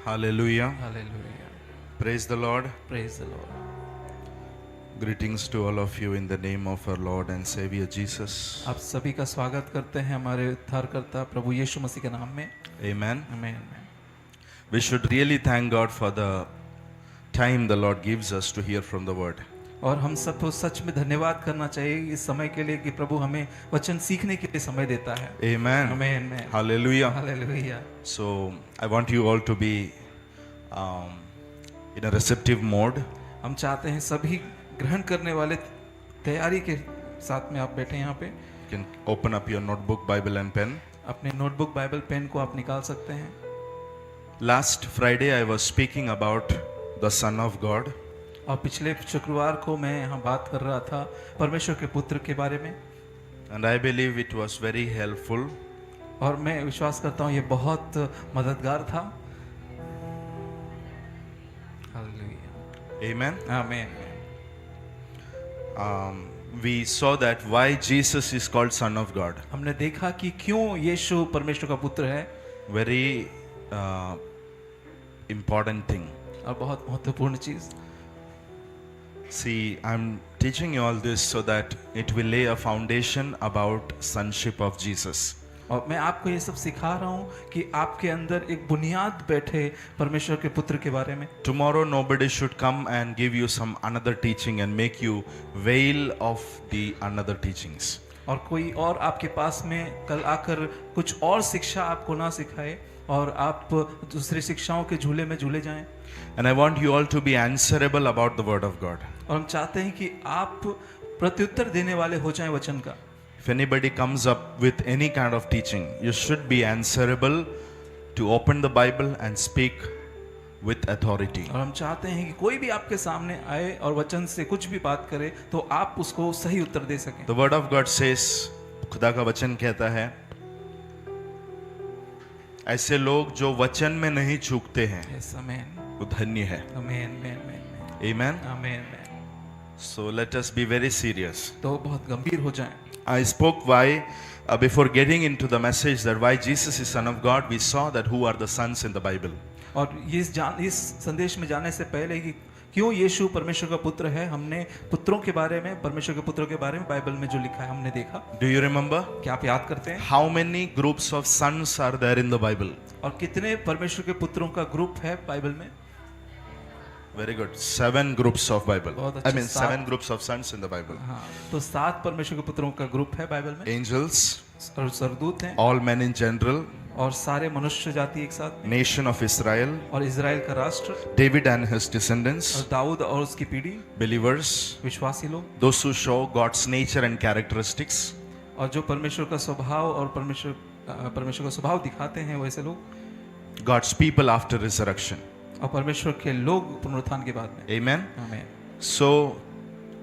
Hallelujah. Hallelujah. Praise the Lord. Praise the Lord. Greetings to all of you in the name of our Lord and Savior Jesus. आप सभी का स्वागत करते हैं हमारे उद्धारकर्ता प्रभु यीशु मसीह के नाम में. Amen. आमीन. We should really thank God for the time the Lord gives us to hear from the word. और हम सब को सच में धन्यवाद करना चाहिए इस समय के लिए कि प्रभु हमें वचन सीखने के लिए समय देता है. Amen. आमीन. Hallelujah. Hallelujah. So I want you all to be in a receptive mode. हम चाहते हैं सभी ग्रहण करने वाले तैयारी के साथ में आप बैठे यहाँ पे. You can open up your notebook, Bible and pen. अपने नोटबुक बाइबल पेन को आप निकाल सकते हैं. Last Friday I was speaking about the Son of God. और पिछले शुक्रवार को मैं यहाँ बात कर रहा था परमेश्वर के पुत्र के बारे में. And I believe it was very helpful. और मैं विश्वास करता हूँ ये बहुत मददगार था. हालेलुया. Amen. आमीन. We saw that why Jesus is called Son of God. हमने देखा कि क्यों यीशु परमेश्वर का पुत्र है. Very important thing. और बहुत महत्वपूर्ण चीज. See, I'm teaching you all this so that it will lay a foundation about sonship of Jesus. और मैं आपको ये सब सिखा रहा हूँ कि आपके अंदर एक बुनियाद बैठे परमेश्वर के पुत्र के बारे में. Tomorrow nobody should come and give you some another teaching and make you veil of the another teachings. और कोई और आपके पास में कल आकर कुछ और शिक्षा आपको ना सिखाए और आप दूसरी शिक्षाओं के झूले में झूले जाएं. And I want you all to be answerable about the word of God. और हम चाहते हैं कि आप प्रत्युत्तर देने वाले हो जाएं वचन का. If anybody comes up with any kind of teaching, you should be answerable to open the Bible and speak with authority. और हम चाहते हैं कि कोई भी आपके सामने आए और वचन से कुछ भी बात करे तो आप उसको सही उत्तर दे सकें. The word of God says, खुदा का वचन कहता है, ऐसे लोग जो वचन में नहीं चूकते हैं Yes, amen. वो धन्य है. Amen, amen, amen. Amen. Amen. So let us be very serious. तो बहुत गंभीर हो जाएं. I spoke why before getting into the message that why Jesus is Son of God. We saw that who are the sons in the Bible. और इस संदेश में जाने से पहले कि क्यों यीशु परमेश्वर का पुत्र है, हमने पुत्रों के बारे में, परमेश्वर के पुत्रों के बारे में बाइबल में जो लिखा है हमने देखा. Do you remember? क्या आप याद करते हैं? How many groups of sons are there in the Bible? और कितने परमेश्वर के पुत्रों का ग्रुप है बाइबल में? Very good. 7 groups of Bible. बहुत I अच्छे. mean 7 groups of sons in the Bible. हाँ, तो 7 परमेश्वर के पुत्रों का ग्रुप है बाइबल में. Angels, और सरदूत हैं all men in general, और सारे मनुष्य जाति एक साथ, nation of Israel, और इजराइल का राष्ट्र, David and his descendants, और दाऊद और उसकी पीढ़ी, believers, विश्वासी लोग, those who show God's nature and characteristics, और जो परमेश्वर का स्वभाव और परमेश्वर का स्वभाव दिखाते हैं वैसे लोग, God's people after resurrection. और परमेश्वर के लोग पुनरुत्थान के बाद में. Amen. आमीन. So,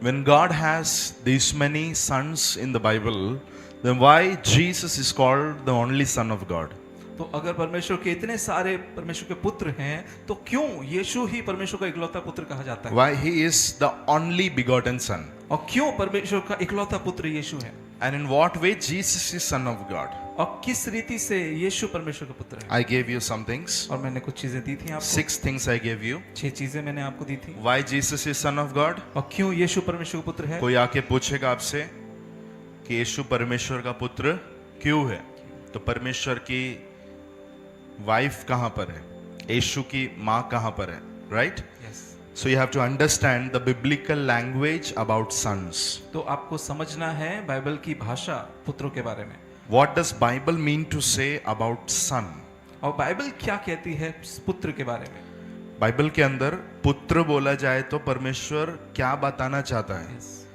when God has these many sons in the Bible, then why Jesus is called the only Son of God? तो अगर परमेश्वर के इतने सारे परमेश्वर के पुत्र हैं तो क्यों यीशु ही परमेश्वर का इकलौता पुत्र कहा जाता है? Why he is the only begotten Son? और क्यों परमेश्वर का इकलौता पुत्र यीशु है? And in what way Jesus is Son of God? और किस रीति से यीशु परमेश्वर का पुत्र है? I gave you some things. और मैंने कुछ चीजें दी थी आपको. 6 things I gave you. 6 चीजें मैंने आपको दी थी. Why Jesus is Son of God? और क्यों यीशु परमेश्वर का पुत्र है? कोई आके पूछेगा आपसे कि यीशु परमेश्वर का पुत्र क्यों है, तो परमेश्वर की वाइफ कहाँ पर है, यीशु की माँ कहाँ पर है, right? Yes. So you have to understand the biblical language about sons. तो आपको समझना है बाइबल की भाषा पुत्रों के बारे में. What does Bible mean to say about son? और बाइबल क्या कहती है पुत्र के बारे में? बाइबल के अंदर पुत्र बोला जाए तो परमेश्वर क्या बताना चाहता है? Yes.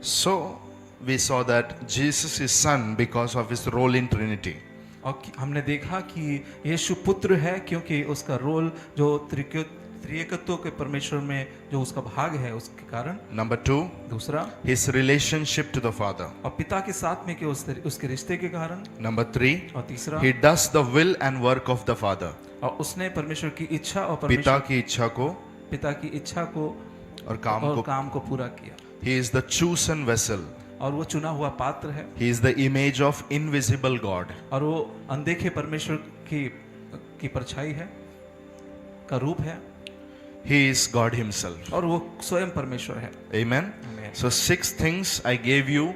So we saw that Jesus is son because of his role in Trinity. और हमने देखा कि यीशु पुत्र है क्योंकि उसका रोल जो त्रिएकत्व के परमेश्वर में जो उसका भाग है उसके कारण. Number 2, दूसरा, his relationship to the Father. और पिता के साथ में के उसके रिश्ते के कारण. Number 3, और तीसरा, he does the will and work of the Father. और उसने परमेश्वर की इच्छा और पिता की इच्छा को पिता की इच्छा को और काम को पूरा किया. he is the chosen vessel. और वो चुना हुआ पात्र है. He is the image of invisible God. और वो अनदेखे परमेश्वर की परछाई है. का रूप है He is God Himself. और वो स्वयं परमेश्वर है। Amen. Amen. So 6 things I gave you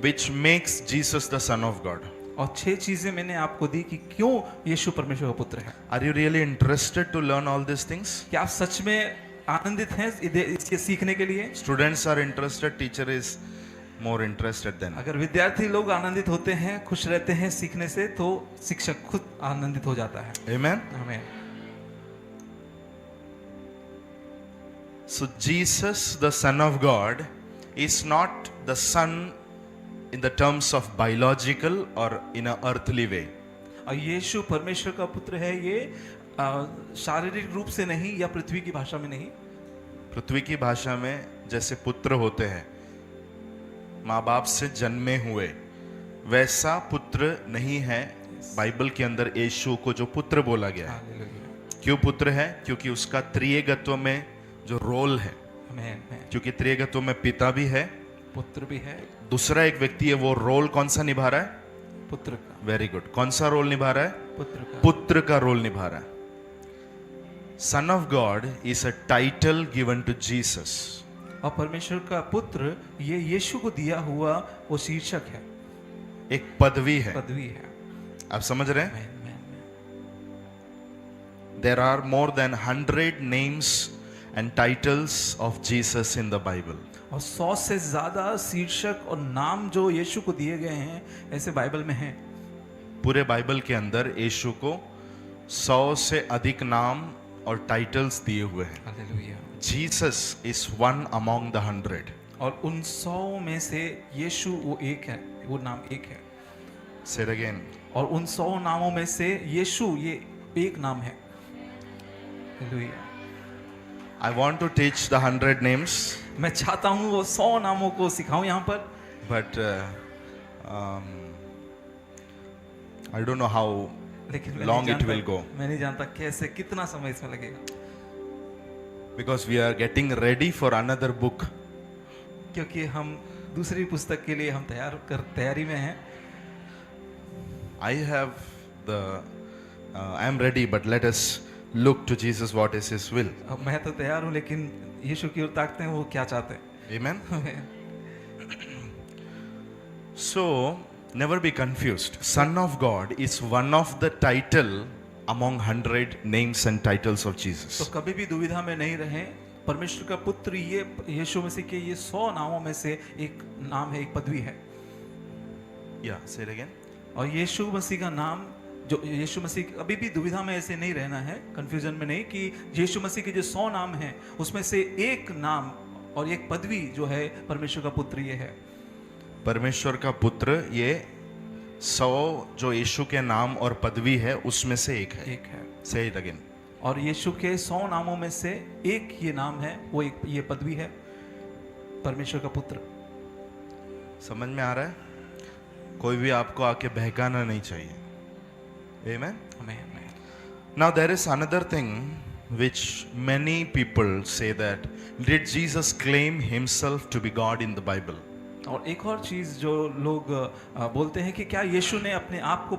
which makes Jesus the Son of God. और 6 चीजें मैंने आपको दी कि क्यों यीशु परमेश्वर का पुत्र है। Are you really interested to learn all these things? क्या आप सच में आनंदित हैं इसके सीखने के लिए? Students are interested, teacher is more interested than. अगर विद्यार्थी लोग आनंदित होते हैं, खुश रहते हैं सीखने से, तो शिक्षक खुद आनंदित हो जाता है। Amen. हमें So Jesus, the Son of God, is not the Son in the terms of biological or in a earthly way. और यीशु परमेश्वर का पुत्र है, ये शारीरिक रूप से नहीं या पृथ्वी की भाषा में नहीं। पृथ्वी की भाषा में जैसे पुत्र होते हैं, माँ बाप से जन्मे हुए, वैसा पुत्र नहीं है। बाइबल के अंदर यीशु को जो पुत्र बोला गया है, हालेलुया। क्यों पुत्र है? क्योंकि उसका त्रिएकत्व में जो रोल है, आमेन। क्योंकि त्रिएकत्व में पिता भी है, पुत्र भी है, दूसरा एक व्यक्ति है, वो रोल कौन सा निभा रहा है? पुत्र का। Very good. कौन सा रोल निभा रहा है? पुत्र का। पुत्र का रोल निभा रहा है। Son of God is a title given to Jesus. और परमेश्वर का पुत्र ये यीशु को दिया हुआ वो शीर्षक है, एक पदवी है। पदवी है। आप समझ रहे हैं? Amen, amen. There are more than 100 names and titles of Jesus in the Bible. और 100 से ज्यादा शीर्षक और नाम जो यीशु को दिए गए हैं ऐसे बाइबल में हैं। पूरे बाइबल के अंदर यीशु को 100 से अधिक नाम और टाइटल्स दिए हुए हैं। Hallelujah. Jesus is one among the 100। और उन 100 में से यीशु वो एक है, वो नाम एक है। Say it again. और उन 100 नामों में से यीशु ये एक नाम है। Hallelujah. I want to teach the 100 names, मैं चाहता हूँ वो 100 नामों को सिखाऊं यहाँ पर, but I don't know how लेकिन मैं long नहीं it जानता- will go, मैं नहीं जानता कैसे कितना समय इसमें लगेगा, because we are getting ready for another book. क्योंकि हम दूसरी पुस्तक के लिए हम तैयारी में हैं। I have I am ready, but let us look to Jesus, what is His will. अब मैं तो तैयार हूँ, लेकिन यीशु की ओर ताकते हैं वो क्या चाहते Amen. हैं। So never be confused. Son of God is one of the title among 100 names and titles of तो Jesus. कभी भी दुविधा में नहीं रहें। परमेश्वर का पुत्र ये यीशु मसीह के ये 100 नामों में से एक नाम है, एक पदवी है। Yeah, say it again. और यीशु मसीह का नाम जो यीशु मसीह, अभी भी दुविधा में ऐसे नहीं रहना है, कंफ्यूजन में नहीं, कि यीशु मसीह के जो 100 नाम हैं उसमें से एक नाम और एक पदवी जो है परमेश्वर का पुत्र ये है। परमेश्वर का पुत्र ये 100 जो यीशु के नाम और पदवी है उसमें से एक है। एक है। Say it again. और यीशु के 100 नामों में से एक ये नाम है, वो एक ये पदवी है, परमेश्वर का पुत्र। समझ में आ रहा है? कोई भी आपको आके बहकाना नहीं चाहिए। Amen. Amen. Now there is another thing which many people say, that did Jesus claim himself to be God in the Bible? और एक और चीज जो लोग बोलते हैं कि क्या यीशु ने अपने आप को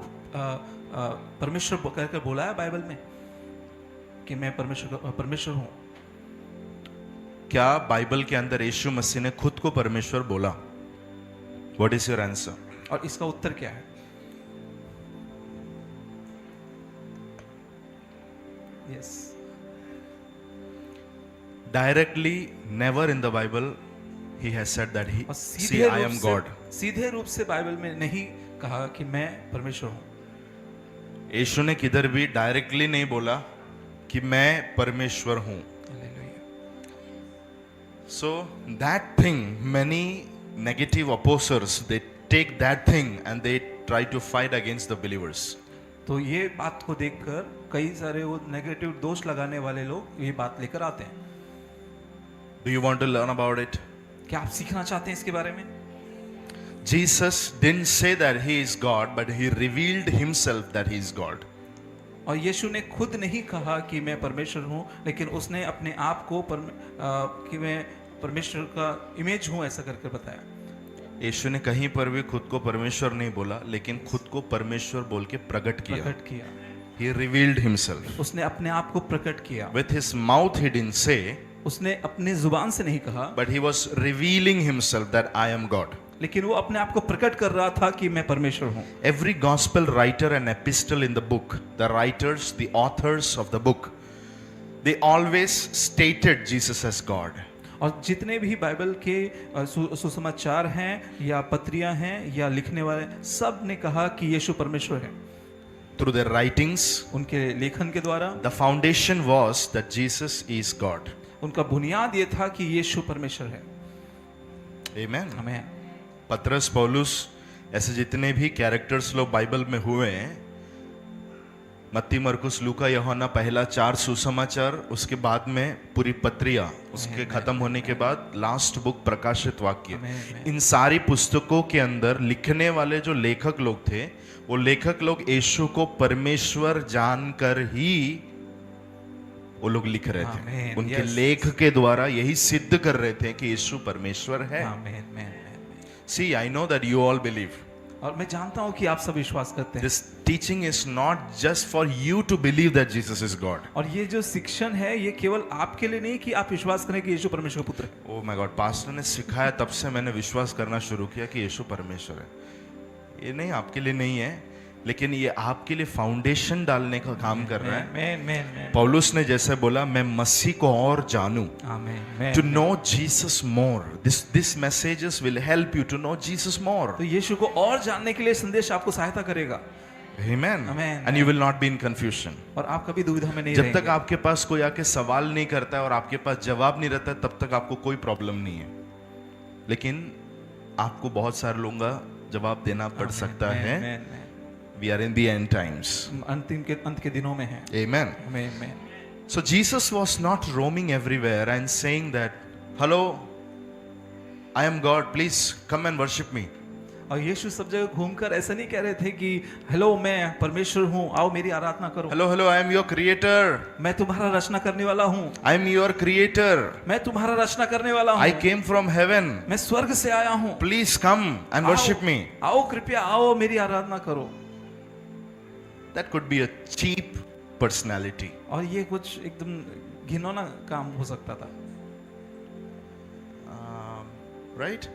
परमेश्वर कहकर बोला है बाइबल में कि मैं परमेश्वर हूँ? क्या बाइबल के अंदर यीशु मसीह ने खुद को परमेश्वर बोला? What is your answer? और इसका उत्तर क्या है? Yes. Directly, never in the Bible he has said that he, और see, I am God. सीधे रूप से बाइबल में नहीं कहा कि मैं परमेश्वर हूँ। यीशु ने किधर भी डायरेक्टली नहीं बोला कि मैं परमेश्वर हूं। So that thing, many negative opposers, they take that thing and they try to fight against the believers. तो ये बात को देखकर कई सारे वो नेगेटिव दोष लगाने वाले लोग ये बात लेकर आते हैं। Do you want to learn about it? क्या आप सीखना चाहते हैं इसके बारे में? Jesus didn't say that he is God, but he revealed himself that he is God. और यीशु ने खुद नहीं कहा कि मैं परमेश्वर हूँ, लेकिन उसने अपने आप को कि मैं परमेश्वर का इमेज हूँ ऐसा करके बताया। यीशु ने कहीं पर भी खुद को परमेश्वर नहीं बोला, लेकिन खुद को परमेश्वर बोल के प्रकट किया। He revealed himself. उसने अपने आप को प्रकट किया। With his mouth he didn't say, उसने अपने जुबान से नहीं कहा, but he was revealing himself that I am God. लेकिन वो अपने आप को प्रकट कर रहा था कि मैं परमेश्वर हूँ। Every gospel writer and epistle in the book, the writers, the authors of the book, they always stated Jesus as God. और जितने भी बाइबल के सुसमाचार हैं या पत्रियां हैं या लिखने वाले, सब ने कहा कि यीशु परमेश्वर है। Through their writings, उनके लेखन के द्वारा the foundation was that Jesus is God. उनका बुनियाद ये था कि यीशु परमेश्वर है। Amen. हमें पत्रस, पौलुस, ऐसे जितने भी कैरेक्टर्स लोग बाइबल में हुए हैं, मत्ती, मरकुस, लूका, यूहन्ना, पहला 4 सुसमाचार, उसके बाद में पूरी पत्रियां, उसके खत्म होने के बाद लास्ट बुक प्रकाशित वाक्य, इन सारी पुस्तकों के अंदर लिखने वाले जो लेखक लोग थे, वो लेखक लोग यीशु को परमेश्वर जानकर ही वो लोग लिख रहे थे। Amen. उनके Yes. लेख के द्वारा यही सिद्ध कर रहे थे कि यीशु परमेश्वर है। आमीन। See, I know that you all believe. और मैं जानता हूँ कि आप सब विश्वास करते हैं। This teaching is not just for you to believe that Jesus is God. और ये जो शिक्षण है, ये केवल आपके लिए नहीं कि आप विश्वास करें कि यीशु परमेश्वर का पुत्र है। Oh my God, पास्टर ने सिखाया, तब से मैंने विश्वास करना शुरू किया कि यीशु परमेश्वर है। ये नहीं, आपके लिए नहीं है, लेकिन ये आपके लिए फाउंडेशन डालने का काम कर रहा है। आमीन। पौलुस ने जैसे बोला, मैं मसीह को और जानूं, आमीन। to know Jesus more. This messages will help you to know Jesus more. तो यीशु को और जानने के लिए संदेश आपको सहायता करेगा। Amen. Amen. And you will not be in confusion. और आप कभी दुविधा में नहीं जब तक रहेंगे। आपके पास कोई आके सवाल नहीं करता है और आपके पास जवाब नहीं रहता है, तब तक आपको कोई प्रॉब्लम नहीं है। लेकिन आपको बहुत सारे लोगों का जवाब देना पड़ सकता है। आमीन। We are in the end times. अंत के दिनों में है। Amen. आमीन। So Jesus was not roaming everywhere and saying that, hello, I am God, please come and worship me. और यीशु सब जगह घूमकर ऐसा नहीं कह रहे थे कि हेलो, मैं परमेश्वर हूँ, आओ मेरी आराधना करो। Hello, I am your creator. मैं तुम्हारा रचना करने वाला हूँ। I am your creator. मैं तुम्हारा रचना करने वाला हूँ। I came from heaven. मैं स्वर्ग से आया हूँ। Please come and worship me. आओ कृपया आओ मेरी आराधना करो। That could be a cheap personality. और ये कुछ एकदम घिनौना काम हो सकता था। Right?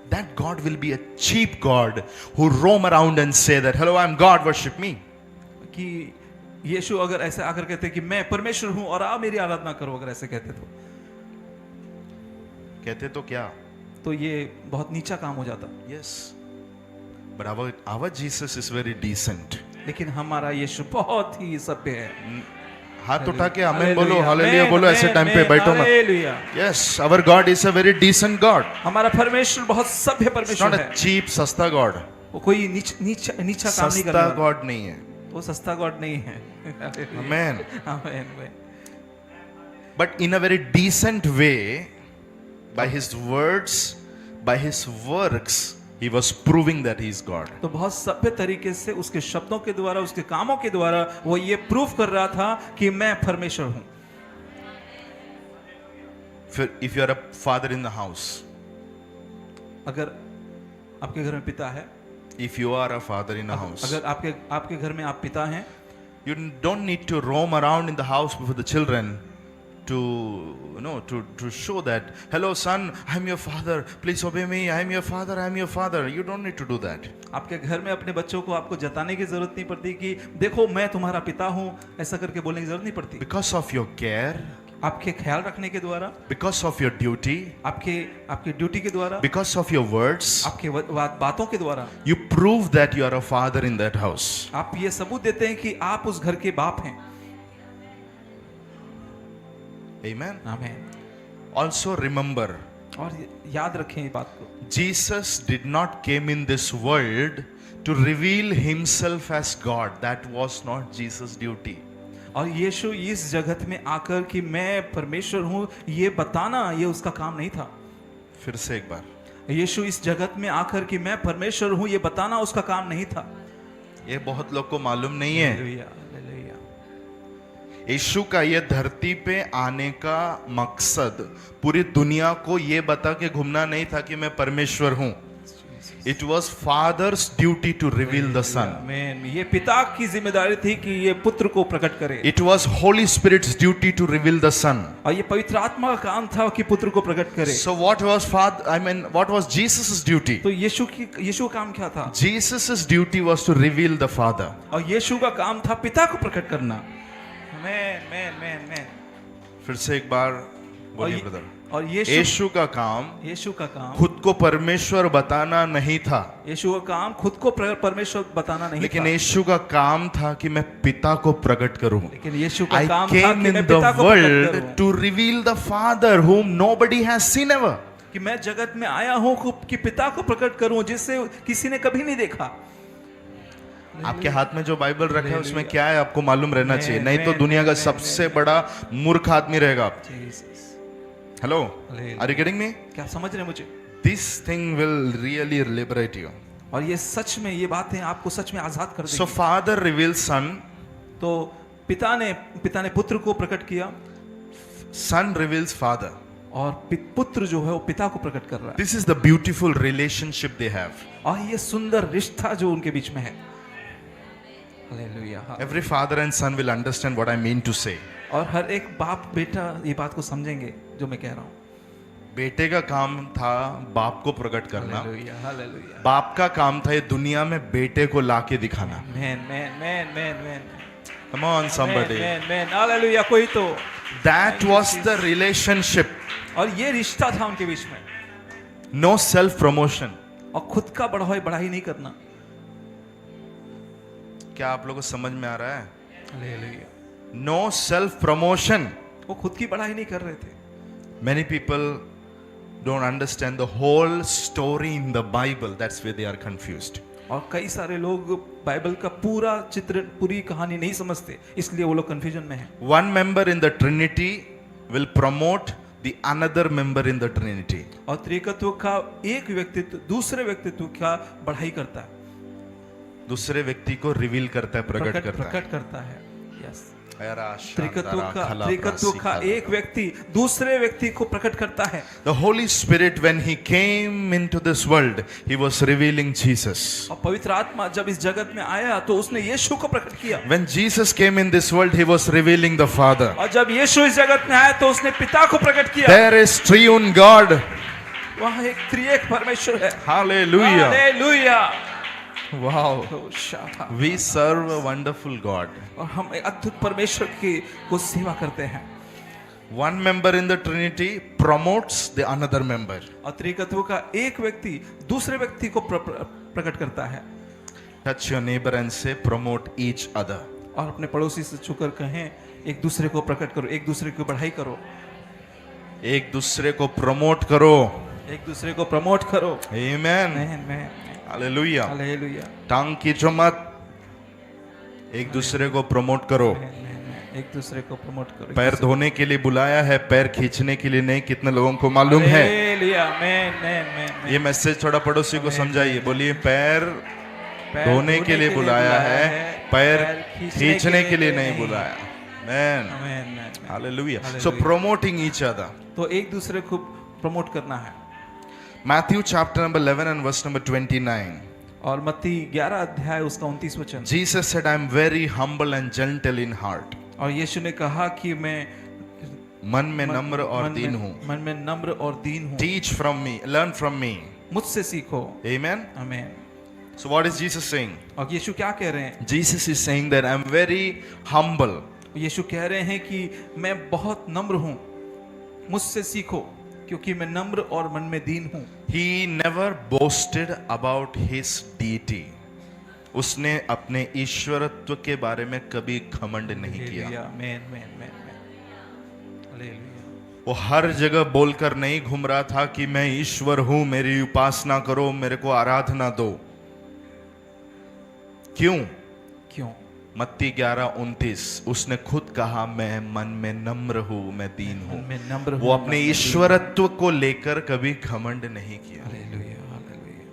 That God will be a cheap God who roam around and say that, hello, I am God, worship me. कि यीशु अगर ऐसे आकर कहते कि मैं परमेश्वर हूँ और आओ मेरी आराधना करो, अगर ऐसे कहते कहते तो क्या? तो ये बहुत नीचा काम हो जाता। Yes. But our Jesus is very decent. लेकिन हमारा यीशु बहुत ही सभ्य है। हाथ उठा के आमेन बोलो, हालेलुया बोलो, ऐसे टाइम पे बैठो मत। Hallelujah. Yes, our God is a very decent God. हमारा परमेश्वर बहुत सभ्य It's परमेश्वर not a है। cheap सस्ता God. वो कोई नीचा काम नहीं सस्ता करता। God नहीं है। वो सस्ता गॉड नहीं है। Amen. आमीन। But in a very decent way, by his words, by his works, he was proving that he is God. तो बहुत सभ्य तरीके से उसके शब्दों के द्वारा, उसके कामों के द्वारा वो ये प्रूफ कर रहा था कि मैं परमेश्वर हूं। If you are a father in the house, अगर आपके घर में पिता है, if you are a father in a house, अगर आपके घर में आप पिता हैं, you don't need to roam around in the house with the children to show that, hello son, I am your father, please obey me, I am your father, I am your father. You don't need to do that. आपके घर में अपने बच्चों को आपको जताने की जरूरत नहीं पड़ती कि देखो मैं तुम्हारा पिता हूं, ऐसा करके बोलने की जरूरत नहीं पड़ती। Because of your care, आपके ख्याल रखने के द्वारा, because of your duty, आपके ड्यूटी के द्वारा, because of your words, आपके बातों के द्वारा you prove that you are a father in that house. आप ये सबूत देते हैं कि आप उस घर के बाप हैं। Amen. आमीन। Also remember, और याद रखें ये बात को, Jesus did not came in this world to reveal himself as God. That was not Jesus' duty. और यीशु इस जगत में आकर कि मैं परमेश्वर हूँ ये बताना, ये उसका काम नहीं था। फिर से एक बार, यीशु इस जगत में आकर कि मैं परमेश्वर हूँ ये बताना उसका काम नहीं था। ये बहुत लोग को मालूम नहीं है। Hallelujah, hallelujah. यीशु का ये धरती पे आने का मकसद पूरी दुनिया को ये बता के घूमना नहीं था कि मैं परमेश्वर हूँ। It was father's duty to reveal the son. आमीन। ये पिता की जिम्मेदारी थी कि ये पुत्र को प्रकट करे, It was Holy Spirit's duty to reveal the son. और ये पवित्र आत्मा का काम था कि पुत्र को प्रकट करे। So what was Jesus' duty? तो यीशु का काम क्या था? Jesus' duty was to reveal the father. और यीशु का काम था पिता को प्रकट करना। आमीन, आमीन, आमीन, आमीन। फिर से एक बार बोलिए ब्रदर। और यीशु का काम यीशु का काम खुद को परमेश्वर बताना नहीं था, यीशु का काम खुद को परमेश्वर बताना नहीं लेकिन था, यीशु का काम था कि मैं पिता को प्रकट करूं। लेकिन यीशु का I काम था came कि in मैं the पिता को प्रकट world करूं, to reveal the Father whom nobody has seen ever. कि मैं जगत में आया हूं कि पिता को प्रकट करूं जिससे किसी ने कभी नहीं देखा। आपके हाथ में जो बाइबल रखा है उसमें क्या है आपको मालूम रहना चाहिए, नहीं तो मैं- दुनिया का मैं- सबसे बड़ा मूर्ख आदमी रहेगा आप। Jesus, hello, Hallelujah. Are you getting me? क्या आप समझ रहे हैं मुझे? This thing will really liberate you. और ये सच में ये बातें आपको सच में आजाद कर सो देंगी। फादर रिवील सन, तो पिता ने पुत्र को प्रकट किया, सन रिवील्स फादर। और पुत्र जो है वो पिता को प्रकट कर रहा है, this is the beautiful relationship they have. और ये सुंदर रिश्ता जो उनके बीच में है। Hallelujah. Every father and son will understand what I mean to say. और हर एक बाप बेटा ये बात को समझेंगे जो मैं कह रहा हूँ। बेटे का काम था बाप को प्रकट करना, हालेलुया, हालेलुया। बाप का काम था ये दुनिया में बेटे को लाके दिखाना। Man man man man man Come on somebody. Man man hallelujah. कोई तो, That was the relationship. और ये रिश्ता था उनके बीच में, No self promotion. और खुद का बढ़ाई नहीं करना। क्या आप लोगों को समझ में आ रहा है? हालेलुया। No self promotion. वो खुद की बढ़ाई नहीं कर रहे थे। Many people don't understand the whole story in the Bible. That's where they are confused. और कई सारे लोग बाइबल का पूरा चित्र, पूरी कहानी नहीं समझते, इसलिए वो लोग कंफ्यूजन में हैं। One member in the Trinity will promote the another member in the Trinity. और त्रिकत्व का एक व्यक्तित्व दूसरे व्यक्तित्व का बढ़ाई करता है, दूसरे व्यक्ति को रिवील करता है, प्रकट करता है। प्रकट करता है। यस, त्रिकत्व त्रिकत्व का एक व्यक्ति दूसरे व्यक्ति को प्रकट करता है। The Holy Spirit, when He came into this world, He was revealing Jesus. और पवित्र आत्मा जब इस जगत में आया तो उसने यीशु को प्रकट किया, When Jesus came in this world, He was revealing the Father. और जब यीशु इस जगत में आया तो उसने पिता को प्रकट किया। There is triune God. वहाँ एक त्रिएक परमेश्वर है। Hallelujah. हालेलुया। Wow. तो Shaha. We serve a wonderful God. और हम एक अद्भुत परमेश्वर की को सेवा करते हैं। One member in the Trinity promotes the another member. और त्रिकत्व का एक व्यक्ति दूसरे व्यक्ति को प्रकट करता है। Touch your neighbor and say, promote each other. और अपने पड़ोसी से छूकर कहें, एक दूसरे को प्रकट करो, एक दूसरे की बढ़ाई करो, एक दूसरे को प्रमोट करो। एक दूसरे को प्रमोट करो। Amen. मैं Hallelujah. हालेलुया। टांग खींचो मत, एक दूसरे को प्रमोट करो। एक दूसरे को प्रमोट करो। पैर धोने के लिए बुलाया है, पैर खींचने के लिए नहीं। कितने लोगों को मालूम है? हालेलुया। मैं ये मैसेज थोड़ा पड़ोसी को समझाइए। बोलिए, पैर धोने के लिए बुलाया है, पैर खींचने के लिए नहीं बुलाया। Man, hallelujah. So promoting each other. तो एक दूसरे को प्रमोट करना है। Matthew chapter number 11 and verse number 29. और मत्ती 11 अध्याय उसका 29 वचन। Jesus said, I am very humble and gentle in heart. और यीशु ने कहा कि मैं मन में नम्र और दीन हूँ। मन में नम्र और दीन हूँ। Teach from me, learn from me. मुझसे सीखो। Amen. आमीन। So what is Jesus saying? और यीशु क्या कह रहे हैं? Jesus is saying that I am very humble. यीशु कह रहे हैं कि मैं बहुत नम्र हूँ, मुझसे सीखो क्योंकि मैं नम्र और मन में दीन हूँ। He never boasted about his deity. उसने अपने ईश्वरत्व के बारे में कभी घमंड नहीं किया। हालेलुया। वो हर जगह बोलकर नहीं घूम रहा था कि मैं ईश्वर हूं, मेरी उपासना करो, मेरे को आराधना दो। क्यों? मत्ती 11:29 उसने खुद कहा, मैं मन में नम्र हूं, मैं दीन हूं। वो अपने ईश्वरत्व को लेकर कभी घमंड नहीं किया। Hallelujah, hallelujah.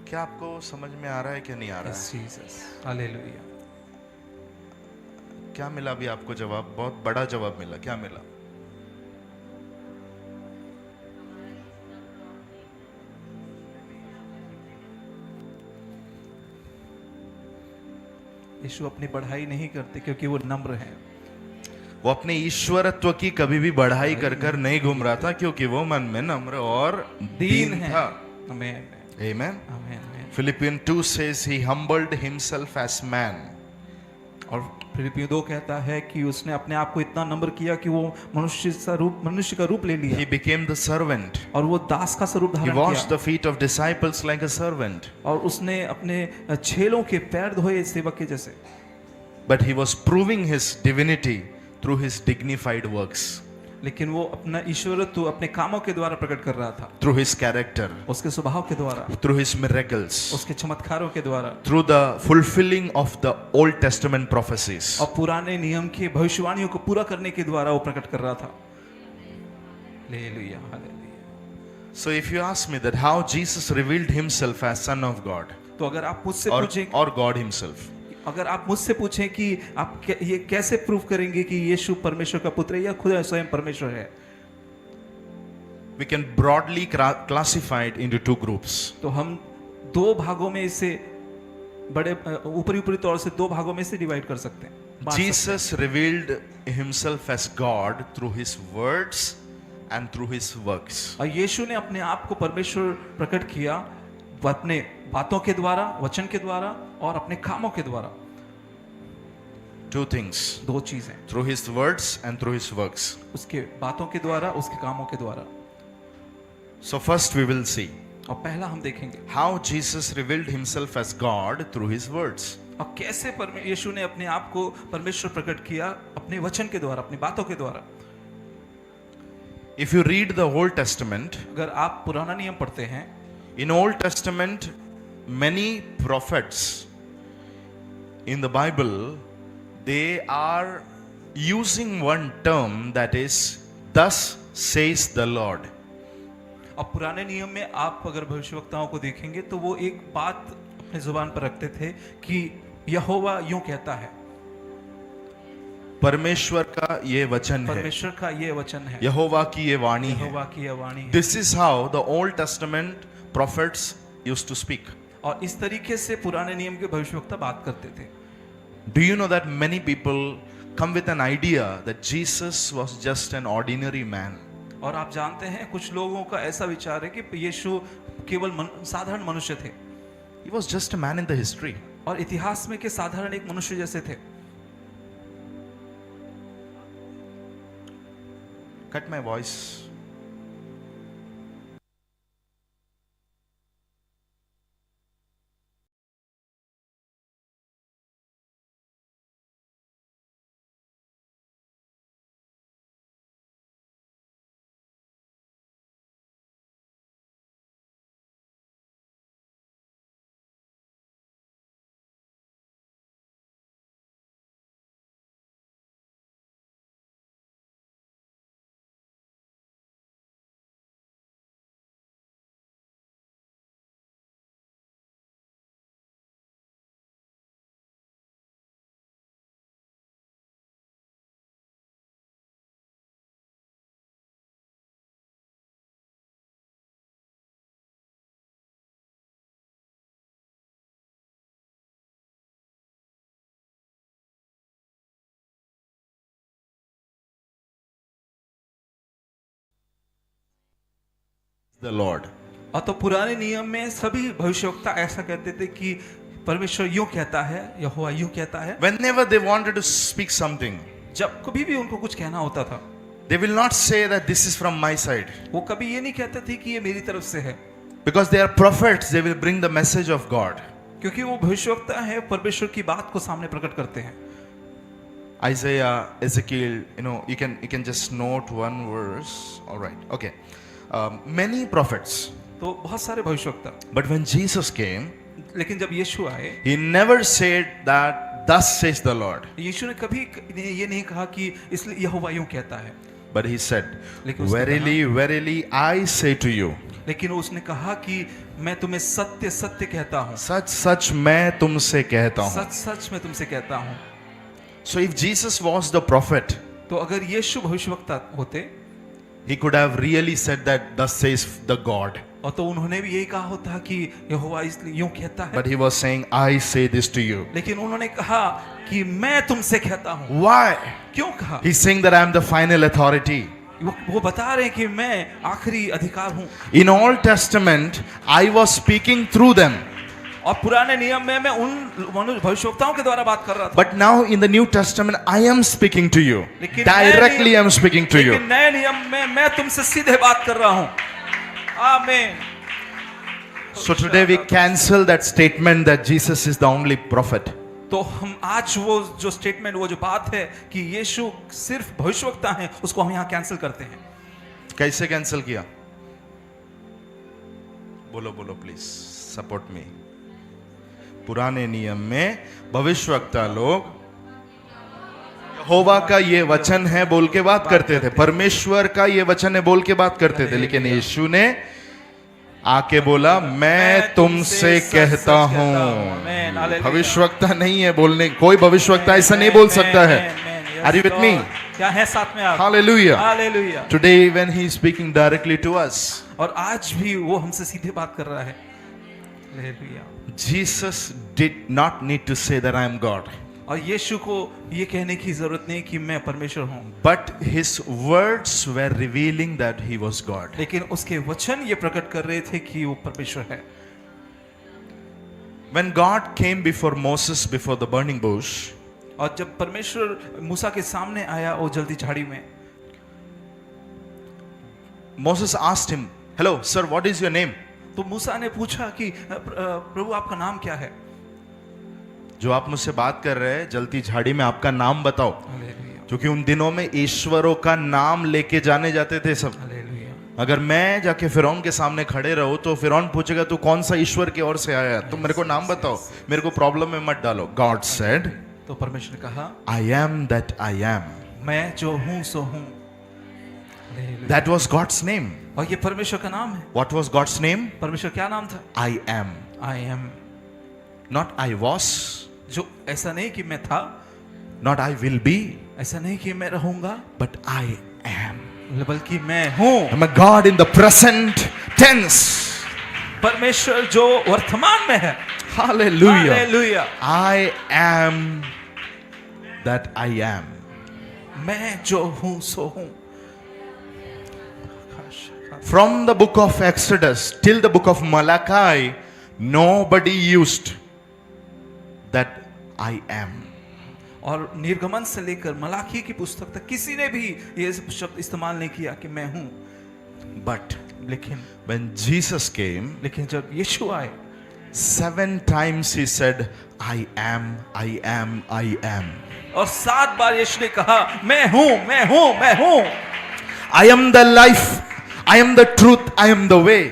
क्या आपको समझ में आ रहा है क्या नहीं आ रहा है? Jesus, hallelujah. क्या मिला अभी आपको जवाब? बहुत बड़ा जवाब मिला। क्या मिला? यीशु अपनी बढ़ाई नहीं करते क्योंकि वो नम्र हैं। वो अपने ईश्वरत्व की कभी भी बढ़ाई कर कर नहीं घूम रहा था, क्योंकि वो मन में नम्र और दीन है। था। आमीन Amen. आमीन। Philippians 2 says he humbled himself as man. और फिलिपियों 2 कहता है कि उसने अपने आप को इतना नम्र किया कि वो मनुष्य का रूप ले लिया। He became the servant. और वो दास का स्वरूप He धारण washed किया the feet of disciples like a servant. और उसने अपने चेलों के पैर धोए सेवक के जैसे। But he was proving his divinity through his dignified works, लेकिन वो अपना ईश्वरत्व अपने कामों के द्वारा प्रकट कर रहा था, through his character, उसके स्वभाव के द्वारा, through his miracles, उसके चमत्कारों के द्वारा, through the fulfilling of the Old Testament prophecies. और पुराने नियम के भविष्यवाणियों को पूरा करने के द्वारा वो प्रकट कर रहा था। Hallelujah hallelujah. So if you ask me that how Jesus revealed himself as Son of God, तो अगर आप मुझसे or, पूछें or God himself, अगर आप मुझसे पूछें कि आप ये कैसे प्रूव करेंगे कि यीशु परमेश्वर का पुत्र है या खुद स्वयं परमेश्वर है, we can broadly classify it into two groups. तो हम दो भागों में इसे बड़े ऊपरी तौर से दो भागों में इसे डिवाइड कर सकते हैं। Jesus revealed himself as God through his words and through his works. और यीशु ने अपने आप को परमेश्वर प्रकट किया अपने बातों के द्वारा, वचन के द्वारा और अपने कामों के द्वारा। Two things, दो चीजें, through his words and through his works. उसके बातों के द्वारा, उसके कामों के द्वारा। So first we will see और पहला हम देखेंगे how Jesus revealed himself as God through his words. और कैसे यीशु ने अपने आप को परमेश्वर प्रकट किया अपने वचन के द्वारा, अपनी बातों के द्वारा। If you read the Old Testament, अगर आप पुराना नियम पढ़ते हैं, in Old Testament many prophets in the Bible, they are using one term that is thus says the Lord. अब पुराने नियम में आप अगर भविष्यवक्ताओं को देखेंगे तो वो एक बात अपने जुबान पर रखते थे कि यहोवा यूं कहता है, परमेश्वर का ये वचन है, परमेश्वर का ये वचन है, यहोवा की ये वाणी है। यहोवा की ये वाणी है। This is how the Old Testament prophets used to speak. और इस तरीके से पुराने नियम के भविष्यवक्ता बात करते थे। Do you know that many people come with an idea that Jesus was just an ordinary man? और आप जानते हैं कुछ लोगों का ऐसा विचार है कि यीशु केवल साधारण मनुष्य थे। He was just a man in the history. और इतिहास में के साधारण एक मनुष्य जैसे थे। Cut my voice. The Lord. और तो पुराने नियम में सभी भविष्यवक्ता ऐसा कहते थे कि परमेश्वर यूं कहता है, यहोवा यूं कहता है। Whenever they wanted to speak something, जब कभी भी उनको कुछ कहना होता था, they will not say that this is from my side. वो कभी ये नहीं कहते थे कि ये मेरी तरफ से है, Because they are prophets, they will bring the message of God. क्योंकि वो भविष्यवक्ता है, परमेश्वर की बात को सामने प्रकट करते हैं। Isaiah, Ezekiel, you can just note one verse. All right, okay. Many prophets. तो बहुत सारे भविष्यवक्ता। But when Jesus came, लेकिन जब यीशु आए, he never said that thus says the Lord. यीशु ने कभी ये नहीं कहा कि इसलिए यहोवा यूं कहता है, But he said, लेकिन उसने verily, verily, I say to you. लेकिन उसने कहा कि मैं तुम्हें सत्य सत्य कहता हूँ, सच सच मैं तुमसे कहता हूँ. सच सच मैं तुमसे कहता हूँ। So if Jesus was the prophet, तो अगर यीशु भविष्यवक्ता होते, he could have really said that thus says the God. और तो उन्होंने भी यही कहा होता कि यहोवा इसलिए यूं कहता है, But he was saying, I say this to you. लेकिन उन्होंने कहा कि मैं तुमसे कहता हूं। Why? क्यों कहा? He's saying that I am the final authority. वो बता रहे हैं कि मैं आखिरी अधिकार हूं। In Old Testament, I was speaking through them. और पुराने नियम में मैं उन भविष्यवक्ताओं के द्वारा बात कर रहा था, But now in the New Testament, I am speaking to you. लेकिन Directly I am speaking to you. लेकिन नए नियम में मैं तुमसे सीधे बात कर रहा हूं। आमीन। So today we cancel that statement that Jesus is the only prophet. तो हम आज वो जो स्टेटमेंट, वो जो बात है कि यीशु सिर्फ भविष्यवक्ता हैं, उसको हम यहाँ कैंसिल करते हैं। कैसे कैंसिल किया? बोलो बोलो प्लीज, सपोर्ट मी। पुराने नियम में भविष्यवक्ता लोग यहोवा का ये वचन है बोल के बात करते थे, परमेश्वर का ये वचन है बोल के बात करते थे, लेकिन यीशु ने आके बोला मैं तुमसे कहता हूं। भविष्यवक्ता नहीं है बोलने, कोई भविष्यवक्ता ऐसा नहीं बोल सकता है। Are you with me? क्या है साथ में आप? Hallelujah. Hallelujah. Today when he is speaking directly to us, और आज भी वो हमसे सीधे बात कर रहा है। Hallelujah. Jesus did not need to say that I am God. और यीशु को ये कहने की जरूरत नहीं कि मैं परमेश्वर हूँ, But his words were revealing that he was God. लेकिन उसके वचन ये प्रकट कर रहे थे कि वो परमेश्वर है। When God came before Moses before the burning bush, और जब परमेश्वर मूसा के सामने आया वो जल्दी झाड़ी में, Moses asked him, "Hello, sir, what is your name?" तो मूसा ने पूछा कि प्रभु आपका नाम क्या है? जो आप मुझसे बात कर रहे हैं जलती झाड़ी में, आपका नाम बताओ। हालेलुया, क्योंकि उन दिनों में ईश्वरों का नाम लेके जाने जाते थे सब। हालेलुया। अगर मैं जाके फिरौन के सामने खड़े रहो तो फिरौन पूछेगा तू कौन सा ईश्वर की ओर से आया है, तुम मेरे को नाम बताओ, मेरे को प्रॉब्लम में मत डालो। God said, तो परमेश्वर ने कहा I am that I am. मैं जो हूँ सो हूँ। Hallelujah. That was God's name. और ये परमेश्वर का नाम है। What was God's name? परमेश्वर क्या नाम था? I am. I am। Not I was, जो ऐसा नहीं कि मैं था, not I will be, ऐसा नहीं कि मैं रहूंगा, but I am. बल्कि मैं हूँ। I'm a God in the present tense. परमेश्वर जो वर्तमान में है। Hallelujah. Hallelujah. I am that I am. मैं जो हूँ सो हूँ। From the book of Exodus till the book of Malachi, nobody used that I am. और निर्गमन से लेकर मलाकी की पुस्तक तक किसी ने भी ये शब्द इस्तेमाल नहीं किया कि मैं हूँ। But लेकिन when Jesus came, जब यीशु आए, 7 times he said, I am, I am, I am. और 7 बार यीशु ने कहा मैं हूँ, मैं हूँ, मैं हूँ। I am the life, I am the truth, I am the way.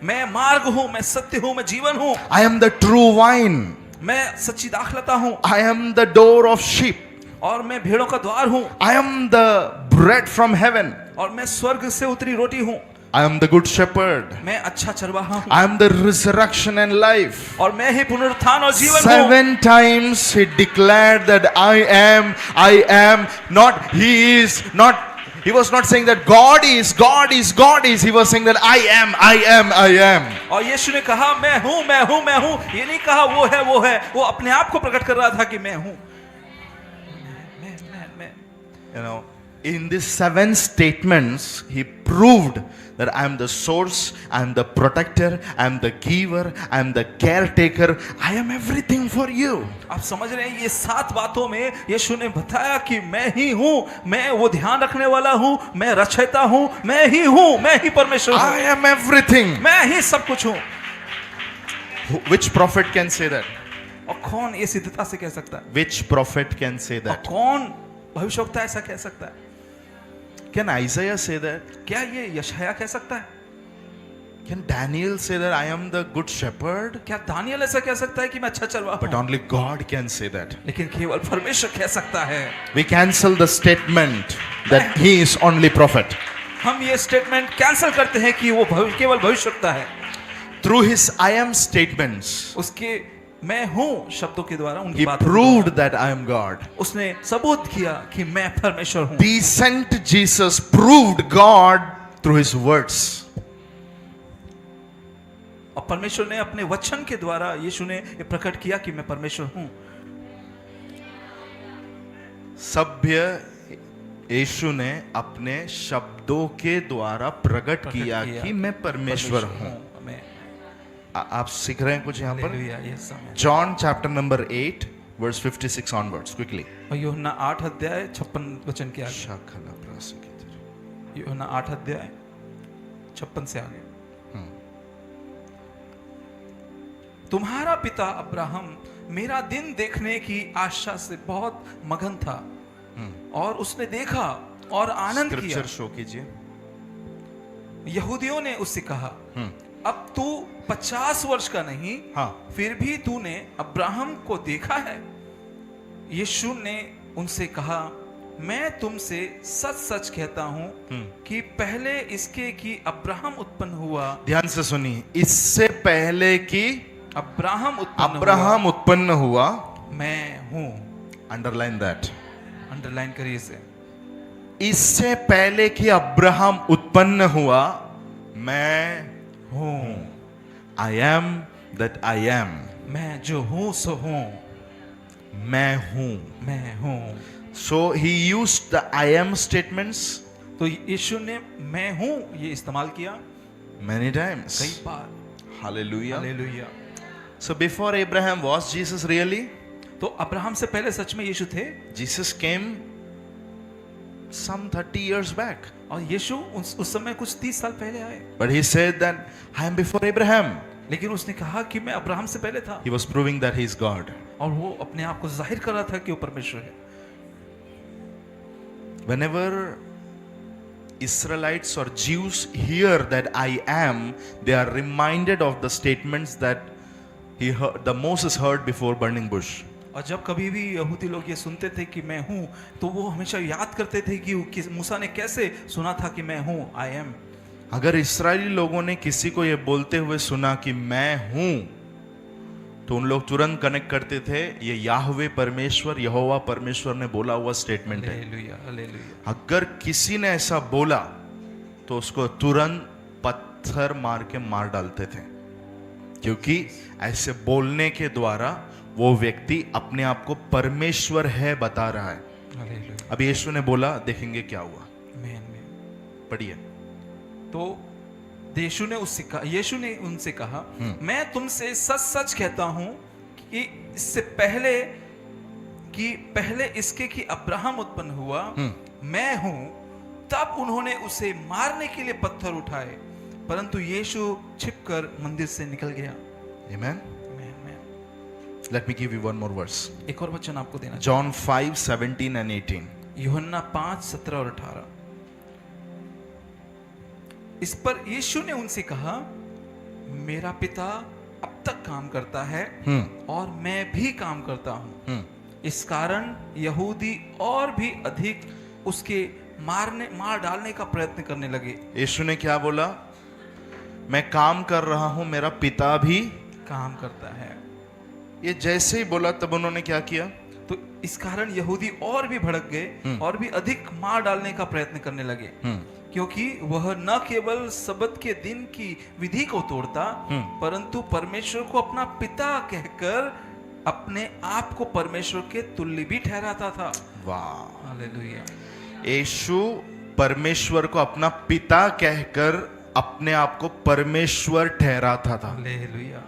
मैं मार्ग हूँ, मैं सत्य हूँ, मैं जीवन हूँ। I am the true vine. मैं सच्ची दाखलता हूँ। I am the door of sheep. और मैं भेड़ों का द्वार हूँ। I am the bread from heaven. और मैं स्वर्ग से उतरी रोटी हूँ। I am the good shepherd. मैं अच्छा चरवाहा हूँ। I am the resurrection and life. और मैं ही पुनरुत्थान और जीवन हूँ। 7 times he declared that I am, not he is, not, he was not saying that God is, God is, God is. He was saying that I am, I am, I am. और यीशु ने कहा मैं हूँ, मैं हूँ, मैं हूँ। ये नहीं कहा वो है, वो है। वो अपने आप को प्रकट कर रहा था कि मैं हूँ। मैं। You know, in these 7 statements, he proved that I am the source, I am the protector, I am the giver, I am the caretaker, I am everything for you. आप समझ रहे हैं, ये 7 बातों में यीशु ने बताया कि मैं ही हूँ, मैं वो ध्यान रखने वाला हूँ, मैं रचयिता हूँ, मैं ही हूँ, मैं ही परमेश्वर हूँ, I am everything. मैं ही सब कुछ हूँ। Which prophet can say that? और कौन ये सिद्धता से कह सकता है? Which prophet can say और that? कौन भविष्यवक्ता ऐसा कह सकता है? Can Isaiah say that? क्या ये यशायाह कह सकता है? Can Daniel say that I am the good shepherd? क्या दानियल ऐसा कह सकता है कि मैं अच्छा चरवाहा But हूँ? only God can say that. लेकिन केवल परमेश्वर कह सकता है। We cancel the statement that he is only prophet. हम ये स्टेटमेंट कैंसिल करते हैं कि वो केवल भविष्यवक्ता है। Through his I am statements, उसके मैं हूँ शब्दों के द्वारा, उनकी he बातों के proved द्वारा, that I am God. उसने सबूत किया कि मैं परमेश्वर हूँ। The sent Jesus proved God through his words. परमेश्वर ने अपने वचन के द्वारा यीशु ने ये प्रकट किया कि मैं परमेश्वर हूँ। सभ्य यीशु ने अपने शब्दों के द्वारा प्रकट किया कि मैं परमेश्वर हूँ। मैं आप सीख रहे हैं कुछ यहाँ पर? Hallelujah, yes amen. John chapter number 8 verse 56 onwards quickly. और यूहन्ना 8 अध्याय 56 वचन के आगे। शाखला प्रासंगिक। यूहन्ना 8 अध्याय 56 से आगे। तुम्हारा पिता अब्राहम मेरा दिन देखने की आशा से बहुत मगन था और उसने देखा और आनंद किया। स्क्रिप्चर शो कीजिए। यहूदियों ने उससे कहा, अब तू 50 वर्ष का नहीं, हाँ। फिर भी तूने अब्राहम को देखा है। यीशु ने उनसे कहा, मैं तुमसे सच सच कहता हूं कि पहले इसके कि अब्राहम उत्पन्न हुआ, ध्यान से सुनिए, इससे पहले कि अब्राहम उत्पन्न हुआ, मैं हूं। अंडरलाइन दैट, अंडरलाइन करिए इसे। इससे पहले कि अब्राहम उत्पन्न हुआ, मैं हूं। I am that I am. मैं जो हूं सो हूं। मैं हूं। मैं हूं। So he used the I am statements तो यीशु ने मैं हूं ये इस्तेमाल किया many times. कई बार। Hallelujah. Hallelujah. So before Abraham, was Jesus really? तो अब्राहम से पहले सच में यीशु थे। Jesus came some 30 years back. और यीशु उस समय कुछ 30 साल पहले आए। But he said that I am before Abraham. लेकिन उसने कहा कि मैं अब्राहम से पहले था। He was proving that he is God. और वो अपने आप को जाहिर कर रहा था कि वो परमेश्वर है। Whenever Israelites or Jews hear that I am, they are reminded of the statements that the Moses heard before burning bush. और जब कभी भी यहूदी लोग ये सुनते थे कि मैं हूँ, तो वो हमेशा याद करते थे कि मूसा ने कैसे सुना था कि मैं हूँ, आई एम। अगर इस्राएली लोगों ने किसी को ये बोलते हुए सुना कि मैं हूं, तो उन लोग तुरंत कनेक्ट करते थे, ये याहवे परमेश्वर, यहोवा परमेश्वर ने बोला हुआ स्टेटमेंट है। Hallelujah, hallelujah. अगर किसी ने ऐसा बोला तो उसको तुरंत पत्थर मार के मार डालते थे, क्योंकि ऐसे बोलने के द्वारा वो व्यक्ति अपने आप को परमेश्वर है बता रहा है। हालेलुया। अब यीशु ने बोला, देखेंगे क्या हुआ। आमीन। पढ़िए। तो यीशु ने उनसे कहा, मैं तुमसे सच सच कहता हूं कि इससे पहले इसके कि अब्राहम उत्पन्न हुआ, मैं हूं। तब उन्होंने उसे मारने के लिए पत्थर उठाए, परंतु यीशु छिपकर मंदिर से निकल गया। Amen. Let me give you one more verse. एक और वचन आपको देना। John 5:17 and 18. यूहन्ना 5:17 और 18। इस पर यीशु ने उनसे कहा, मेरा पिता अब तक काम करता है और मैं भी काम करता हूं। इस कारण यहूदी और भी अधिक उसके मार डालने का प्रयत्न करने लगे। यीशु ने क्या बोला? मैं काम कर रहा हूं, मेरा पिता भी काम करता है। ये जैसे ही बोला तब उन्होंने क्या किया? तो इस कारण यहूदी और भी भड़क गए और भी अधिक मार डालने का प्रयत्न करने लगे, क्योंकि वह न केवल सबत के दिन की विधि को तोड़ता, परंतु परमेश्वर को अपना पिता कहकर अपने आप को परमेश्वर के तुल्य भी ठहराता था। वाह, हालेलुया। यीशु परमेश्वर को अपना पिता कहकर अपने आप को परमेश्वर ठहराता था। Hallelujah,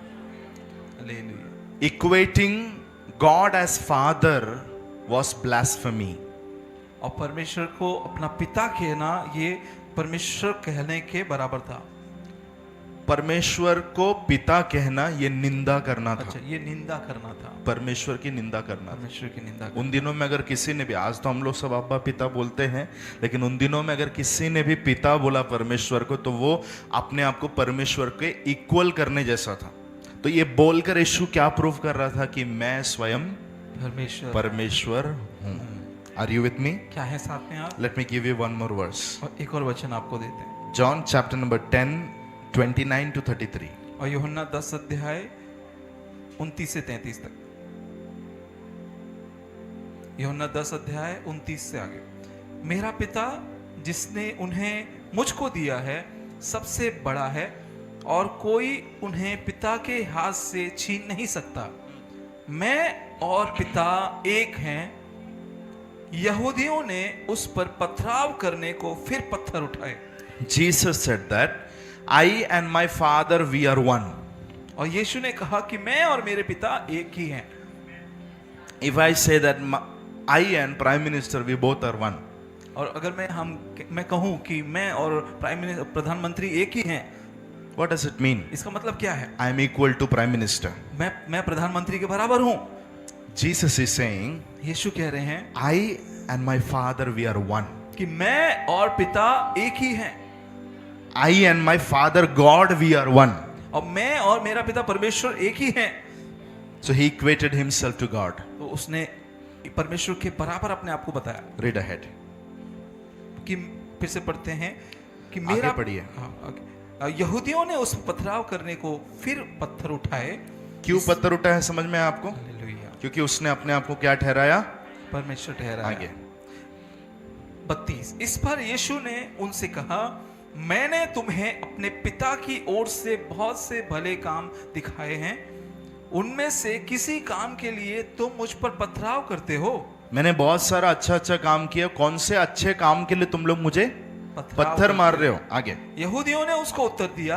hallelujah. Equating God as Father was blasphemy. और परमेश्वर को अपना पिता कहना ये परमेश्वर कहने के बराबर था। परमेश्वर को पिता कहना ये निंदा करना था। अच्छा, ये निंदा करना था, परमेश्वर की निंदा करना था। परमेश्वर की निंदा करना। उन दिनों में अगर किसी ने भी, आज तो हम लोग सब अब्बा पिता बोलते हैं, लेकिन उन दिनों में अगर किसी ने भी पिता बोला परमेश्वर को, तो वो अपने आप को परमेश्वर के इक्वल करने जैसा था। तो ये बोलकर यीशु क्या प्रूव कर रहा था कि मैं स्वयं परमेश्वर हूं। Are you with me? क्या है साथ में आप? Let me give you one more verse. और एक और वचन आपको देते हैं। John chapter number 10 29 to 33। और यूहन्ना 10 अध्याय 29 से 33 तक। यूहन्ना 10 अध्याय 29 से आगे। मेरा पिता जिसने उन्हें मुझको दिया है सबसे बड़ा है, और कोई उन्हें पिता के हाथ से छीन नहीं सकता। मैं और पिता एक हैं। यहूदियों ने उस पर पथराव करने को फिर पत्थर उठाए। Jesus said that I and my Father we are one. और यीशु ने कहा कि मैं और मेरे पिता एक ही हैं। If I say that I and Prime Minister we both are one, और अगर मैं कहूं कि मैं और प्रधानमंत्री एक ही हैं, what does it mean? इसका मतलब क्या है? I am equal to Prime Minister. मैं प्रधानमंत्री के बराबर हूं। Jesus is saying यीशु कह रहे हैं I and my Father we are one. कि मैं और पिता एक ही हैं। I and my Father God we are one. और मैं और मेरा पिता परमेश्वर एक ही हैं। So he equated himself to God. तो उसने परमेश्वर के बराबर अपने आप को बताया। Read ahead. कि फिर से पढ़ते हैं कि मेरा आगे पढ़िए। हाँ, आगे। यहूदियों ने उस पथराव करने को फिर पत्थर उठाए। क्यों पत्थर उठा है समझ में है आपको? हालेलुया। क्योंकि उसने अपने आप को क्या ठहराया? परमेश्वर ठहराया। आगे 32। इस पर यीशु ने उनसे कहा, मैंने तुम्हें अपने पिता की ओर से बहुत से भले काम दिखाए हैं, उनमें से किसी काम के लिए तुम मुझ पर पथराव करते हो। मैंने बहुत सारा अच्छा काम किया, कौन से अच्छे काम के लिए तुम लोग मुझे पत्थर मार रहे हो? आगे यहूदियों ने उसको उत्तर दिया,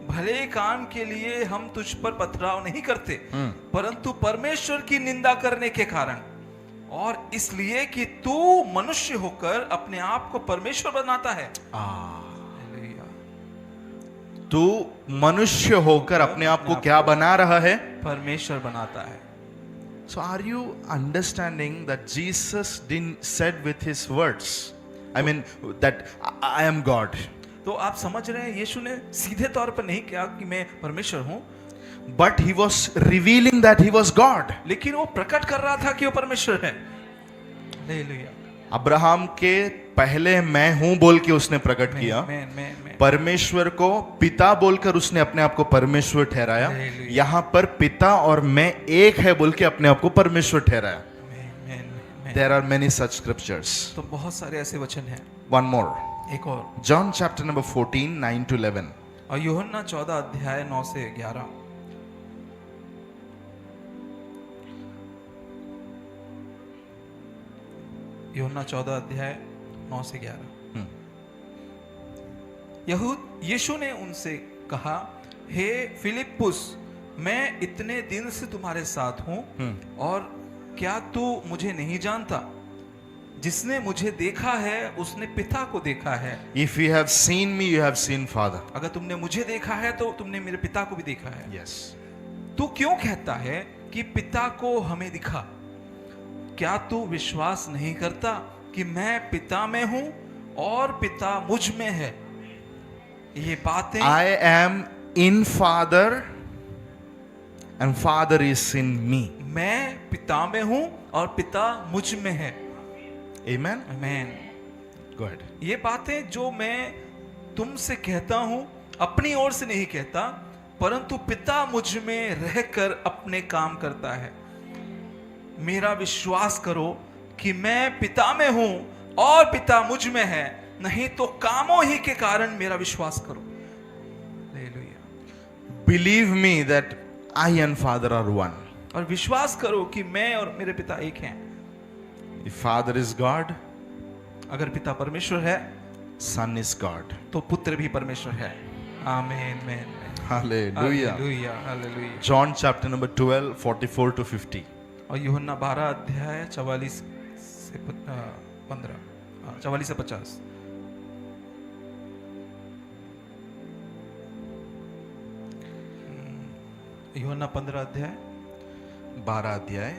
भले काम के लिए हम तुझ पर पथराव नहीं करते, परंतु परमेश्वर की निंदा करने के कारण और इसलिए कि तू मनुष्य होकर अपने आप को परमेश्वर बनाता है। हालेलुया। तू मनुष्य होकर अपने आप को क्या बना रहा है? परमेश्वर बनाता है। So are you understanding that Jesus didn't said with his words, I mean that I am God. तो आप समझ रहे हैं, यीशु ने सीधे तौर पर नहीं कहा कि मैं परमेश्वर हूं, But he was revealing that he was God. लेकिन वो प्रकट कर रहा था कि वो परमेश्वर है। हालेलुया। अब्राहम के पहले मैं हूं बोल के उसने प्रकट किया। मैं परमेश्वर को पिता बोलकर उसने अपने आप को परमेश्वर ठहराया। हालेलुया। यहां पर पिता और मैं एक है बोल के अपने आप को परमेश्वर ठहराया। There are many such scriptures. तो बहुत सारे ऐसे वचन हैं। One more. एक और, John chapter number 14, 9 to 11. और यूहन्ना 14 अध्याय 9 से 11। यूहन्ना 14 अध्याय 9 से 11। यीशु ने उनसे कहा, हे फिलिप्पुस, मैं इतने दिन से तुम्हारे साथ हूं और क्या तू मुझे नहीं जानता? जिसने मुझे देखा है उसने पिता को देखा है। If you have seen me, you have seen Father. अगर तुमने मुझे देखा है तो तुमने मेरे पिता को भी देखा है। Yes. तू क्यों कहता है कि पिता को हमें दिखा? क्या तू विश्वास नहीं करता कि मैं पिता में हूं और पिता मुझ में है? ये बातें I am in Father and Father is in me. मैं पिता में हूं और पिता मुझ में है। Amen. आमीन। Go ahead. ये बातें जो मैं तुमसे कहता हूं अपनी ओर से नहीं कहता, परंतु पिता मुझ में रहकर अपने काम करता है। मेरा विश्वास करो कि मैं पिता में हूं और पिता मुझ में है, नहीं तो कामों ही के कारण मेरा विश्वास करो। Hallelujah. Believe me that I and Father are one. और विश्वास करो कि मैं और मेरे पिता एक हैं। If Father is God, अगर पिता परमेश्वर है, Son is God. तो पुत्र भी परमेश्वर है। आमीन। आमीन। Hallelujah. Hallelujah. Hallelujah. John chapter number 12, 44 to 50. और यूहन्ना 12 अध्याय 44 से 15, 44 से 50। यूहन्ना 15 अध्याय 12 अध्याय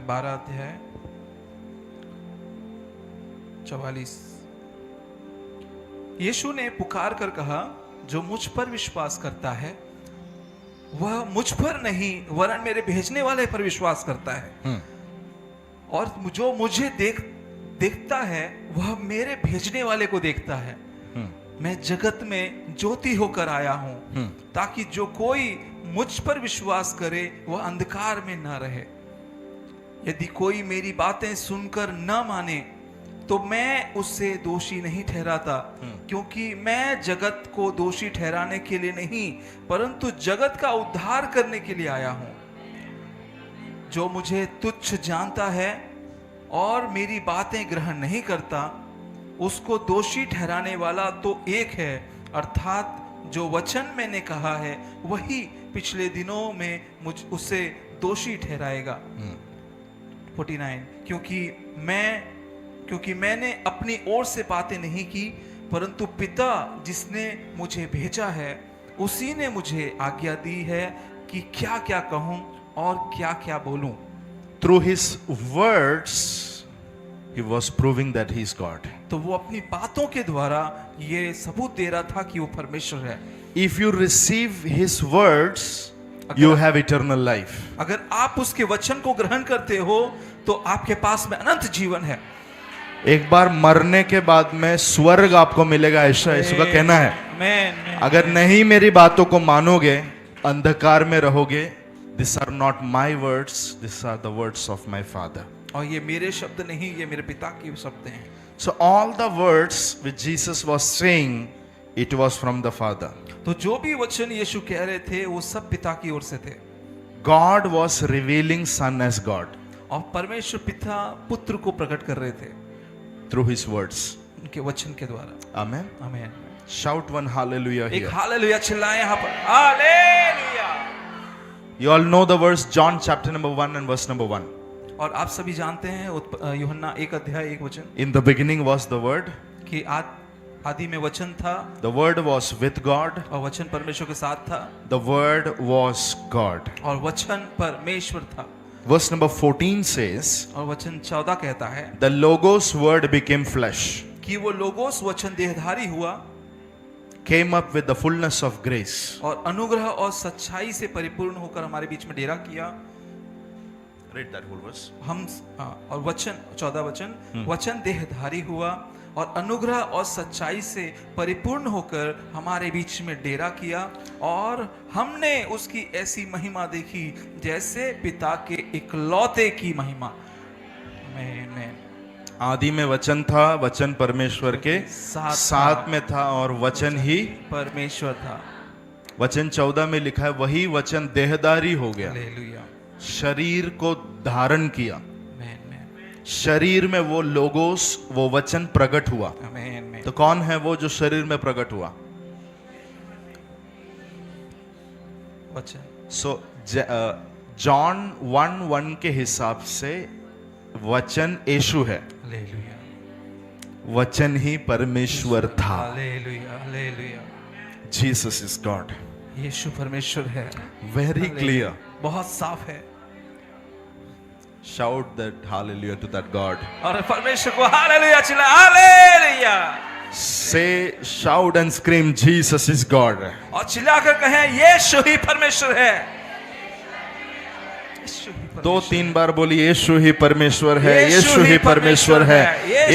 12 अध्याय 44। यीशु ने पुकार कर कहा, जो मुझ पर विश्वास करता है वह मुझ पर नहीं वरन मेरे भेजने वाले पर विश्वास करता है, और जो मुझे देखता है वह मेरे भेजने वाले को देखता है। मैं जगत में ज्योति होकर आया हूं ताकि जो कोई मुझ पर विश्वास करे वह अंधकार में न रहे। यदि कोई मेरी बातें सुनकर न माने तो मैं उससे दोषी नहीं ठहराता, क्योंकि मैं जगत को दोषी ठहराने के लिए नहीं, परंतु जगत का उद्धार करने के लिए आया हूं। जो मुझे तुच्छ जानता है और मेरी बातें ग्रहण नहीं करता, उसको दोषी ठहराने वाला तो एक है, अर्थात जो वचन मैंने कहा है वही पिछले दिनों में मुझ उसे दोषी ठहराएगा। 49 क्योंकि मैंने अपनी ओर से बातें नहीं की, परंतु पिता जिसने मुझे भेजा है उसी ने मुझे आज्ञा दी है कि क्या क्या कहूं और क्या क्या बोलूं। Through his words, he was proving that he is God. तो वो अपनी बातों के द्वारा ये सबूत दे रहा था कि वो परमेश्वर है। If you receive his words, you have eternal life. अगर आप उसके वचन को ग्रहण करते हो तो आपके पास में अनंत जीवन है। एक बार मरने के बाद में स्वर्ग आपको मिलेगा, ऐसा यीशु का कहना है। आमीन। अगर नहीं मेरी बातों को मानोगे, अंधकार में रहोगे। These are not my words, these are the words of my Father. और ये मेरे शब्द नहीं, ये मेरे पिता के शब्द हैं। So all the words which Jesus was saying, it was from the Father. तो जो भी वचन यीशु कह रहे थे वो सब पिता की ओर से थे। God was revealing Son as God और परमेश्वर पिता पुत्र को प्रकट कर रहे थे through his words. उनके वचन के द्वारा। Amen. आमीन। Shout one hallelujah एक here. हालेलुया चिल्लाएं यहाँ पर, hallelujah. You all know the verse John chapter number 1 and verse number 1. और आप सभी जानते हैं यूहन्ना 1 अध्याय 1 वचन, In the beginning was the word. कि आदि में वचन था The word was with God. और वचन परमेश्वर के साथ था The word was God. और वचन परमेश्वर था। Verse number 14 says, और वचन 14 कहता है the Logos word became flesh, कि वो लोगोस वचन देहधारी हुआ came up with the fullness of grace. और अनुग्रह और सच्चाई से परिपूर्ण होकर हमारे बीच में डेरा किया। Read that whole verse. और वचन 14 वचन, वचन देहधारी हुआ और अनुग्रह और सच्चाई से परिपूर्ण होकर हमारे बीच में डेरा किया, और हमने उसकी ऐसी महिमा देखी जैसे पिता के इकलौते की महिमा। आमीन। आदि में वचन था, वचन परमेश्वर के साथ में था और वचन ही परमेश्वर था। वचन 14 में लिखा है, वही वचन देहधारी हो गया, हालेलुया। शरीर को धारण किया। आमीन। शरीर में वो लोगोस, वो वचन प्रकट हुआ। आमीन। तो कौन है वो जो शरीर में प्रकट हुआ? वचन। सो जॉन 1:1 के हिसाब से वचन यीशु है, हालेलुया। वचन ही परमेश्वर था। Hallelujah. Hallelujah. Jesus is God. Yishu परमेश्वर है। Very clear. बहुत साफ है। Shout that hallelujah to that God. और परमेश्वर को हालेलुया चिल्ला, hallelujah. Say shout and scream, Jesus is God. और चिल्लाकर कहें यीशु ही परमेश्वर है। यीशु ही परमेश्वर 2-3 बार बोली, यीशु ही परमेश्वर है, है। यीशु ही परमेश्वर है,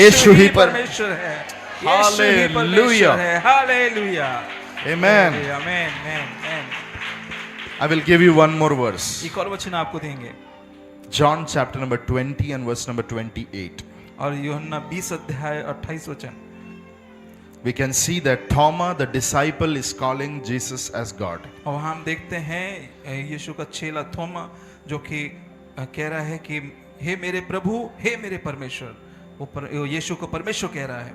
यीशु ही परमेश्वर है। हालेलुया। हालेलुया। आमेन। आमीन। आमीन। I will give you one more verse. एक और वचन आपको देंगे, John chapter number 20 and verse number 28. और यूहन्ना 20 अध्याय 28 वचन। We can see that Thomas the disciple is calling Jesus as God. और हम देखते हैं यीशु का चेला थोमा जो कि कह रहा है कि हे मेरे प्रभु, हे मेरे परमेश्वर। वो यीशु को परमेश्वर कह रहा है।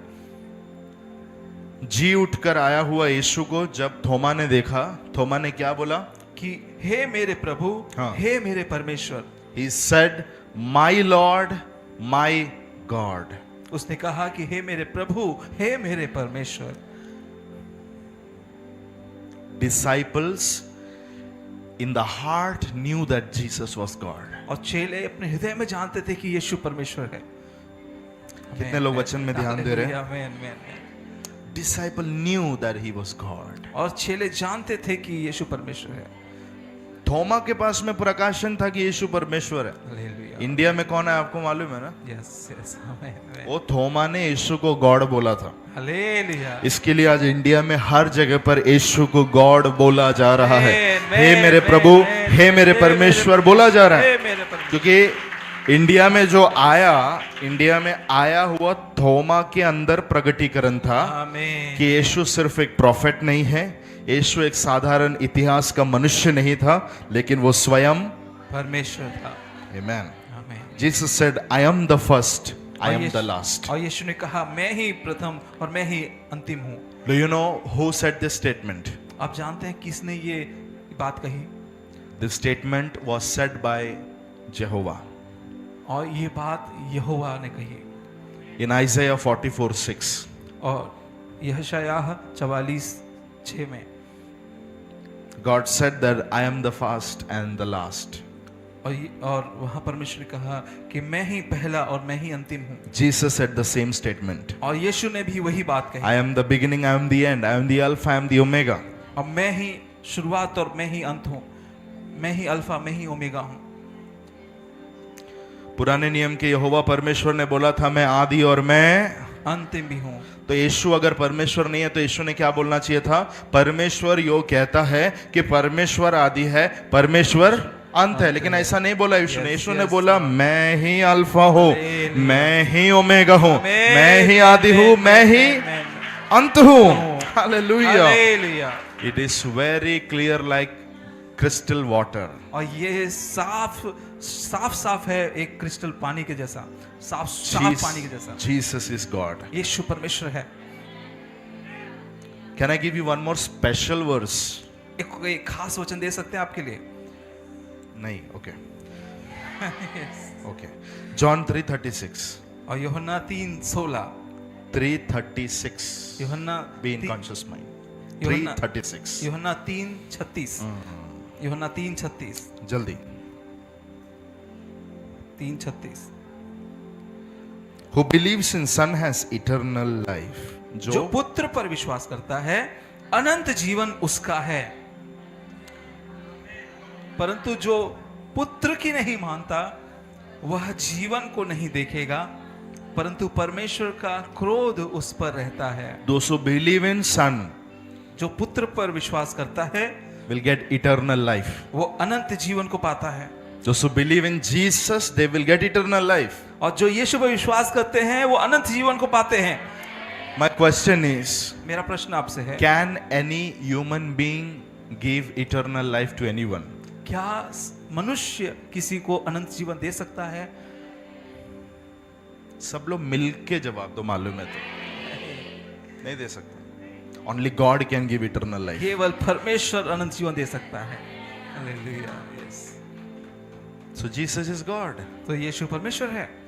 जी उठकर आया हुआ यीशु को जब थोमा ने देखा, थोमा ने क्या बोला? कि हे मेरे प्रभु, हाँ। हे मेरे परमेश्वर। He said, my Lord, my God. उसने कहा कि हे मेरे प्रभु, हे मेरे परमेश्वर। Disciples in the heart knew that Jesus was God. और चेले अपने हृदय में जानते थे कि यीशु परमेश्वर है। कितने लोग वचन में ध्यान दे रहे हैं? आमीन, आमीन। Disciple knew that he was God. और चेले जानते थे कि यीशु परमेश्वर है। थोमा के पास में प्रकाशन था कि यीशु परमेश्वर है। हालेलुया। इंडिया में कौन है आपको मालूम है ना? Yes yes. आमीन, आमीन। वो थोमा ने यीशु को गॉड बोला था। हालेलुया। इसके लिए आज इंडिया में हर जगह पर यीशु को गॉड बोला जा रहा है। आमीन, हे मेरे आमीन, प्रभु, आमीन, हे मेरे हे परमेश्वर मेरे- बोला जा रहा है, हे मेरे परमेश्वर। क्योंकि इंडिया में जो आया, इंडिया में आया हुआ थोमा के अंदर प्रगटीकरण था आमीन। कि यीशु सिर्फ एक प्रॉफिट नहीं है, यीशु एक साधारण इतिहास का मनुष्य नहीं था, लेकिन वो स्वयं परमेश्वर था। Amen. आमीन। Jesus said, I am the first, I और am यीशु- the last. और यीशु ने कहा मैं ही प्रथम और मैं ही अंतिम हूँ। Do you know who said this statement? आप जानते हैं किसने ये बात कही? This statement was said by Jehovah. और ये बात यहोवा ने कही। In Isaiah 44:6. और यशायाह 44:6 में God said that I am the first and the last. और वहाँ परमेश्वर ने कहा कि मैं ही पहला और मैं ही अंतिम हूँ। Jesus said the same statement. और यीशु ने भी वही बात कही। I am the beginning, I am the end, I am the Alpha, I am the Omega. और मैं ही शुरुआत और मैं ही अंत हूँ, मैं ही अल्फा मैं ही ओमेगा हूँ। पुराने नियम के यहोवा परमेश्वर ने बोला था मैं आदि और मैं अंतिम भी हूँ। तो यीशु अगर परमेश्वर नहीं है तो यीशु ने क्या बोलना चाहिए था? परमेश्वर यो कहता है कि परमेश्वर आदि है, परमेश्वर अंत है, लेकिन ऐसा नहीं बोला यीशु ने। यीशु ने बोला मैं ही अल्फा हूँ, मैं ही ओमेगा हूँ, मैं ही आदि हूँ, मैं ही अंत हूँ। Hallelujah. Hallelujah. It is very clear like crystal water. और ये साफ साफ साफ है, एक क्रिस्टल पानी के जैसा, साफ साफ पानी के जैसा। Jesus is God. यीशु परमेश्वर है। Can I give you one more special verse? एक खास वचन दे सकते हैं आपके लिए? नहीं, okay. Okay. John 3:36. और यूहन्ना 3:16। 3:36. यूहन्ना Be in 3 conscious mind. यूहन्ना 3:36. यूहन्ना 3:36। यूहन्ना 3:36। जल्दी. 3:36। Who believes in Son has eternal life. जो जो पुत्र पर विश्वास करता है अनंत जीवन उसका है, परंतु जो पुत्र की नहीं मानता वह जीवन को नहीं देखेगा, परंतु परमेश्वर का क्रोध उस पर रहता है। those who believe in Son जो पुत्र पर विश्वास करता है will get eternal life. वो अनंत जीवन को पाता है। Those who believe in Jesus, they will get eternal life. और जो यीशु पर विश्वास करते हैं वो अनंत जीवन को पाते हैं। My question is, मेरा प्रश्न आपसे है, can any human being give eternal life to anyone? क्या मनुष्य किसी को अनंत जीवन दे सकता है? सब लोग मिलके जवाब दो, मालूम है तो नहीं दे सकते। Only God can give eternal life. केवल परमेश्वर अनंत जीवन दे सकता है। Hallelujah. Yes. So Jesus is God. तो यीशु परमेश्वर है।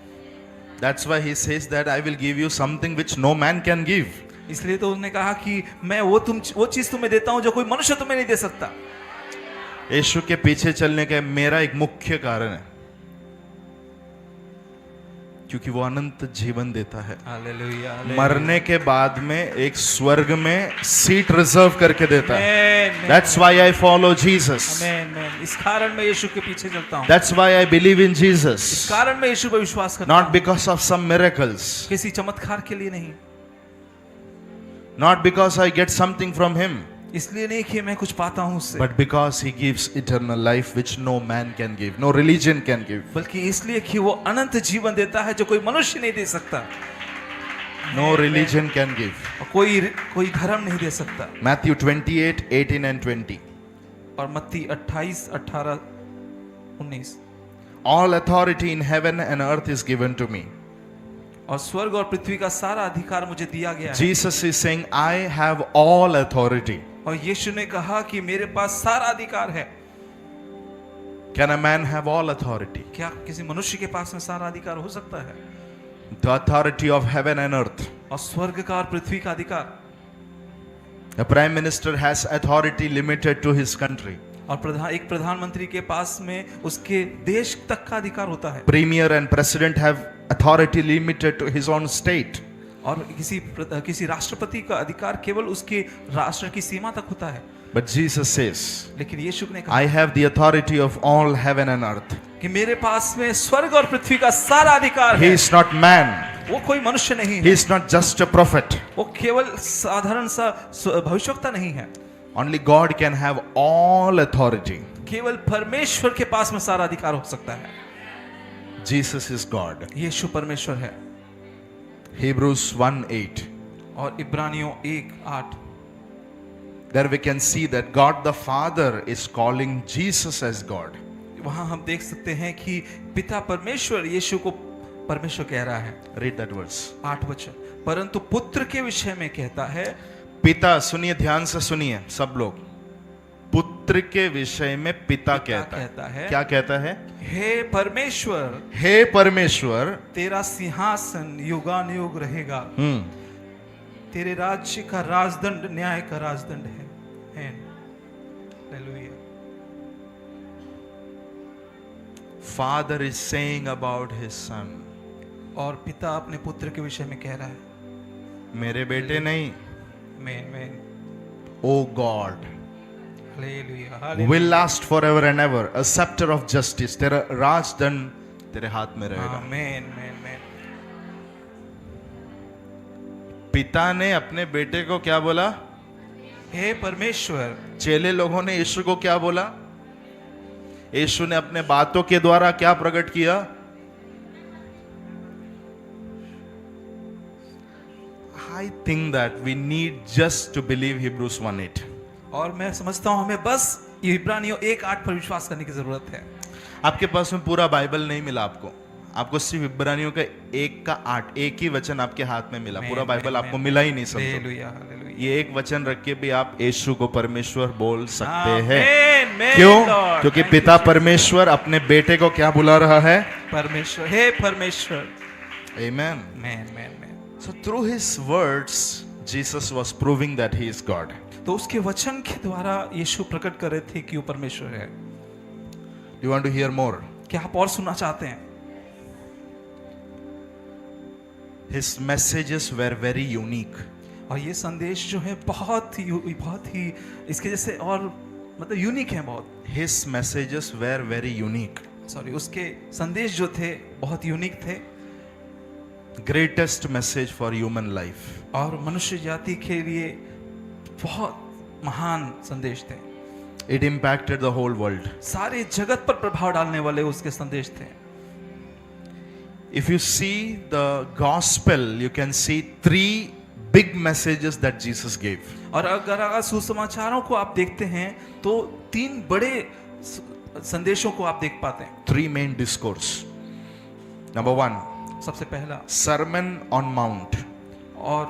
That's why he says that I will give you something which no man can give. इसलिए तो उसने कहा कि मैं वो चीज तुम्हें देता हूं जो कोई मनुष्य तुम्हें नहीं दे सकता। यीशु के पीछे चलने का मेरा एक मुख्य कारण है क्योंकि वो अनंत जीवन देता है। हालेलुया। मरने के बाद में एक स्वर्ग में सीट रिजर्व करके देता है। आमेन। That's why I follow Jesus. आमेन, आमेन। इस कारण मैं यीशु के पीछे चलता हूं। That's why I believe in इस Jesus. कारण मैं यीशु पर विश्वास करता Not हूं। because of some miracles. किसी चमत्कार के लिए नहीं, Not because I get something from him. इसलिए नहीं कि मैं कुछ पाता हूं उससे, But because he gives eternal life which no man can give. No religion can give. बल्कि इसलिए कि वो अनंत जीवन देता है जो कोई मनुष्य नहीं दे सकता, No religion can give. और कोई धर्म नहीं दे सकता। Matthew 28:18 and 20. और मत्ती 28, 18, 19। All authority in heaven and earth is given to me. और स्वर्ग और पृथ्वी का सारा अधिकार मुझे दिया गया है। Jesus is saying, I have all authority. और यीशु ने कहा कि मेरे पास सारा अधिकार है। Can a man have all authority? क्या किसी मनुष्य के पास में सारा अधिकार हो सकता है? The authority of heaven and earth. और स्वर्ग का और पृथ्वी का अधिकार। The prime minister has authority limited to his country. और एक प्रधानमंत्री के पास में उसके देश तक का अधिकार होता है। Premier and president have authority limited to his own state. और किसी राष्ट्रपति का अधिकार केवल उसके राष्ट्र की सीमा तक होता है। But Jesus says, लेकिन यीशु ने कहा I have the authority of all heaven and earth. कि मेरे पास में स्वर्ग और पृथ्वी का सारा अधिकार He है। is not man. वो कोई मनुष्य नहीं He है, is not just a prophet. वो केवल साधारण सा भविष्यवक्ता नहीं है। Only God can have all authority. केवल परमेश्वर के पास में सारा अधिकार हो सकता है। Jesus is God. यीशु परमेश्वर है। Hebrews 1:8. और इब्रानियों 1:8 There we can see that God the Father is calling Jesus as God. वहां हम देख सकते हैं कि पिता परमेश्वर यीशु को परमेश्वर कह रहा है। Read that verse. 8 वचन, परंतु पुत्र के विषय में कहता है। पिता, सुनिए, ध्यान से सुनिए सब लोग। पुत्र के विषय में पिता कहता है। क्या कहता है? हे परमेश्वर, हे परमेश्वर, तेरा सिंहासन युगानुयुग रहेगा। तेरे राज्य का राजदंड न्याय का राजदंड है। Hallelujah. Father is saying about his son. और पिता अपने पुत्र के विषय में कह रहा है, मेरे बेटे नहीं, मैं O God, hallelujah, will last forever and ever. A scepter of justice. तेरा राजदंड तेरे हाथ में रहेगा। आमीन। पिता ने अपने बेटे को क्या बोला? हे परमेश्वर। चेले लोगों ने यीशु को क्या बोला? यीशु ने अपने बातों के द्वारा क्या प्रकट किया? I think that we need just to believe Hebrews 1:8. और मैं समझता हूं हमें बस इब्रानियों 1:8 पर विश्वास करने की जरूरत है। आपके पास में पूरा बाइबल नहीं मिला आपको सिर्फ इब्रानियों का 1:8 एक ही वचन आपके हाथ में मिला। पूरा बाइबल आपको मिला ही नहीं। समझो, ये एक वचन रख के भी आप यीशु को परमेश्वर बोल सकते हैं। क्यों? क्योंकि पिता परमेश्वर अपने बेटे को क्या बुला रहा है? परमेश्वर, हे परमेश्वर। Amen. Amen. So through his words, Jesus was proving that he is God. तो उसके वचन के द्वारा यीशु प्रकट कर रहे थे कि वो परमेश्वर है। You want to hear more? क्या आप और सुनना चाहते हैं? His messages were very unique. और ये संदेश जो है बहुत ही इसके जैसे और मतलब यूनिक है बहुत। His messages were very unique. Sorry, उसके संदेश जो थे बहुत यूनिक थे। Greatest message for human life. और मनुष्य जाति के लिए बहुत महान संदेश थे। It impacted the whole world. सारे जगत पर प्रभाव डालने वाले उसके संदेश थे। If you see the gospel, you can see 3 big messages that Jesus gave. और अगर सुसमाचारों को आप देखते हैं तो 3 बड़े संदेशों को आप देख पाते हैं। 3 main discourse. Number 1, सबसे पहला Sermon on Mount. और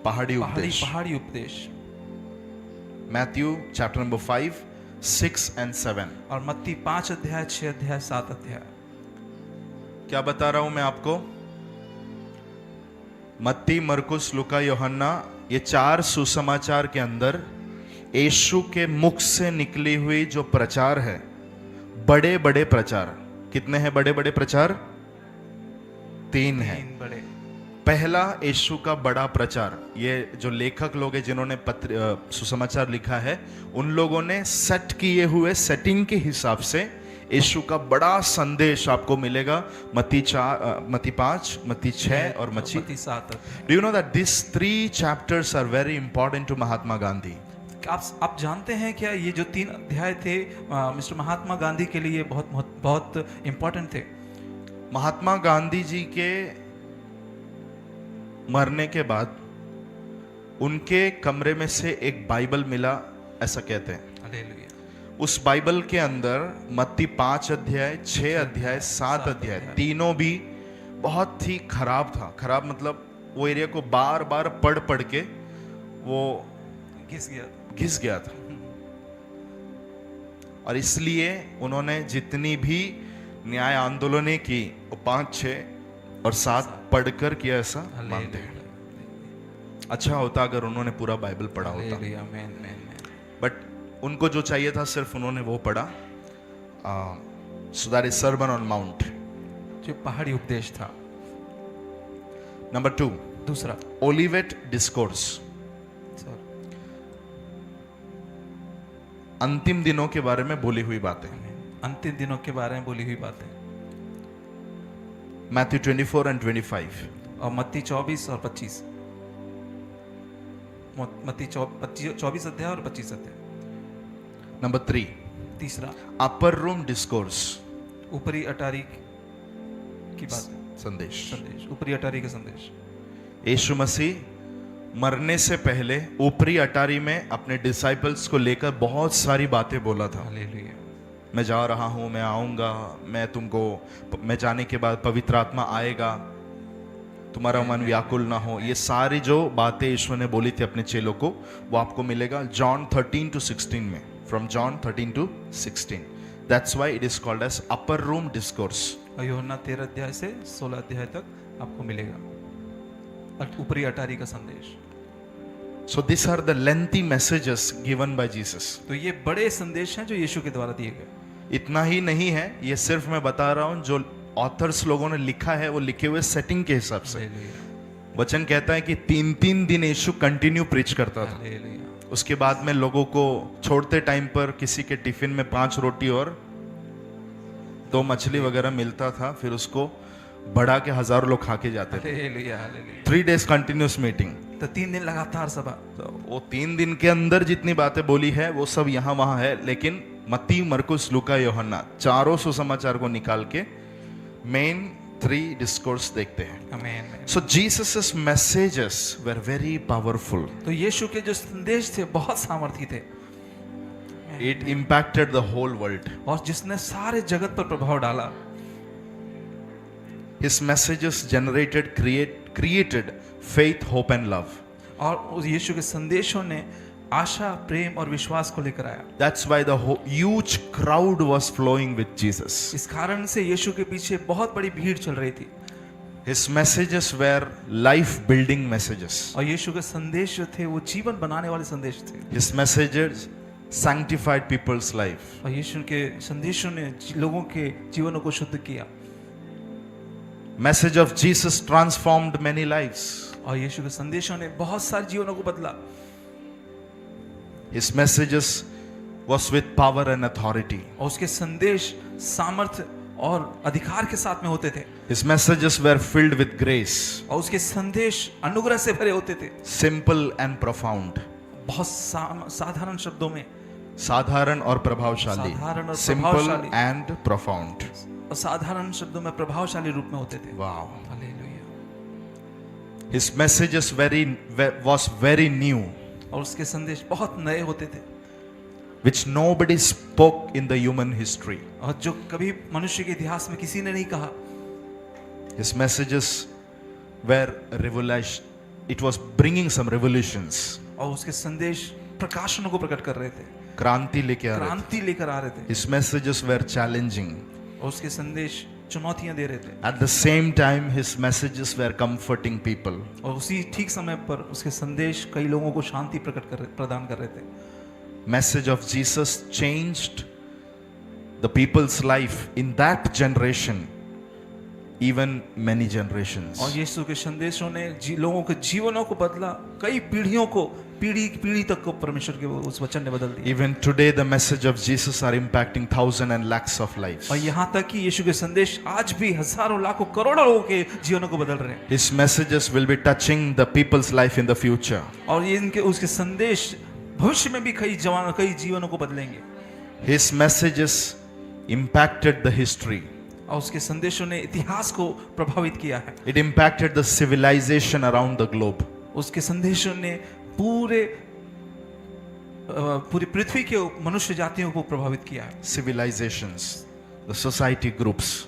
पहाड़ी उपदेश. पहाड़ी उपदेश। Matthew chapter number 5, 6 and 7. और मत्ती 5 अध्याय, 6 अध्याय, 7 अध्याय। क्या बता रहा हूं मैं आपको? मत्ती, मरकुस, लूका, यूहन्ना, ये 4 सुसमाचार के अंदर यीशु के मुख से निकली हुई जो प्रचार है, बड़े बड़े प्रचार। कितने हैं बड़े बड़े प्रचार? 3 हैं। बड़े। पहला यीशु का बड़ा प्रचार, ये जो लेखक लोग हैं जिन्होंने सुसमाचार लिखा है, उन लोगों ने सेट किए हुए सेटिंग के हिसाब से यीशु का बड़ा संदेश आपको मिलेगा। मत्ती 5, मत्ती 6 और Matti 7। Do you know that this 3 chapters are very important to Mahatma Gandhi? आप जानते हैं क्या ये जो 3 अध्याय थे मिस्टर महात्मा गांधी के लिए बहुत इंपॉर्टेंट थे। महात्मा गांधी जी के मरने के बाद उनके कमरे में से एक बाइबल मिला, ऐसा कहते हैं। हालेलुया। उस बाइबल के अंदर मत्ती 5 अध्याय, 6 अध्याय, 7 अध्याय, तीनों भी बहुत ही खराब था। खराब मतलब वो एरिया को बार बार पढ़ के वो घिस गया था। और इसलिए उन्होंने जितनी भी न्याय आंदोलनें की वो 5, 6 और 7 पढ़कर किया, ऐसा मानते हैं। अच्छा होता अगर उन्होंने पूरा बाइबल पढ़ा होता, बट उनको जो चाहिए था सिर्फ उन्होंने वो पढ़ा। So that is sermon on mount, जो पहाड़ी उपदेश था। नंबर 2, दूसरा ओलिवेट डिस्कोर्स। अंतिम दिनों के बारे में बोली हुई बातें। अंतिम दिनों के बारे में बोली हुई बातें। Matthew 24 and 25। और मत्ती 24 और 25। मत्ती 24 अध्याय और 25 अध्याय। नंबर 3, तीसरा अपर रूम डिस्कोर्स। ऊपरी अटारी की बात है, संदेश। संदेश, ऊपरी अटारी का संदेश। यीशु मसीह मरने से पहले ऊपरी अटारी में अपने डिसाइपल्स को लेकर बहुत सारी बातें बोला था। हालेलुया। मैं जा रहा हूं, मैं आऊंगा, मैं जाने के बाद पवित्र आत्मा आएगा, तुम्हारा मन व्याकुल ना हो। ये सारी जो बातें ईश्वर ने बोली थी अपने चेलों को, वो आपको मिलेगा जॉन 13-16 में, from John 13-16। That's why it is called as upper room discourse. और यूहन्ना 13 अध्याय से 16 अध्याय तक आपको मिलेगा ऊपरी अटारी का संदेश। So these are the lengthy messages given by Jesus. तो ये बड़े संदेश हैं जो यीशु के द्वारा दिए गए। इतना ही नहीं है, ये सिर्फ मैं बता रहा हूं जो ऑथर्स लोगों ने लिखा है वो लिखे हुए सेटिंग के हिसाब से। हालेलुया। वचन कहता है कि 3-3 दिन यीशु कंटिन्यू प्रीच करता था। हालेलुया। उसके बाद में लोगों को छोड़ते टाइम पर किसी के टिफिन में 5 रोटी और 2 मछली वगैरह मिलता था, फिर उसको बढ़ा के हजारों लोग खा के जाते थे। Hallelujah. Hallelujah. 3 days continuous meeting. तो 3 दिन लगातार सभा। तो वो 3 दिन के अंदर जितनी बातें बोली है वो सब यहाँ वहाँ है, लेकिन मत्ती, मरकुस, लूका, यूहन्ना चारों सुसमाचार को निकाल के मेन 3 डिस्कोर्स देखते हैं। आमीन। So Jesus' messages were very powerful. तो यीशु के जो संदेश थे बहुत सामर्थी थे It impacted the whole world. और जिसने सारे जगत पर प्रभाव डाला। His messages created faith, hope and love. और उस यीशु के संदेशों ने आशा, प्रेम और विश्वास को लेकर आया। That's why the huge crowd was flowing with Jesus. इस कारण से यीशु के पीछे बहुत बड़ी भीड़ चल रही थी। His messages were life-building messages. और यीशु के संदेश जो थे वो जीवन बनाने वाले संदेश थे। His messages sanctified people's life. और यीशु के संदेशों ने लोगों के जीवनों को शुद्ध किया। Message of Jesus transformed many lives. और यीशु के संदेशों ने बहुत सारे जीवनों को बदला। His messages was with power and authority. और उसके संदेश सामर्थ्य और अधिकार के साथ में होते थे। His messages were filled with grace. और उसके संदेश अनुग्रह से भरे होते थे। Simple and profound. बहुत साधारण शब्दों में, साधारण और प्रभावशाली. साधारण और Simple प्रभावशाली। and profound. और साधारण शब्दों में प्रभावशाली रूप में होते थे। Wow. Hallelujah. His messages was very new, और उसके संदेश बहुत नए होते थे which nobody spoke in the human history. और जो कभी मनुष्य के इतिहास में किसी ने नहीं कहा। His messages were revolution. It was bringing some revolutions. और उसके संदेश प्रकाशनों को प्रकट कर रहे थे, क्रांति लेके आ रहे थे. क्रांति लेकर आ रहे थे। His messages were challenging. और उसके संदेश चुनौतियां दे रहे थे। At the same time, his messages were comforting people. और उसी ठीक समय पर उसके संदेश कई लोगों को शांति प्रदान कर रहे थे। Message of Jesus changed the people's life in that generation, even many generations. और यीशु के संदेशों ने लोगों के जीवनों को बदला, कई पीढ़ियों को, पीढ़ी तक को परमेश्वर के उस वचन ने बदल दिया। Even today, the message of Jesus are impacting thousands and lakhs of lives. और यहाँ तक कि यीशु के संदेश आज भी हजारों, लाखों, करोड़ों लोगों के जीवनों को बदल रहे हैं। His messages will be touching the people's life in the future. और ये इनके उसके संदेश भविष्य में भी कई जीवनों को बदलेंगे। His messages impacted the history. और उसके संदेशों ने इतिहास को प्रभावित किया है। It impacted the civilization around the globe. उसके संदेशों ने पूरी पृथ्वी के मनुष्य जातियों को प्रभावित किया है। Civilizations, the society groups.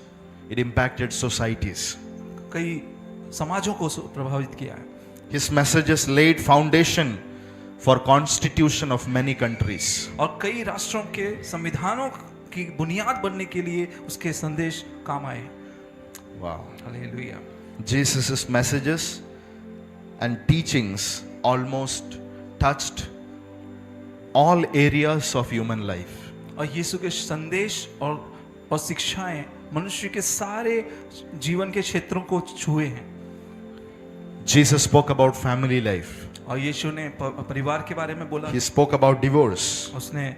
It impacted societies. कई समाजों को प्रभावित किया है। His messages laid foundation for constitution of many countries. और कई राष्ट्रों के संविधानों की बुनियाद बनने के लिए उसके संदेश काम आए। Wow. Hallelujah. Jesus' messages and teachings almost touched all areas of human life. और यीशु के संदेश और शिक्षाएं मनुष्य के सारे जीवन के क्षेत्रों को छुए हैं। Jesus spoke about family life. और यीशु ने परिवार के बारे में बोला। He spoke about divorce. उसने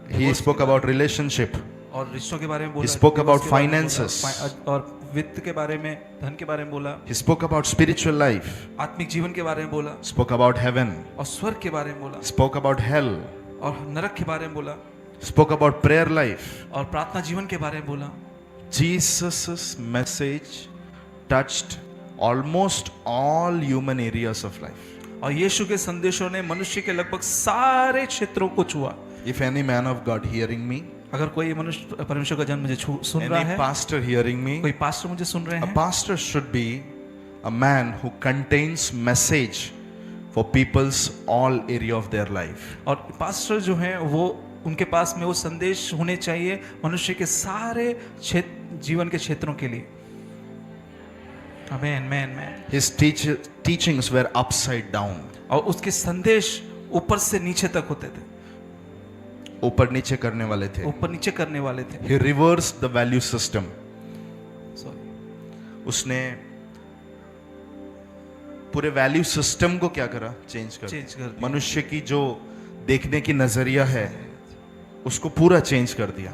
He spoke about relationship. और रिश्तों के बारे में बोला। He spoke about divorce के बारे में बोला, finances. और वित्त के बारे में, धन के बारे में बोला। He spoke about spiritual life. आत्मिक जीवन के बारे में बोला। Spoke about heaven. और स्वर्ग के बारे में बोला। Spoke about hell. और नरक के बारे में बोला। Spoke about prayer life. और प्रार्थना जीवन के बारे में बोला। Jesus' message touched almost all human areas of life. और यीशु के संदेशों ने मनुष्य के लगभग सारे क्षेत्रों को छुआ। If any man of God hearing me, अगर कोई मनुष्य परमेश्वर का जन मुझे सुन रहा any है, pastor hearing me, कोई पास्टर मुझे सुन रहे a हैं, pastor should be a man who contains message for people's all area of their life. और पास्टर जो हैं वो उनके पास में वो संदेश होने चाहिए मनुष्य के सारे जीवन के क्षेत्रों के लिए। आमीन, आमीन, आमीन। His teachings were upside down. और उसके संदेश ऊपर से नीचे तक होते थे, ऊपर नीचे करने वाले थे। ऊपर नीचे करने वाले थे। He reversed the value system. Sorry. उसने पूरे वैल्यू सिस्टम को क्या करा? चेंज कर दिया। मनुष्य की जो देखने की नजरिया है उसको पूरा चेंज कर दिया।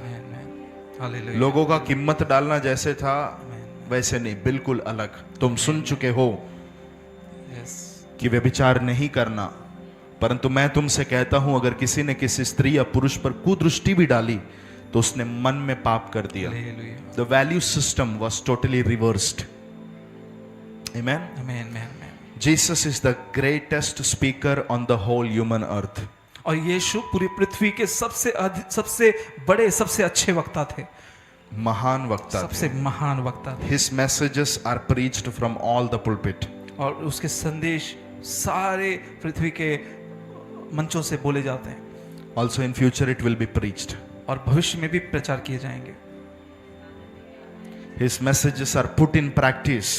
हालेलुया। लोगों का कीमत डालना जैसे था वैसे नहीं, बिल्कुल अलग। तुम सुन चुके हो कि व्यभिचार नहीं करना, परंतु मैं तुमसे कहता हूं अगर किसी ने किसी स्त्री या पुरुष पर कुदृष्टि भी डाली तो उसने मन में पाप कर दिया। The value system was totally reversed. Amen, amen, amen. Jesus is the greatest speaker on the whole human earth. और यीशु पूरी पृथ्वी के सबसे बड़े, सबसे अच्छे वक्ता थे, महान वक्ता सबसे महान वक्ता थे। His messages are preached from all the pulpit. और उसके संदेश सारे पृथ्वी के मंचों से बोले जाते हैं। Also in future it will be preached. और भविष्य में भी प्रचार किए जाएंगे। His messages are put in practice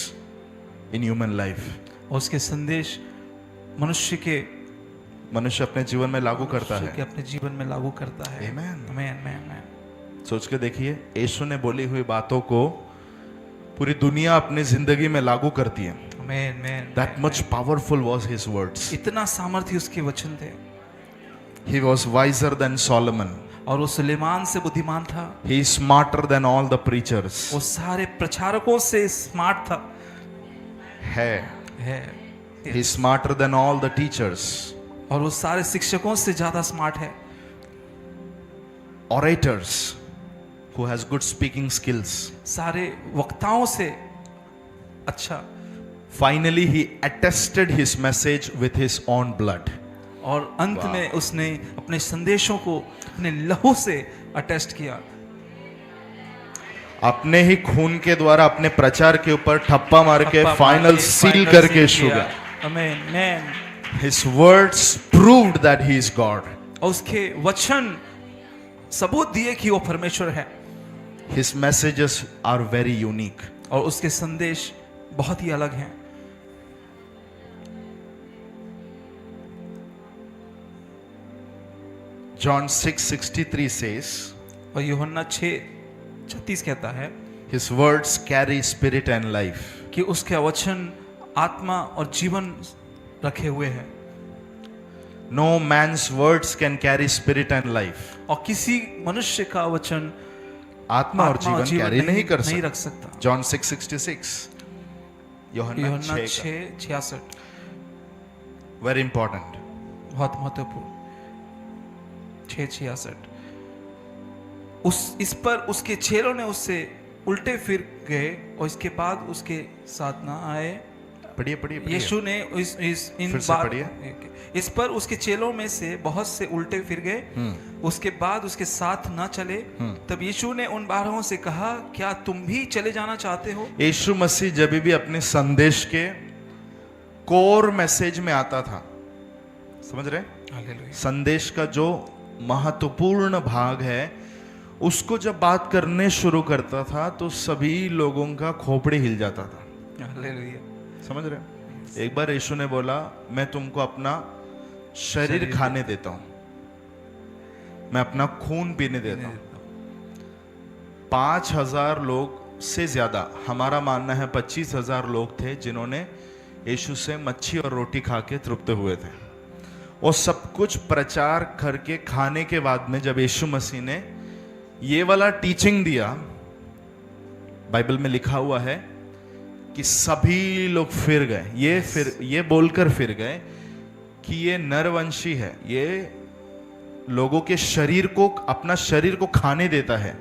in human life. और उसके संदेश मनुष्य अपने जीवन में लागू करता है। अपने जीवन में लागू करता है। Amen. आमीन, आमीन, आमीन। सोच के देखिए, यीशु ने बोली हुई बातों को पूरी दुनिया अपनी जिंदगी में लागू करती है। आमीन, आमीन। That much powerful was his words. इतना सामर्थ्य उसके वचन थे। He was wiser than Solomon. और वो सुलेमान से बुद्धिमान था। He is smarter than all the preachers. वो सारे प्रचारकों से स्मार्ट था। है। He is smarter than all the teachers. और वो सारे शिक्षकों से ज्यादा स्मार्ट है। Orators who has good speaking skills. सारे वक्ताओं से अच्छा। Finally he attested his message with his own blood. और अंत में उसने अपने संदेशों को अपने लहू से अटेस्ट किया। अपने ही खून के द्वारा अपने प्रचार के ऊपर ठप्पा मार के फाइनल सील करके शुगर। आमीन, आमीन। His words proved that he is God. और उसके वचन सबूत दिए कि वो परमेश्वर है। His messages are very unique. और उसके संदेश बहुत ही अलग हैं। John 6:63 says, और यूहन्ना 6:36 कहता है, His words carry spirit and life. कि उसके वचन आत्मा और जीवन रखे हुए हैं। No man's words can carry spirit and life. और किसी मनुष्य का वचन आत्मा और जीवन कैरी नहीं रख सकता। John 6:66. यूहन्ना 6:66 very important. बहुत महत्वपूर्ण। 6:66 इस पर उसके चेलों ने उससे उल्टे फिर गए और इसके बाद उसके साथ ना आए। पढ़िए। यीशु ने इस पर उसके चेलों में से बहुत से उल्टे फिर गए, उसके बाद उसके साथ ना चले। तब यीशु ने उन 12 से कहा, क्या तुम भी चले जाना चाहते हो? यीशु मसीह जब भी अपने संदेश के कोर मैसेज में आता था, समझ रहे? हालेलुया। संदेश का जो महत्वपूर्ण भाग है उसको जब बात करने शुरू करता था तो सभी लोगों का खोपड़ी हिल जाता था। हालेलुया। समझ रहे? एक बार यीशु ने बोला, मैं तुमको अपना शरीर खाने देता हूं, मैं अपना खून पीने देता हूं। 5000 लोग से ज्यादा, हमारा मानना है 25,000 लोग थे जिन्होंने यीशु से मच्छी और रोटी खा के तृप्त हुए थे। वो सब कुछ प्रचार करके खाने के बाद में जब यीशु मसीह ने ये वाला टीचिंग दिया, बाइबल में लिखा हुआ है कि सभी लोग फिर गए। ये बोलकर फिर गए कि ये नरवंशी है, ये लोगों के शरीर को, अपना शरीर को खाने देता है।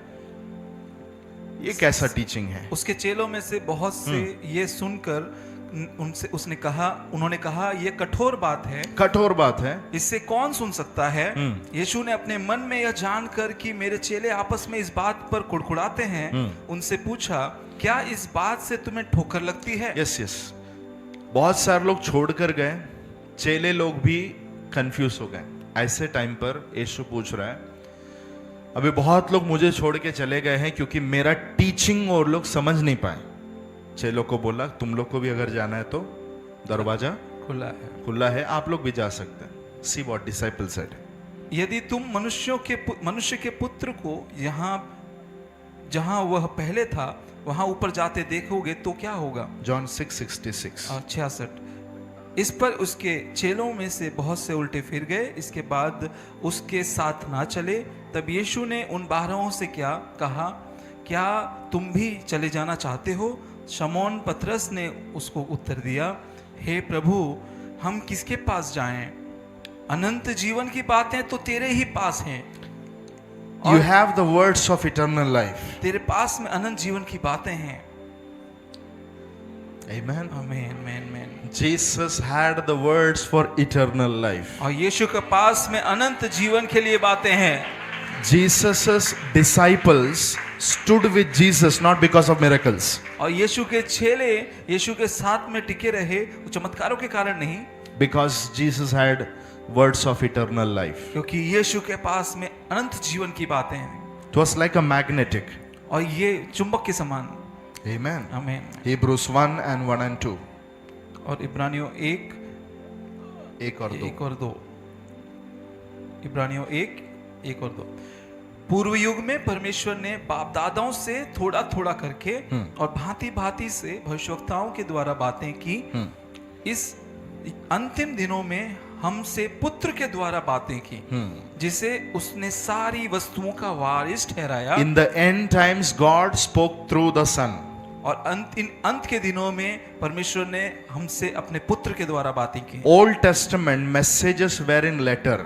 ये कैसा टीचिंग है? उसके चेलों में से बहुत से ये सुनकर उनसे उन्होंने कहा ये कठोर बात है, कठोर बात है। इससे कौन सुन सकता है। यीशु ने अपने मन में यह जानकर कि मेरे चेले आपस में इस बात पर कुड़कुड़ाते हैं, उनसे पूछा, क्या इस बात से तुम्हें ठोकर लगती है? यस यस, बहुत सारे लोग छोड़कर गए, चेले लोग भी कंफ्यूज हो गए। ऐसे टाइम पर यीशु पूछ रहा है, अभी बहुत लोग मुझे छोड़ के चले गए हैं क्योंकि मेरा टीचिंग और लोग समझ नहीं पाए। चेलों को बोला, तुम लोग को भी अगर जाना है तो दरवाजा खुला है, आप लोग भी जा सकते हैं। सी व्हाट डिसाइपल सेड, यदि तुम मनुष्य के पुत्र को यहाँ जहाँ वह पहले था वहां ऊपर जाते देखोगे तो क्या होगा? जॉन 6:66। 66। इस पर उसके चेलों में से बहुत से उल्टे फिर गए, इसके बाद उसके साथ ना चले। तब यीशु ने उन 12 से क्या कहा, क्या तुम भी चले जाना चाहते हो? शमौन पतरस ने उसको उत्तर दिया, हे प्रभु, हम किसके पास जाएं? अनंत जीवन की बातें तो तेरे ही पास हैं। You have the words of eternal life. तेरे पास में अनंत जीवन की बातें हैं। Amen. आमीन, आमीन, amen. Jesus had the words for eternal life. और यीशु के पास में अनंत जीवन के लिए बातें हैं। Jesus's disciples stood with Jesus not because of miracles. और यीशु के चेले यीशु के साथ में टिके रहे चमत्कारों के कारण नहीं, Because Jesus had words of eternal life. क्योंकि यीशु के पास में अनंत जीवन की बातें हैं। It was like a magnetic. और ये चुंबक के समान। Amen. आमीन। Hebrews 1 and 1 and 2. और इब्रानियों 1 और 2. 1 और 2। इब्रानियों 1 और 2। पूर्व युग में परमेश्वर ने बाप दादाओं से थोड़ा थोड़ा करके और भांति भांति से भविष्यवक्ताओं के द्वारा बातें की। इस अंतिम दिनों में हमसे पुत्र के द्वारा बातें की, जिसे उसने सारी वस्तुओं का वारिस ठहराया। In the end times, God spoke through the Son. और अंत के दिनों में परमेश्वर ने हमसे अपने पुत्र के द्वारा बातें की। Old Testament messages were in letter.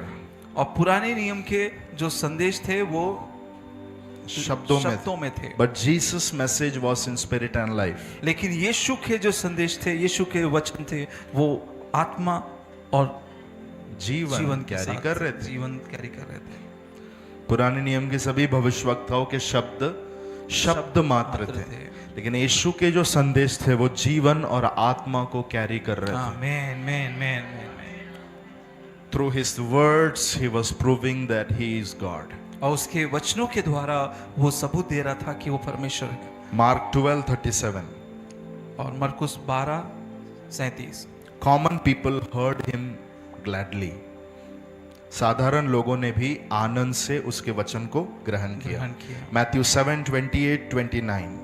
और पुराने नियम के जो संदेश थे वो शब्दों में थे। But Jesus' message was in spirit and life. लेकिन यीशु के जो संदेश थे, यीशु के वचन थे, वो आत्मा और जीवन कैरी कर रहे थे। जीवन कैरी कर रहे थे। पुराने नियम के सभी भविष्यवक्ताओं के शब्द मात्र थे, लेकिन यीशु के जो संदेश थे वो जीवन और आत्मा को कैरी कर रहे थे। आमीन, आमीन, आमीन, आमीन। Through his words he was proving that he is God. और उसके वचनों के द्वारा वो सबूत दे रहा था कि वो परमेश्वर है। Mark 12:37. और मरकुस 12:37। Common people heard him gladly. साधारण लोगों ने भी आनंद से उसके वचन को ग्रहण किया। Matthew 7:28-29.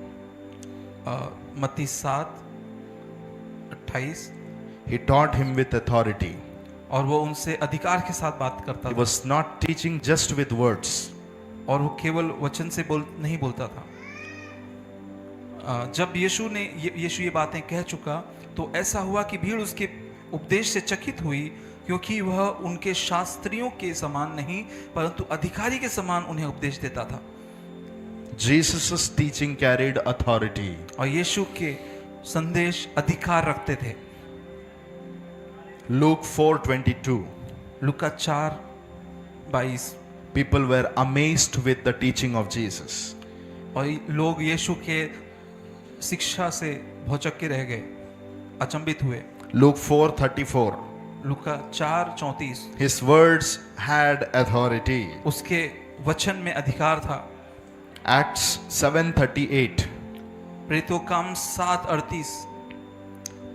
मत्ती 7:28। He taught him with authority. और वो उनसे अधिकार के साथ बात करता He था। was not teaching just with words. और वो केवल वचन से नहीं बोलता था। जब यीशु ये बातें कह चुका तो ऐसा हुआ कि भीड़ उसके उपदेश से चकित हुई, क्योंकि वह उनके शास्त्रियों के समान नहीं परंतु अधिकारी के समान उन्हें उपदेश देता था। Jesus' teaching carried authority. और यीशु के संदेश अधिकार रखते थे। Luke 4:22. Luka 4:22। People were amazed with the teaching of Jesus. और लोग यीशु के शिक्षा से भौचक्के रह गए, अचंभित हुए। Luke 4:34. Luka 4:34। His words had authority. उसके वचन में अधिकार था। Acts 7:38. प्रेरितों काम 7:38।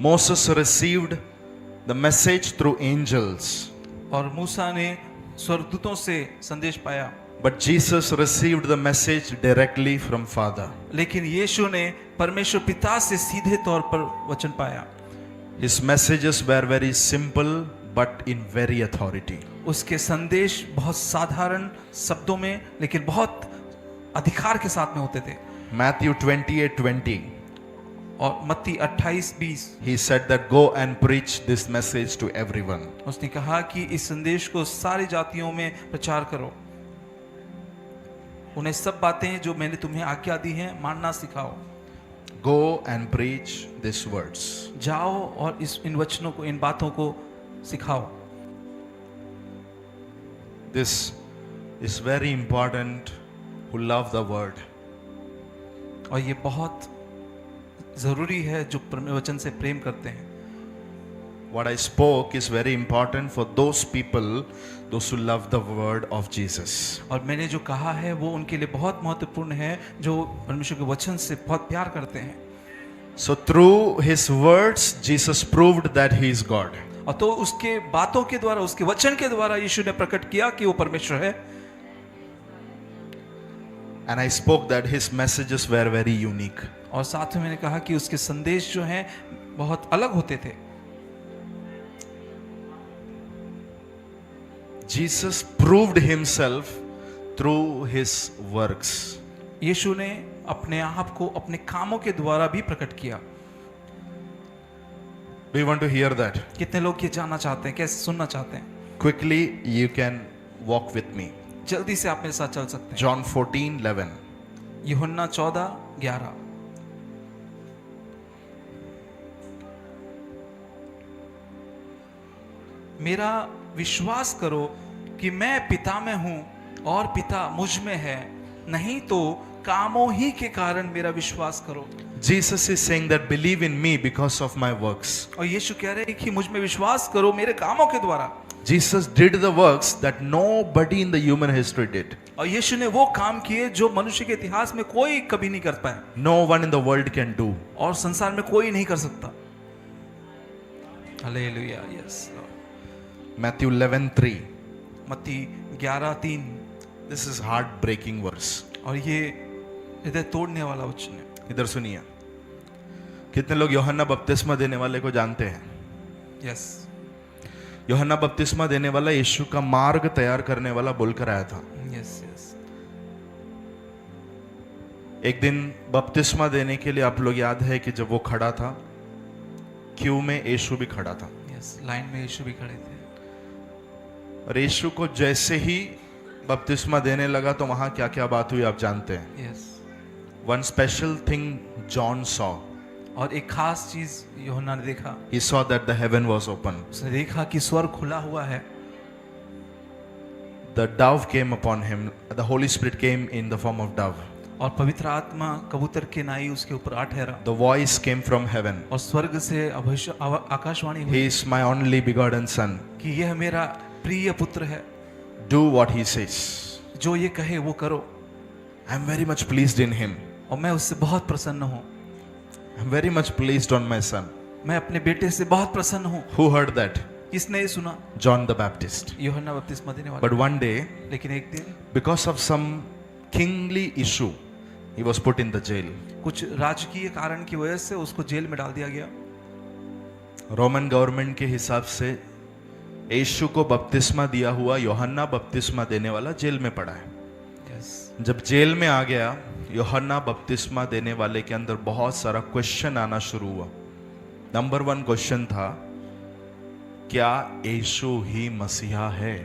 Moses received the message through angels. और मूसा ने स्वर्गदूतों से संदेश पाया। But Jesus received the message directly from Father. लेकिन यीशु ने परमेश्वर पिता से सीधे तौर पर वचन पाया। His messages were very simple but in very authority. उसके संदेश बहुत साधारण शब्दों में लेकिन बहुत अधिकार के साथ में होते थे। Matthew 28:20. और मत्ती 28:20। He said that go and preach this message to everyone. उसने कहा कि इस संदेश को सारी जातियों में प्रचार करो। उन्हें सब बातें जो मैंने तुम्हें आज्ञा दी हैं मानना सिखाओ। Go and preach these words. जाओ और इन वचनों को, इन बातों को सिखाओ। This is very important who love the word. और ये बहुत जरूरी है जो वचन से प्रेम करते हैं। What I spoke is very important for those people, those who love the word of Jesus. और मैंने जो कहा है वो उनके लिए बहुत महत्वपूर्ण है जो परमेश्वर के वचन से बहुत प्यार करते हैं। So through his words, Jesus proved that he is God. और तो उसके बातों के द्वारा, उसके वचन के द्वारा यीशु ने प्रकट किया कि वो परमेश्वर है। And I spoke that his messages were very unique. और साथ में मैंने कहा कि उसके संदेश जो हैं बहुत अलग होते थे। Jesus proved himself through his works. यीशु ने अपने आप को अपने कामों के द्वारा भी प्रकट किया। Do you want to hear that? कितने लोग ये जानना चाहते हैं, कैसे सुनना चाहते हैं? Quickly, you can walk with me. जल्दी से आप मेरे साथ चल सकते हैं। John 14:11. यूहन्ना 14:11। मेरा विश्वास करो कि मैं पिता में हूं और पिता मुझ में है, नहीं तो कामों ही के कारण मेरा विश्वास करो। Jesus is saying that believe in me because of my works. और यीशु कह रहे हैं कि मुझ में विश्वास करो मेरे कामों के द्वारा। Jesus did the works that nobody in the human history did. और यीशु ने वो काम किए जो मनुष्य के इतिहास में कोई कभी नहीं कर पाया No one in the world can do. और संसार में कोई नहीं कर सकता। Hallelujah, yes. Matthew 11:3. मत्ती 11:3। This is heart-breaking verse. और ये हृदय तोड़ने वाला वचन है। इधर सुनिए। कितने लोग यूहन्ना बपतिस्मा देने वाले को जानते हैं? यस। यूहन्ना बपतिस्मा देने वाला यीशु का मार्ग तैयार करने वाला बोलकर आया था। Yes yes. एक दिन बपतिस्मा देने के लिए आप लोग याद है कि जब वो खड़ा था, क्यू में यीशु भी खड़ा था। यस, लाइन में यीशु भी खड़े थे। और यीशु को जैसे ही बपतिस्मा देने लगा तो वहां क्या क्या बात हुई आप जानते हैं। Yes. One special thing John saw. और एक खास चीज यूहन्ना ने देखा। He saw that the heaven was open. उसने देखा कि स्वर्ग खुला हुआ है। The dove came upon him. The Holy Spirit came in the form of dove. और पवित्र आत्मा कबूतर के नाई उसके ऊपर आ ठहरा। The voice came from heaven. और स्वर्ग से आकाशवाणी हुई He is my only begotten son. कि यह मेरा प्रिय पुत्र है, Do what he says. जो ये कहे वो करो। I am very much pleased in him. और मैं उससे बहुत प्रसन्न हूँ। I am very much pleased on my son. मैं अपने बेटे से बहुत प्रसन्न हूँ। Who heard that? किसने ये सुना? John the Baptist. यूहन्ना बपतिस्मा देने वाला। But one day, लेकिन एक दिन because of some kingly issue, he was put in the jail. कुछ राजकीय कारण की वजह से उसको जेल में डाल दिया गया। रोमन गवर्नमेंट के हिसाब से यीशु को बपतिस्मा दिया हुआ यूहन्ना बपतिस्मा देने वाला जेल में पड़ा है। यस। जब जेल में आ गया, यूहन्ना बपतिस्मा देने वाले के अंदर बहुत सारा क्वेश्चन आना शुरू हुआ। नंबर 1 क्वेश्चन था, क्या यीशु ही मसीहा है?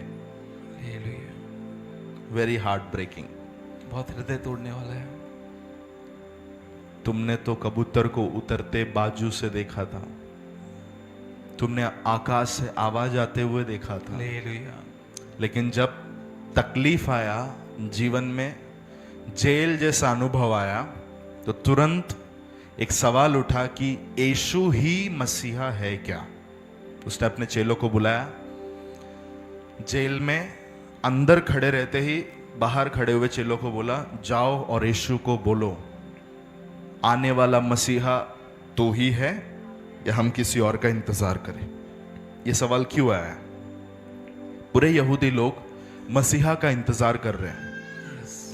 हालेलुया। Very heartbreaking. बहुत हृदय तोड़ने वाला है। तुमने तो कबूतर को उतरते बाजू से देखा था, तुमने आकाश से आवाज आते हुए देखा था, हालेलुया। लेकिन जब तकलीफ आया जीवन में, जेल जैसा अनुभव आया, तो तुरंत एक सवाल उठा कि यीशु ही मसीहा है क्या? उसने अपने चेलों को बुलाया। जेल में अंदर खड़े रहते ही बाहर खड़े हुए चेलों को बोला, जाओ और यीशु को बोलो, आने वाला मसीहा तू ही है या हम किसी और का इंतजार करें? ये सवाल क्यों आया? पूरे यहूदी लोग मसीहा का इंतजार कर रहे हैं।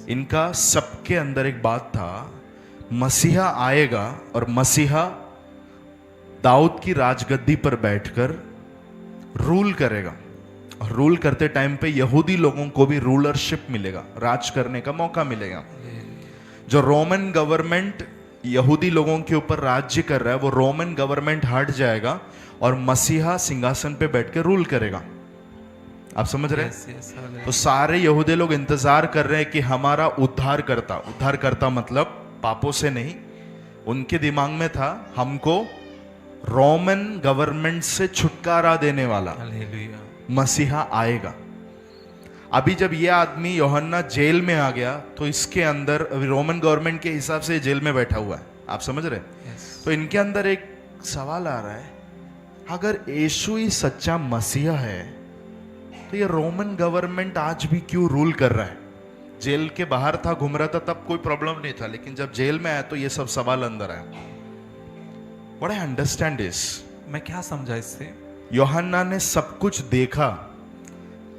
इनका सबके अंदर एक बात था, मसीहा आएगा और मसीहा दाऊद की राजगद्दी पर बैठकर रूल करेगा, और रूल करते टाइम पे यहूदी लोगों को भी रूलरशिप मिलेगा, राज करने का मौका मिलेगा। जो रोमन गवर्नमेंट यहूदी लोगों के ऊपर राज्य कर रहा है, वो रोमन गवर्नमेंट हट जाएगा और मसीहा सिंहासन पे बैठ के रूल करेगा। आप समझ रहे हैं? Yes, yes, hallelujah. तो सारे यहूदी लोग इंतजार कर रहे हैं कि हमारा उद्धारकर्ता मतलब पापों से नहीं, उनके दिमाग में था हमको रोमन गवर्नमेंट से छुटकारा देने वाला Hallelujah. मसीहा आएगा। अभी जब ये आदमी यूहन्ना जेल में आ गया तो इसके अंदर अभी रोमन गवर्नमेंट के हिसाब से ये जेल में बैठा हुआ है, आप समझ रहे हैं? Yes. तो इनके अंदर एक सवाल आ रहा है, अगर यीशु ही सच्चा मसीहा है तो ये रोमन गवर्नमेंट आज भी क्यों रूल कर रहा है? जेल के बाहर था, घूम रहा था, तब कोई प्रॉब्लम नहीं था, लेकिन जब जेल में आया तो ये सब सवाल अंदर आया। What I understand is, मैं क्या समझा इससे? यूहन्ना ने सब कुछ देखा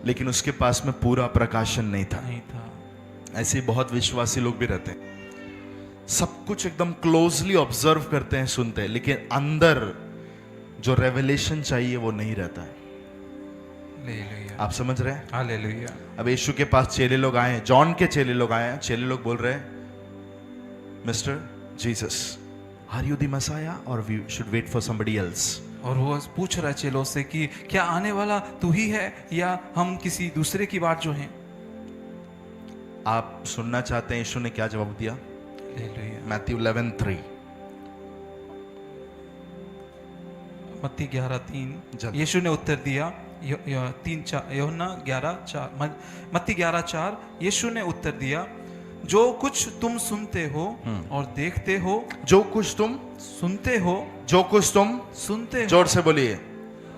लेकिन उसके पास में पूरा प्रकाशन नहीं था। नहीं था। ऐसे ही बहुत विश्वासी लोग भी रहते हैं, सब कुछ एकदम क्लोजली ऑब्जर्व करते हैं, सुनते हैं, लेकिन अंदर जो रेवलेशन चाहिए वो नहीं रहता है। Hallelujah. आप समझ रहे हैं? Hallelujah. अब यीशु के पास चेले लोग आए हैं, जॉन के चेले लोग आए हैं, चेले लोग बोल रहे हैं, mister Jesus, are you the messiah और we should wait for somebody else? और वो पूछ रहा है चेलों से कि क्या आने वाला तू ही है या हम किसी दूसरे की बात जो हैं? आप सुनना चाहते हैं यीशु ने क्या जवाब दिया? Hallelujah. मैथ्यू 11:3। मत्ती 11:3। जल्दी। यीशु ने उत्तर दिया, यूहन्ना 11:4, मत्ती 11:4। यीशु ने उत्तर दिया, जो कुछ तुम सुनते हो और देखते हो, जो कुछ तुम सुनते हो, जो कुछ तुम सुनते हो, जोर से बोलिए,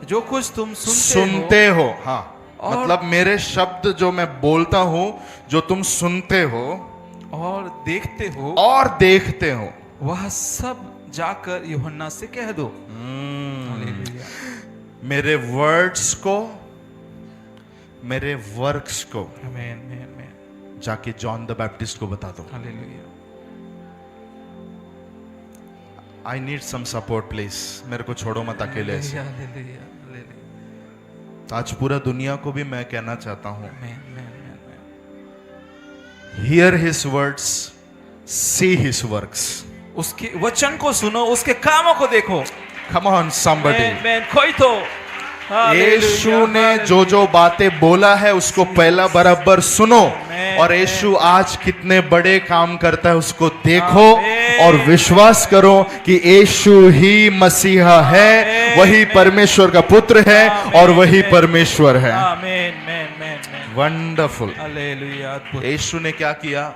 जो कुछ तुम सुनते हो। हाँ, और- मतलब मेरे शब्द जो मैं बोलता हूं, जो तुम सुनते हो और देखते हो, और देखते हो, वह सब जाकर यूहन्ना से कह दो। हालेलुया। मेरे वर्ड्स को, मेरे वर्क्स को आमीन, आमीन, आमीन। जाके जॉन द बैप्टिस्ट को बता दो। Hallelujah. I need some support please, मेरे को छोड़ो मत अकेले ऐसे। Hallelujah, hallelujah. तो आज पूरा दुनिया को भी मैं कहना चाहता हूं, आमीन, आमीन, आमीन, आमीन। Here his words, see his works. उसके वचन को सुनो, उसके कामों को देखो। Come on somebody. आमीन, आमीन। कोई तो यीशु ने जो जो बातें बोला है उसको पहला बराबर सुनो, और यीशु आज कितने बड़े काम करता है उसको देखो और विश्वास करो कि यीशु ही मसीहा है, वही परमेश्वर का पुत्र है और वही परमेश्वर है। आमीन, आमीन, आमीन। वंडरफुल। हालेलुया, अद्भुत। यीशु ने क्या किया?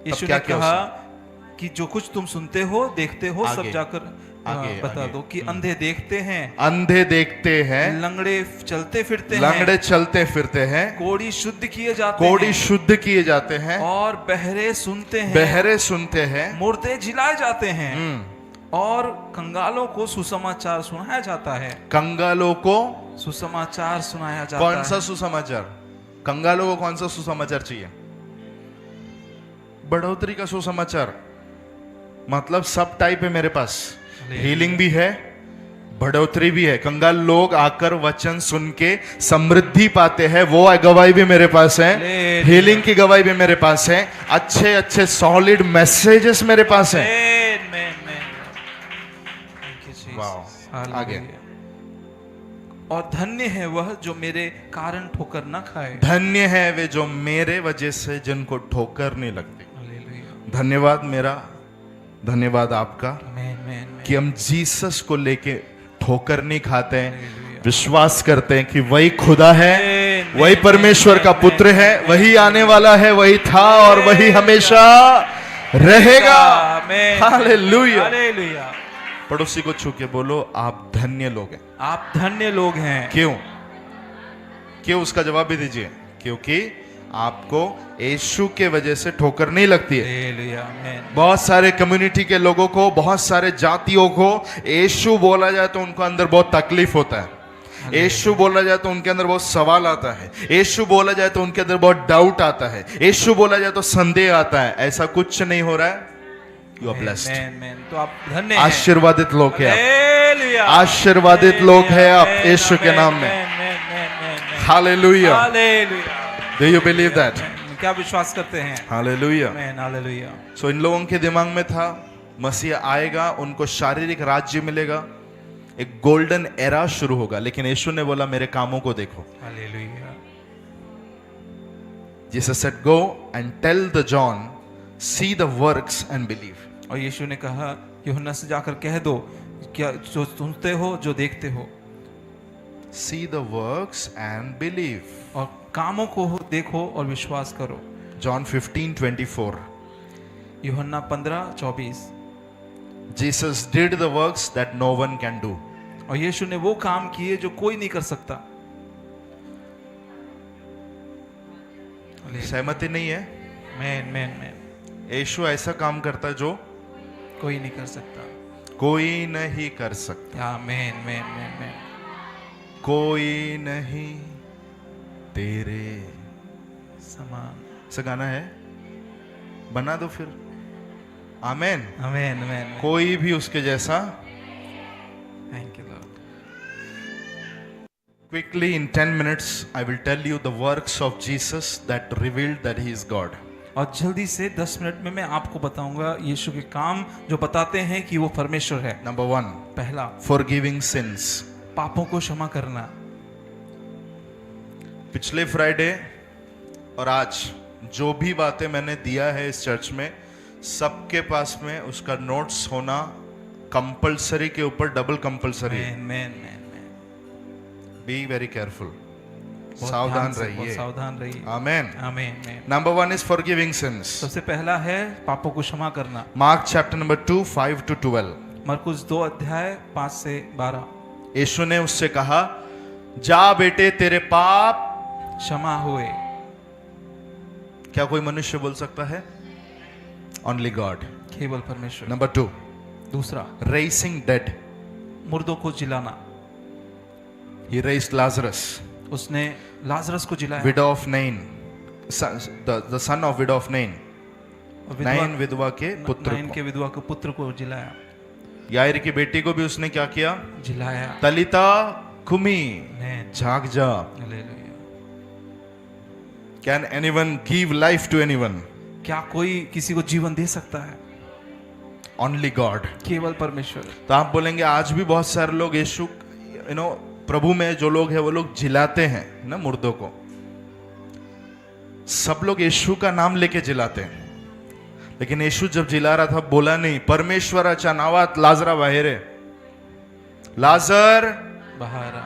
यीशु क्या ने किया कहा कि जो कुछ तुम सुनते हो, देखते हो, सब आगे, जाकर आगे, बता आगे। दो कि अंधे देखते हैं, अंधे देखते हैं, लंगड़े चलते फिरते हैं, लंगड़े चलते फिरते हैं, कोढ़ी शुद्ध किए जाते कोढ़ी हैं, शुद्ध किए जाते हैं, और बहरे सुनते हैं, बहरे सुनते हैं, मुर्दे जिलाए जाते हैं, और कंगालों को सुसमाचार सुनाया जाता है। कंगालों को सुसमाचार सुनाया जाता कौन है। सा सुसमाचार? कंगालों को कौन सा सुसमाचार चाहिए? बढ़ोतरी का सुसमाचार। मतलब सब टाइप है मेरे पास, हीलिंग भी है, बढ़ोतरी भी है। कंगाल लोग आकर वचन सुन के समृद्धि पाते हैं, वो गवाही भी मेरे पास है, हीलिंग की गवाही भी मेरे पास है, अच्छे अच्छे सॉलिड मैसेजेस मेरे पास है। वाह, आगे। और धन्य है वह जो मेरे कारण ठोकर न खाए। धन्य है वे जो मेरे वजह से जिनको ठोकर नहीं लगती। हालेलुया। धन्यवाद मेरा, धन्यवाद आपका आमीन, आमीन, कि हम जीसस को लेके ठोकर नहीं खाते हैं, विश्वास करते हैं कि वही खुदा है, वही परमेश्वर का पुत्र है, वही आने वाला है, वही था और वही हमेशा रहेगा। हालेलुया। हालेलुया। पड़ोसी को छू के बोलो, आप धन्य लोग हैं। आप धन्य लोग हैं। क्यों? क्यों? उसका जवाब भी दीजिए। क्योंकि आपको यीशु के वजह से ठोकर नहीं लगती है। हालेलुया, आमीन। बहुत सारे कम्युनिटी के लोगों को, बहुत सारे जातियों को यीशु बोला जाए तो उनको अंदर बहुत तकलीफ होता है। यीशु बोला जाए तो उनके अंदर बहुत सवाल आता है। यीशु बोला जाए तो उनके अंदर बहुत डाउट आता है। यीशु बोला जाए तो संदेह आता है। ऐसा कुछ नहीं हो रहा है। You are blessed. आमीन। तो आप धन्य हैं। आशीर्वादित लोग हैं आप। हालेलुया। आशीर्वादित लोग हैं आप यीशु के नाम में। Hallelujah. Hallelujah. Do you believe that? क्या विश्वास करते हैं? हालेलुया। आमीन, हालेलुया। सो इन लोगों के दिमाग में था मसीह आएगा, उनको शारीरिक राज्य मिलेगा, एक गोल्डन एरा शुरू होगा, लेकिन यीशु ने बोला मेरे कामों को देखो। Hallelujah. Jesus said, "Go and tell the John, see the works and believe." और यीशु ने कहा यूहन्ना से जाकर कह दो, क्या जो सुनते हो जो देखते हो, See the works and believe. और कामों को देखो और विश्वास करो। John 15:24. यूहन्ना 15:24। Jesus did the works that no one can do. और यीशु ने वो काम किए जो कोई नहीं कर सकता। सहमति नहीं है? मैन मैन मैन यीशु ऐसा काम करता है जो कोई नहीं कर सकता। कोई नहीं कर सकता। या मैन मैन मैन मैन कोई नहीं तेरे समान। ऐसा गाना है, बना दो फिर। आमेन। आमेन आमेन। कोई भी उसके जैसा। Thank you Lord. Quickly in 10 minutes I will tell you the works of Jesus that revealed that he is God. और जल्दी से 10 मिनट में मैं आपको बताऊंगा यीशु के काम जो बताते हैं कि वो परमेश्वर है। Number 1, पहला, forgiving sins. पापों को क्षमा करना। पिछले फ्राइडे और आज जो भी बातें मैंने दिया है इस चर्च में, सबके पास में उसका नोट्स होना कंपलसरी के ऊपर डबल कंपलसरी है। Man man man man. Be very careful, बहुत सावधान ध्यान से, बहुत रहिए। सावधान रहिए। Amen. Amen man. Number 1 is forgiving sins. सबसे पहला है पापों को क्षमा करना। Mark chapter number 2 5 to 12। मरकुस 2 अध्याय 5 से 12। यीशु ने उससे कहा, जा बेटे तेरे पाप क्षमा हुए। क्या कोई मनुष्य बोल सकता है? Only God. केवल परमेश्वर। नंबर 2, दूसरा, रेसिंग डेड। मुर्दों को जिलाना। ही रेस्ड लाजरस, उसने लाजरस को जिलाया। Widow of Nain, the son of widow of Nain, Nain विधवा के पुत्र नाइन के विधवा के पुत्र को जिलाया। यायर की बेटी को भी उसने क्या किया? जिलाया। तलिता कुमी, मैन। जाग जा। Hallelujah. Can anyone give life to anyone? क्या कोई किसी को जीवन दे सकता है? Only God. केवल परमेश्वर। तो आप बोलेंगे आज भी बहुत सारे लोग यीशु प्रभु में जो लोग हैं वो लोग जिलाते हैं ना मुर्दों को। सब लोग यीशु का नाम लेके जिलाते हैं, लेकिन यीशु जब जिला रहा था बोला नहीं परमेश्वराच्या नावात लाजरा बाहेर आहे, लाजर बाहर आ।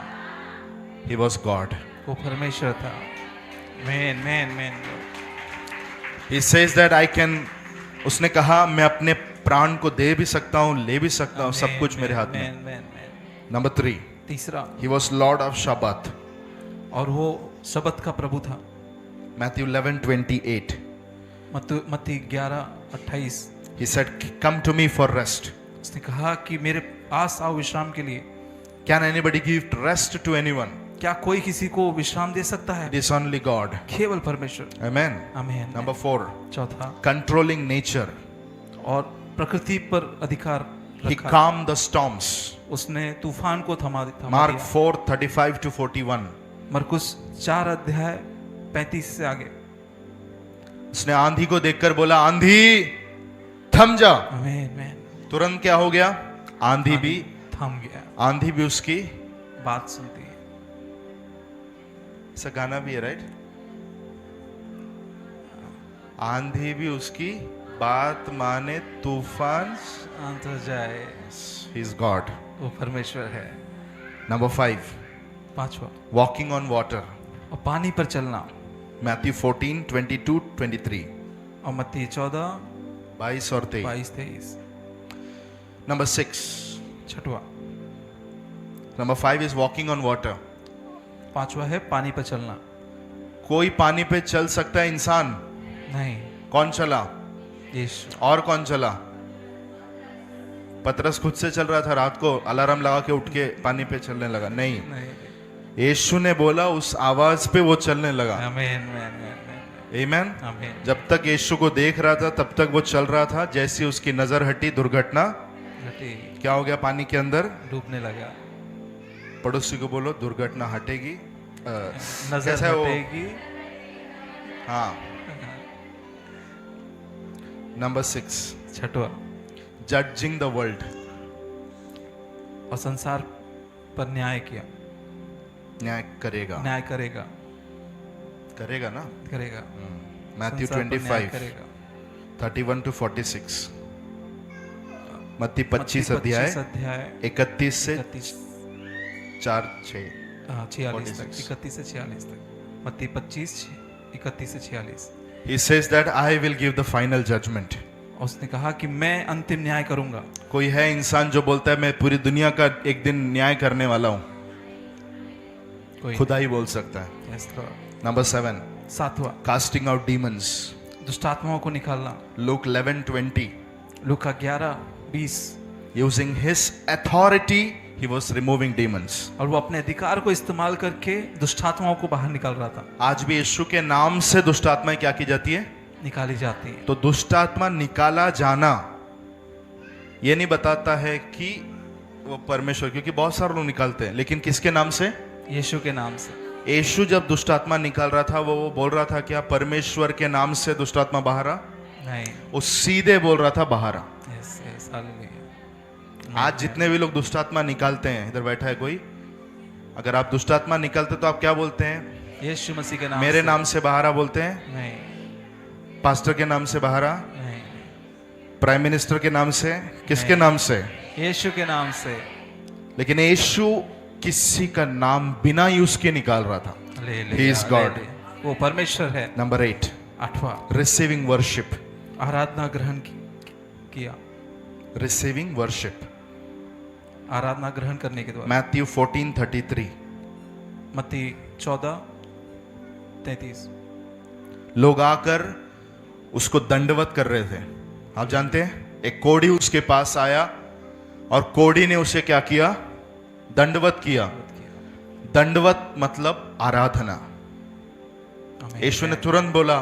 He was God. वो परमेश्वर था। Man man man. He says that I can, उसने कहा मैं अपने प्राण को दे भी सकता हूं, ले भी सकता हूं, सब कुछ मेरे हाथ में। Man man man. नंबर 3, तीसरा, he was Lord of Shabbat. और वो शबत का प्रभु था। Matthew 11:28. मत्ती 11:28। He said, "Come to me for rest." उसने कहा कि मेरे पास आओ विश्राम के लिए। Can anybody give rest to anyone? क्या कोई किसी को विश्राम दे सकता है? It is only God. केवल परमेश्वर। Amen. आमीन। Number 4, चौथा, controlling nature. और प्रकृति पर अधिकार He रखा। calmed the storms. उसने तूफान को थमा Mark दिया। 4:35 to 41. मरकुस 4 अध्याय 35 से आगे। उसने आंधी को देखकर बोला, आंधी थम जा। आमीन आमीन। तुरंत क्या हो गया? आंधी भी, थम गया। आंधी भी उसकी बात सुनती है। ऐसा गाना भी है, राइट? आंधी भी उसकी बात माने, तूफान। शांत हो जाए। He is God. वो परमेश्वर है। Number 5, पांचवा, walking on water. और पानी पर चलना। Matthew 14:22 23. और मत्ती 14 22 और 23. 22-23। Number 6. छठवा, Number 5 is walking on water. पांचवा है पानी पर चलना। कोई पानी पे चल सकता है इंसान? नहीं, कौन चला? यीशु। और कौन चला? पतरस खुद से चल रहा था, रात को अलार्म लगा के उठ के पानी पे चलने लगा? नहीं, नहीं। यीशु ने बोला, उस आवाज पे वो चलने लगा। आमीन आमीन आमेन। आमीन। जब तक यीशु को देख रहा था तब तक वो चल रहा था। जैसी उसकी नजर हटी, दुर्घटना, घटी, क्या हो गया? पानी के अंदर डूबने लगा। पड़ोसी को बोलो दुर्घटना हटेगी। नजर कैसा है वो? हटेगी। हाँ। नंबर 6, छठवा, जजिंग द वर्ल्ड। और संसार पर न्याय किया। न्याय करेगा। न्याय करेगा। करेगा ना? करेगा। मैथ्यू संसार पर न्याय 25 करेगा। 31 to 46, मत्ती 25 अध्याय 31 से 4-6। 46 तक, 46 31 से 46 तक, मत्ती 25 31 से 46। He says that I will give the final judgment. उसने कहा कि मैं अंतिम न्याय करूंगा। कोई है इंसान जो बोलता है मैं पूरी दुनिया का एक दिन न्याय करने वाला हूं? कोई खुदा ही बोल सकता है। Yes, Lord। नंबर 7, सातवां, casting out demons. दुष्ट आत्माओं को निकालना। Luke 11:20, Luka 11:20। using his authority he was removing demons. और वो अपने अधिकार को इस्तेमाल करके दुष्ट आत्माओं को बाहर निकाल रहा था। आज भी यीशु के नाम से दुष्ट आत्माएं क्या की जाती है? निकाली जाती है। तो दुष्ट आत्मा निकाला जाना ये नहीं बताता है कि वो परमेश्वर, क्योंकि बहुत सारे लोग निकालते हैं, लेकिन किसके नाम से? यीशु के नाम से। यीशु जब दुष्ट आत्मा निकाल रहा था वो बोल रहा था क्या परमेश्वर के नाम से दुष्ट आत्मा बाहर आ? नहीं। वो सीधे बोल रहा था बाहर आ। Yes yes, hallelujah. आज जितने भी लोग दुष्ट आत्मा निकालते हैं, इधर बैठा है कोई, अगर आप दुष्ट आत्मा निकालते तो आप क्या बोलते हैं? यीशु मसीह के नाम मेरे से। नाम से बाहर आ बोलते हैं? नहीं पास्टर के नाम से बाहर आ? नहीं, प्राइम मिनिस्टर के नाम से? किसके नहीं। नाम से? यीशु के नाम से। लेकिन यीशु किसी का नाम बिना यूज के निकाल रहा था। Hallelujah, He is God. Hallelujah. वो परमेश्वर है। नंबर 8, 8वां, रिसीविंग वर्शिप। आराधना ग्रहण किया। रिसीविंग वर्शिप, आराधना ग्रहण करने के द्वारा। मैथ्यू 14:33। मत्ती 14:33। लोग आकर उसको दंडवत कर रहे थे। आप जानते हैं, एक कोढ़ी उसके पास आया और कोढ़ी ने उसे क्या किया? दंडवत किया। दंडवत मतलब आराधना। आमीन। यीशु ने तुरंत बोला,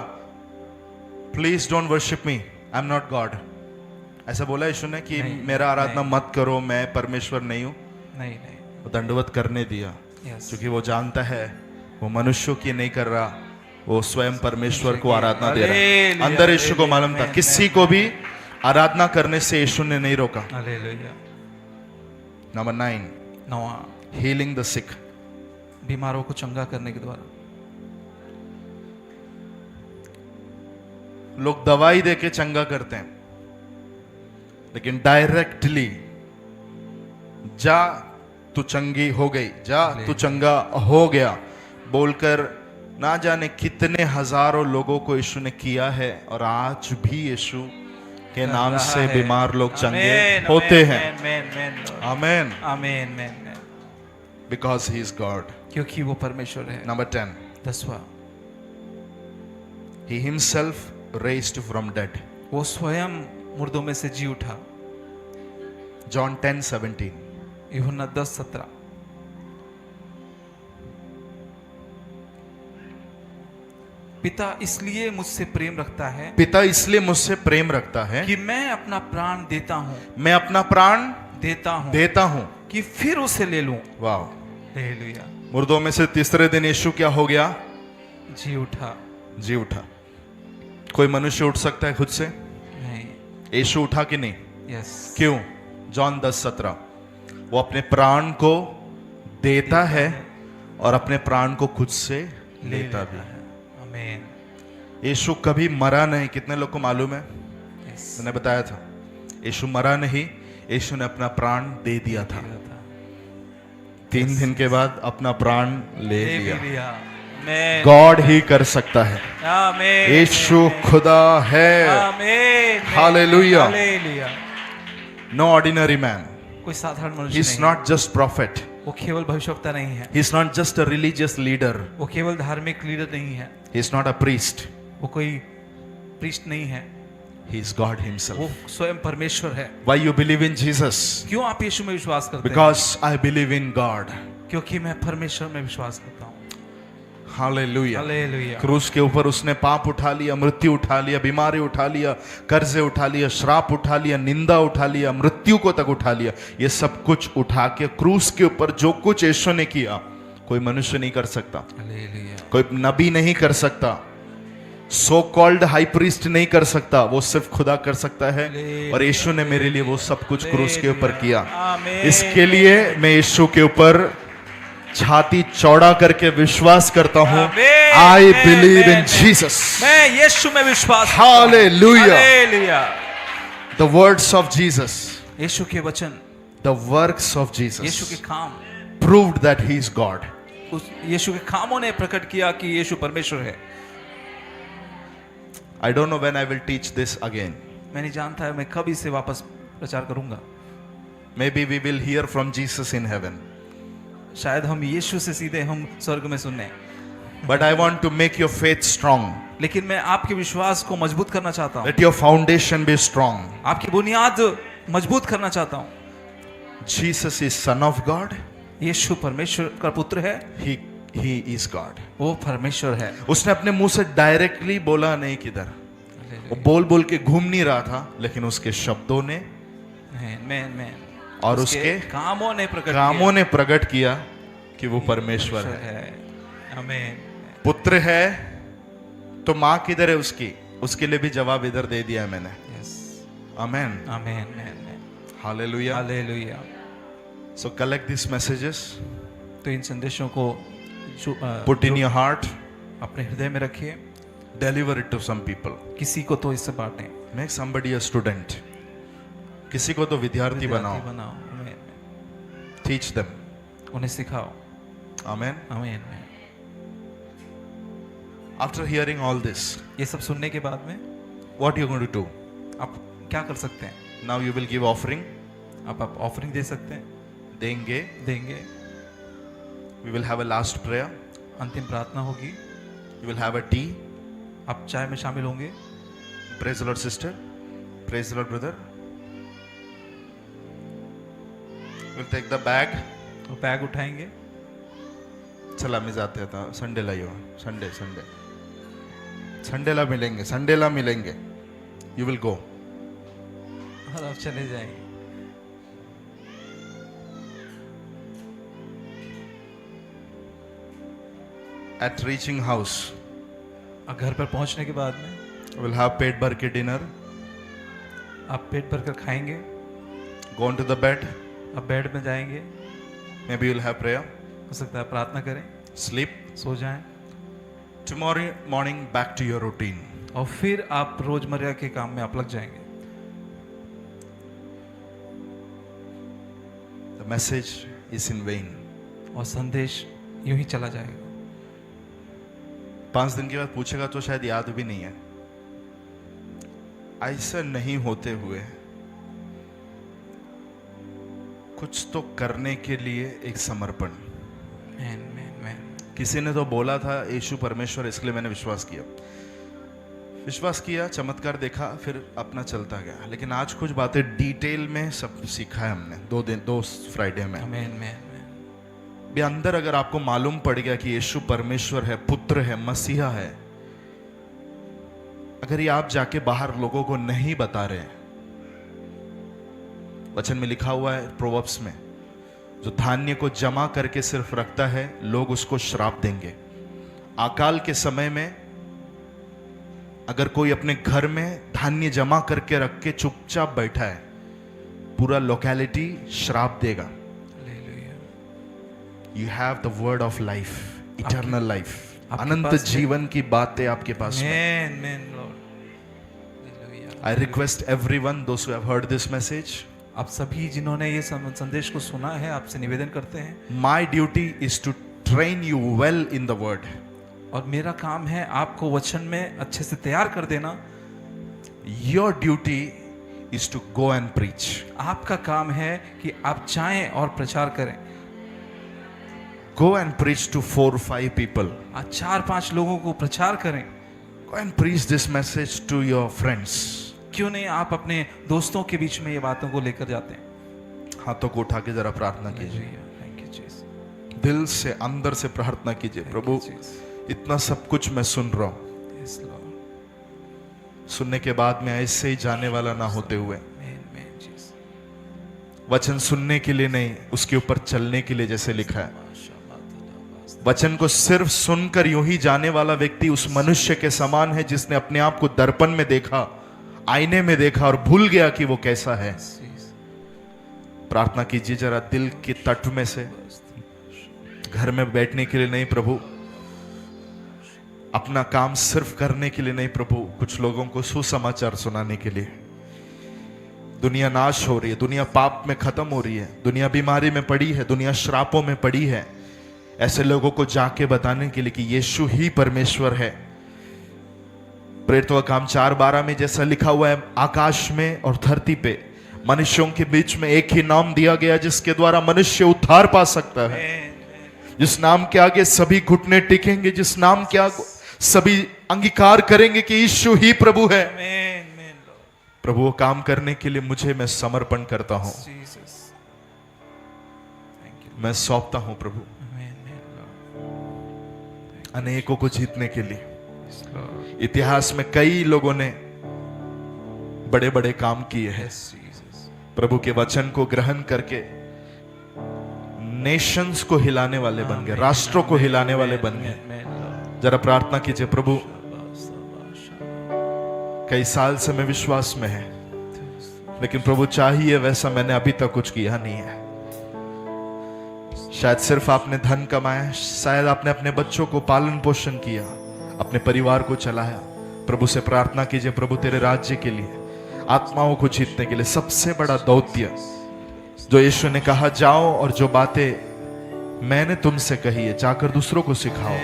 please don't worship me, I am not God. ऐसा बोला यीशु ने कि नहीं, मेरा आराधना नहीं। मत करो, मैं परमेश्वर नहीं हूं। नहीं नहीं। वो दंडवत करने दिया, यस। क्योंकि वो जानता है वो मनुष्यों की नहीं कर रहा, वो स्वयं परमेश्वर को आराधना दे रहा है। हालेलुया, अंदर यीशु को मालूम था, हालेलुया, किसी को भी आराधना करने से यीशु ने नहीं रोका। हालेलुया। नंबर 9, 9वां, हीलिंग द सिक। बीमारों को चंगा करने के द्वारा। लोग दवाई देके चंगा करते हैं, लेकिन डायरेक्टली जा तू चंगी हो गई, जा तू चंगा हो गया बोलकर ना जाने कितने हजारों लोगों को यीशु ने किया है, और आज भी यीशु के नाम से बीमार लोग चंगे होते हैं। आमीन। आमीन आमीन। Because he is God. क्योंकि वो परमेश्वर है। Number 10, 10वां, he himself raised from dead. वो स्वयं मुर्दों में से जी उठा। John 10:17. यूहन्ना 10:17। पिता इसलिए मुझसे प्रेम रखता है पिता इसलिए मुझसे प्रेम रखता है कि मैं अपना प्राण देता हूँ, मैं अपना प्राण देता हूं कि फिर उसे ले लूं। वाह। हालेलुया। मुर्दों में से तीसरे दिन यीशु क्या हो गया? जी उठा। जी उठा। कोई मनुष्य उठ सकता है खुद से? नहीं। यीशु उठा कि नहीं? यस। क्यों? जॉन 10:17, वो अपने प्राण को देता है और अपने प्राण को खुद से लेता भी है। आमीन। यीशु कभी मरा नहीं। कितने लोग को मालूम है? यस। मैंने बताया था, यीशु मरा नहीं, यीशु ने अपना प्राण दे दिया था। 3 दिन के बाद अपना प्राण ले लिया। गॉड ही कर सकता है। आमीन। यीशु खुदा है। Amen. Hallelujah. Hallelujah. No ordinary man. कोई साधारण ही मनुष्य इज नहीं। नॉट जस्ट प्रॉफिट, वो केवल भविष्यवक्ता नहीं है। He is not just a religious leader, वो केवल धार्मिक लीडर नहीं है। He is not a priest, वो कोई प्रीस्ट नहीं है। ही इज गॉड वो हिमसेल्फ। स्वयं परमेश्वर है। Why you believe in Jesus? क्यों आप यीशु में विश्वास करते हैं? Because I believe in God. क्योंकि मैं परमेश्वर में विश्वास करता हूँ। हालेलुया। हालेलुया। क्रूस के ऊपर उसने पाप उठा लिया, मृत्यु उठा लिया, बीमारी उठा लिया, कर्जे उठा लिया, श्राप उठा लिया, निंदा उठा लिया, मृत्यु को तक उठा लिया। ये सब कुछ उठा के क्रूस के ऊपर जो कुछ यीशु ने किया, कोई मनुष्य नहीं कर सकता, हालेलुया। कोई नबी नहीं कर सकता, सो कॉल्ड हाई प्रीस्ट नहीं कर सकता, वो सिर्फ खुदा कर सकता है। और यीशु ने मेरे लिए वो सब कुछ क्रूस के ऊपर किया। आमीन। इसके लिए मैं यीशु के ऊपर छाती चौड़ा करके विश्वास करता हूं, आमीन, आई आमीन, बिलीव इन आमीन, जीसस, मैं यीशु में विश्वास करता हूं। Hallelujah, hallelujah. The words of Jesus, यीशु के वचन, द वर्क्स ऑफ यीशु के जीसस काम, proved that he is God. उस यीशु के कामों ने प्रकट किया कि यीशु परमेश्वर है। I don't know when I will teach this again. मैं नहीं जानता है मैं कब इसे वापस प्रचार करूंगा। Maybe we will hear from Jesus in heaven. शायद हम यीशु से सीधे हम स्वर्ग में सुने। But I want to make your faith strong. लेकिन मैं आपके विश्वास को मजबूत करना चाहता हूँ, Let your foundation be strong. आपकी बुनियाद मजबूत करना चाहता हूँ। Jesus is Son of God. यीशु परमेश्वर का पुत्र है, He is God. वो परमेश्वर है। उसने अपने मुंह से डायरेक्टली बोला नहीं किधर, वो बोल बोल के घूम नहीं रहा था, लेकिन उसके शब्दों ने मैं और उसके कामों ने प्रकट कामों ने प्रकट किया कि वो परमेश्वर है, आमीन। पुत्र है। तो माँ किधर है उसकी, उसके लिए भी जवाब इधर दे दिया है मैंने। यस, आमेन, आमीन, hallelujah. Hallelujah. So collect these messages, तो इन संदेशों को put in your heart, अपने हृदय में रखिए, deliver it to some people. किसी को तो इससे बांटें, Make somebody a student. किसी को तो विद्यार्थी बनाओ. आमीन। Teach them. उन्हें सिखाओ, Amen. आमीन। After hearing all this, ये सब सुनने के बाद में what you going to do? आप क्या कर सकते हैं? Now you will give offering. आप ऑफरिंग दे सकते हैं, देंगे। We will have a last prayer. अंतिम प्रार्थना होगी, You will have a tea. आप चाय में शामिल होंगे। Praise the Lord, sister. Praise the Lord, brother. We'll take the bag. तो बैग उठाएंगे। चला मैं जाते था संडे लाइयो, संडेला मिलेंगे. You will go. और आप चले जाएंगे। At reaching house, और घर पर पहुंचने के बाद में we'll have पेट भर के dinner. आप पेट भर कर खाएंगे, Go on to the bed. आप बेड में जाएंगे, Maybe you'll have prayer. हो सकता है प्रार्थना करें, Sleep. सो जाएं, Tomorrow morning back to your routine. और फिर आप रोजमर्रा के काम में आप लग जाएंगे। The message is in vain. और संदेश यूं ही चला जाएगा। 5 दिन के बाद पूछेगा तो शायद याद भी नहीं है। ऐसा नहीं होते हुए कुछ तो करने के लिए एक समर्पण। किसी ने तो बोला था यीशु परमेश्वर, इसके लिए मैंने विश्वास किया, चमत्कार देखा, फिर अपना चलता गया। लेकिन आज कुछ बातें डिटेल में सब सीखा है हमने 2 फ्राइडे में। भी अंदर अगर आपको मालूम पड़ गया कि यीशु परमेश्वर है, पुत्र है, मसीहा है, अगर ये आप जाके बाहर लोगों को नहीं बता रहे, वचन में लिखा हुआ है प्रोवर्ब्स में, जो धान्य को जमा करके सिर्फ रखता है लोग उसको श्राप देंगे। अकाल के समय में अगर कोई अपने घर में धान्य जमा करके रख के चुपचाप बैठा है, पूरा लोकेलिटी श्राप देगा। You have the word of life, eternal life. अनंत जीवन की बातें आपके पास में। I request everyone, those who have heard this message, आप सभी जिन्होंने ये संदेश को सुना है, आपसे निवेदन करते हैं, my duty is to train you well in the word. और मेरा काम है आपको वचन में अच्छे से तैयार कर देना। Your duty is to go and preach. आपका काम है कि आप जाएं और प्रचार करें। Go and preach to 4 or 5 people. आज 4-5 लोगों को प्रचार करें। Go and preach this message to your friends. क्यों नहीं आप अपने दोस्तों के बीच में ये बातों को लेकर जाते हैं। हाथों को उठा के जरा प्रार्थना कीजिए, Thank you, Jesus. दिल से अंदर से प्रार्थना कीजिए, प्रभु इतना सब कुछ मैं सुन रहा हूं, Yes, Lord. सुनने के बाद में ऐसे ही जाने वाला ना होते हुए, Amen, Jesus. वचन सुनने के लिए नहीं, उसके ऊपर चलने के लिए, जैसे लिखा है। वचन को सिर्फ सुनकर यूं ही जाने वाला व्यक्ति उस मनुष्य के समान है जिसने अपने आप को दर्पण में देखा, आईने में देखा और भूल गया कि वो कैसा है। प्रार्थना कीजिए जरा दिल के तट में से, घर में बैठने के लिए नहीं प्रभु, अपना काम सिर्फ करने के लिए नहीं प्रभु, कुछ लोगों को सुसमाचार सुनाने के लिए। दुनिया नाश हो रही है, दुनिया पाप में खत्म हो रही है, दुनिया बीमारी में पड़ी है, दुनिया श्रापों में पड़ी है। ऐसे लोगों को जाके बताने के लिए कि यीशु ही परमेश्वर है। प्रेरितों का काम 4:12 में जैसा लिखा हुआ है, आकाश में और धरती पे मनुष्यों के बीच में एक ही नाम दिया गया जिसके द्वारा मनुष्य उद्धार पा सकता है, जिस नाम के आगे सभी घुटने टिकेंगे, जिस नाम के आगे सभी अंगीकार करेंगे कि यीशु ही प्रभु है। प्रभु वो काम करने के लिए मुझे मैं समर्पण करता हूं, मैं सौंपता हूं प्रभु, अनेकों को जीतने के लिए। इतिहास में कई लोगों ने बड़े बड़े काम किए हैं, प्रभु के वचन को ग्रहण करके नेशंस को हिलाने वाले बन गए, राष्ट्रों को हिलाने वाले बन गए। जरा प्रार्थना कीजिए, प्रभु कई साल से मैं विश्वास में है, लेकिन प्रभु चाहिए वैसा मैंने अभी तक कुछ किया नहीं है। शायद सिर्फ आपने धन कमाया, शायद आपने अपने बच्चों को पालन पोषण किया, अपने परिवार को चलाया। प्रभु से प्रार्थना कीजिए, प्रभु तेरे राज्य के लिए, आत्माओं को जीतने के लिए सबसे बड़ा दौत्य जो यीशु ने कहा, जाओ और जो बातें मैंने तुमसे कही है जाकर दूसरों को सिखाओ।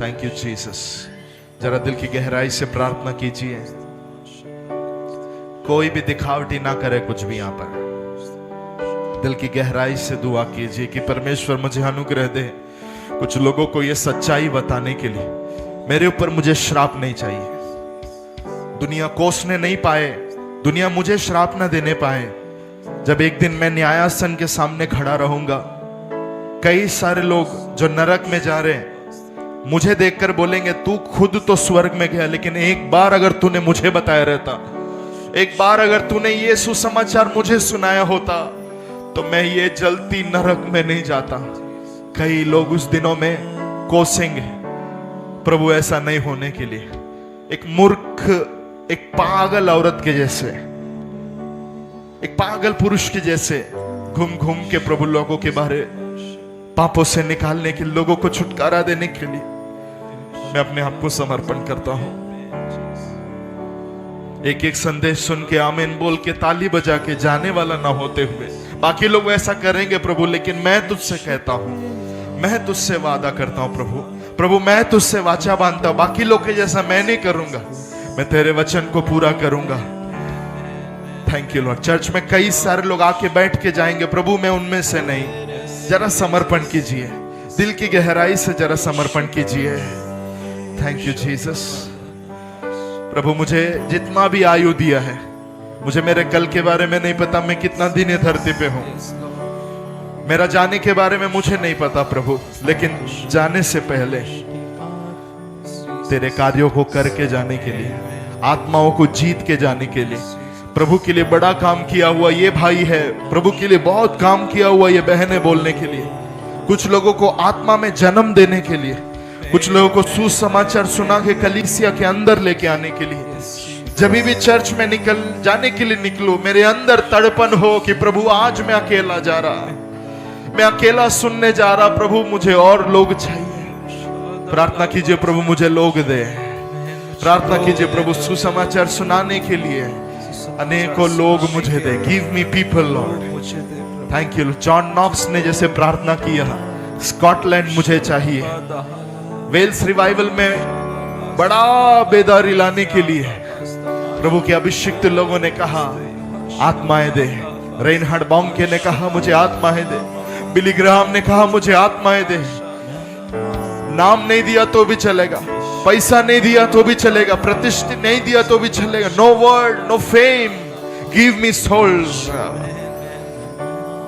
Thank you Jesus. जरा दिल की गहराई से प्रार्थना कीजिए, कोई भी दिखावटी ना करे कुछ भी। यहां पर दिल की गहराई से दुआ कीजिए कि परमेश्वर मुझे अनुग्रह दे कुछ लोगों को यह सच्चाई बताने के लिए। मेरे ऊपर मुझे श्राप नहीं चाहिए, दुनिया कोसने नहीं पाए, दुनिया मुझे श्राप ना देने पाए। जब एक दिन मैं न्यायासन के सामने खड़ा रहूंगा, कई सारे लोग जो नरक में जा रहे हैं मुझे देखकर बोलेंगे तू खुद तो स्वर्ग में गया, लेकिन एक बार अगर तूने मुझे बताया रहता, एक बार अगर तूने ये सुसमाचार मुझे सुनाया होता, तो मैं ये जलती नरक में नहीं जाता। कई लोग उस दिनों में कोसेंगे। प्रभु ऐसा नहीं होने के लिए एक मूर्ख, एक पागल औरत के जैसे, एक पागल पुरुष के जैसे घूम घूम के प्रभु लोगों के बारे पापों से निकालने के, लोगों को छुटकारा देने के लिए मैं अपने आप को समर्पण करता हूं। एक एक संदेश सुन के आमीन बोल के ताली बजा के जाने वाला ना होते हुए, बाकी लोग ऐसा करेंगे प्रभु, लेकिन मैं तुझसे कहता हूं, मैं तुझसे वादा करता हूं प्रभु, प्रभु मैं तुझसे वाचा बांधता हूं, बाकी लोग के जैसा मैं नहीं करूंगा, मैं तेरे वचन को पूरा करूंगा। Thank you Lord. चर्च में कई सारे लोग आके बैठ के जाएंगे, प्रभु मैं उनमें से नहीं। जरा समर्पण कीजिए, दिल की गहराई से जरा समर्पण कीजिए। Thank you Jesus. प्रभु मुझे जितना भी आयु दिया है, मुझे मेरे कल के बारे में नहीं पता, मैं कितना दिन ये धरती पे हूं, मेरा जाने के बारे में मुझे नहीं पता प्रभु, लेकिन जाने से पहले तेरे कार्यों को करके जाने के लिए, आत्माओं को जीत के जाने के लिए, प्रभु के लिए बड़ा काम किया हुआ ये भाई है, प्रभु के लिए बहुत काम किया हुआ ये बहन है बोलने के लिए, कुछ लोगों को आत्मा में जन्म देने के लिए, कुछ लोगों को सुसमाचार सुना के कलीसिया के अंदर लेके आने के लिए। जब भी चर्च में निकल जाने के लिए निकलो, मेरे अंदर तड़पन हो कि प्रभु आज मैं अकेला जा रहा, मैं अकेला सुनने जा रहा, प्रभु मुझे और लोग चाहिए। प्रार्थना कीजिए प्रभु मुझे लोग दे, प्रार्थना कीजिए प्रभु सुसमाचार सुनाने के लिए अनेकों लोग मुझे दे। Give me people Lord. Thank you. John Knox ने जैसे प्रार्थना किया, स्कॉटलैंड मुझे चाहिए। वेल्स रिवाइवल में बड़ा बेदारी लाने के लिए प्रभु के अभिषिक्त लोगों ने कहा आत्माएं दे। रेनहार्ड बॉन्के ने कहा मुझे आत्माएं दे। बिली ग्राहम ने कहा मुझे आत्माएं दे। नाम नहीं दिया तो भी चलेगा, पैसा नहीं दिया तो भी चलेगा, प्रतिष्ठा नहीं दिया तो भी चलेगा, no word no fame, give me souls.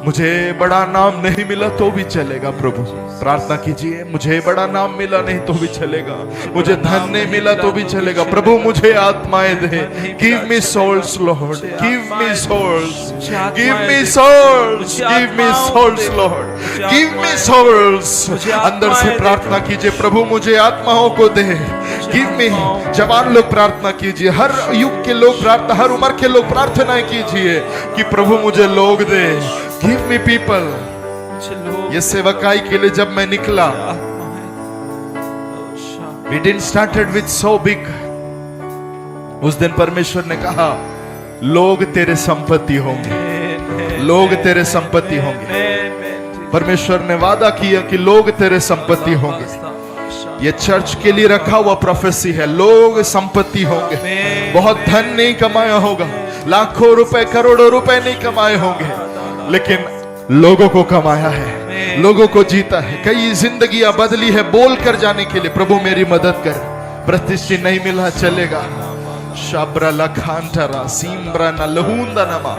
मुझे बड़ा नाम नहीं मिला तो भी चलेगा प्रभु। प्रार्थना कीजिए, मुझे बड़ा नाम मिला नहीं तो भी चलेगा, मुझे धन नहीं मिला तो भी चलेगा, प्रभु मुझे आत्माएं दे। Give me souls Lord, give me souls, give me souls, give me souls Lord, give me souls. अंदर से प्रार्थना कीजिए, प्रभु मुझे आत्माओं को दे। गिव मी। जवान लोग प्रार्थना कीजिए, हर युग के लोग प्रार्थना, हर उम्र के लोग प्रार्थना कीजिए कि प्रभु मुझे लोग दे। गिव मी पीपल, मुझे लोग ये सेवकाई के लिए जब मैं निकला, आत्मा है। ओ Shah. we didn't started with so big. उस दिन परमेश्वर ने कहा लोग तेरे संपत्ति होंगे, लोग तेरे संपत्ति होंगे। परमेश्वर ने वादा किया कि लोग तेरे संपत्ति होंगे। ये चर्च के लिए रखा हुआ प्रोफेसी है, लोग संपत्ति होंगे। बहुत धन नहीं कमाया होगा, लाखों रुपए करोड़ों रुपए नहीं कमाए होंगे, लेकिन लोगों को कमाया है, लोगों को जीता है। कई जिंदगियां बदली है बोल कर जाने के लिए, प्रभु मेरी मदद कर। प्रतिष्ठित नहीं मिला चलेगा, शाब्रा लखांटरा सीम्ब्रा न लहूंदा नमा।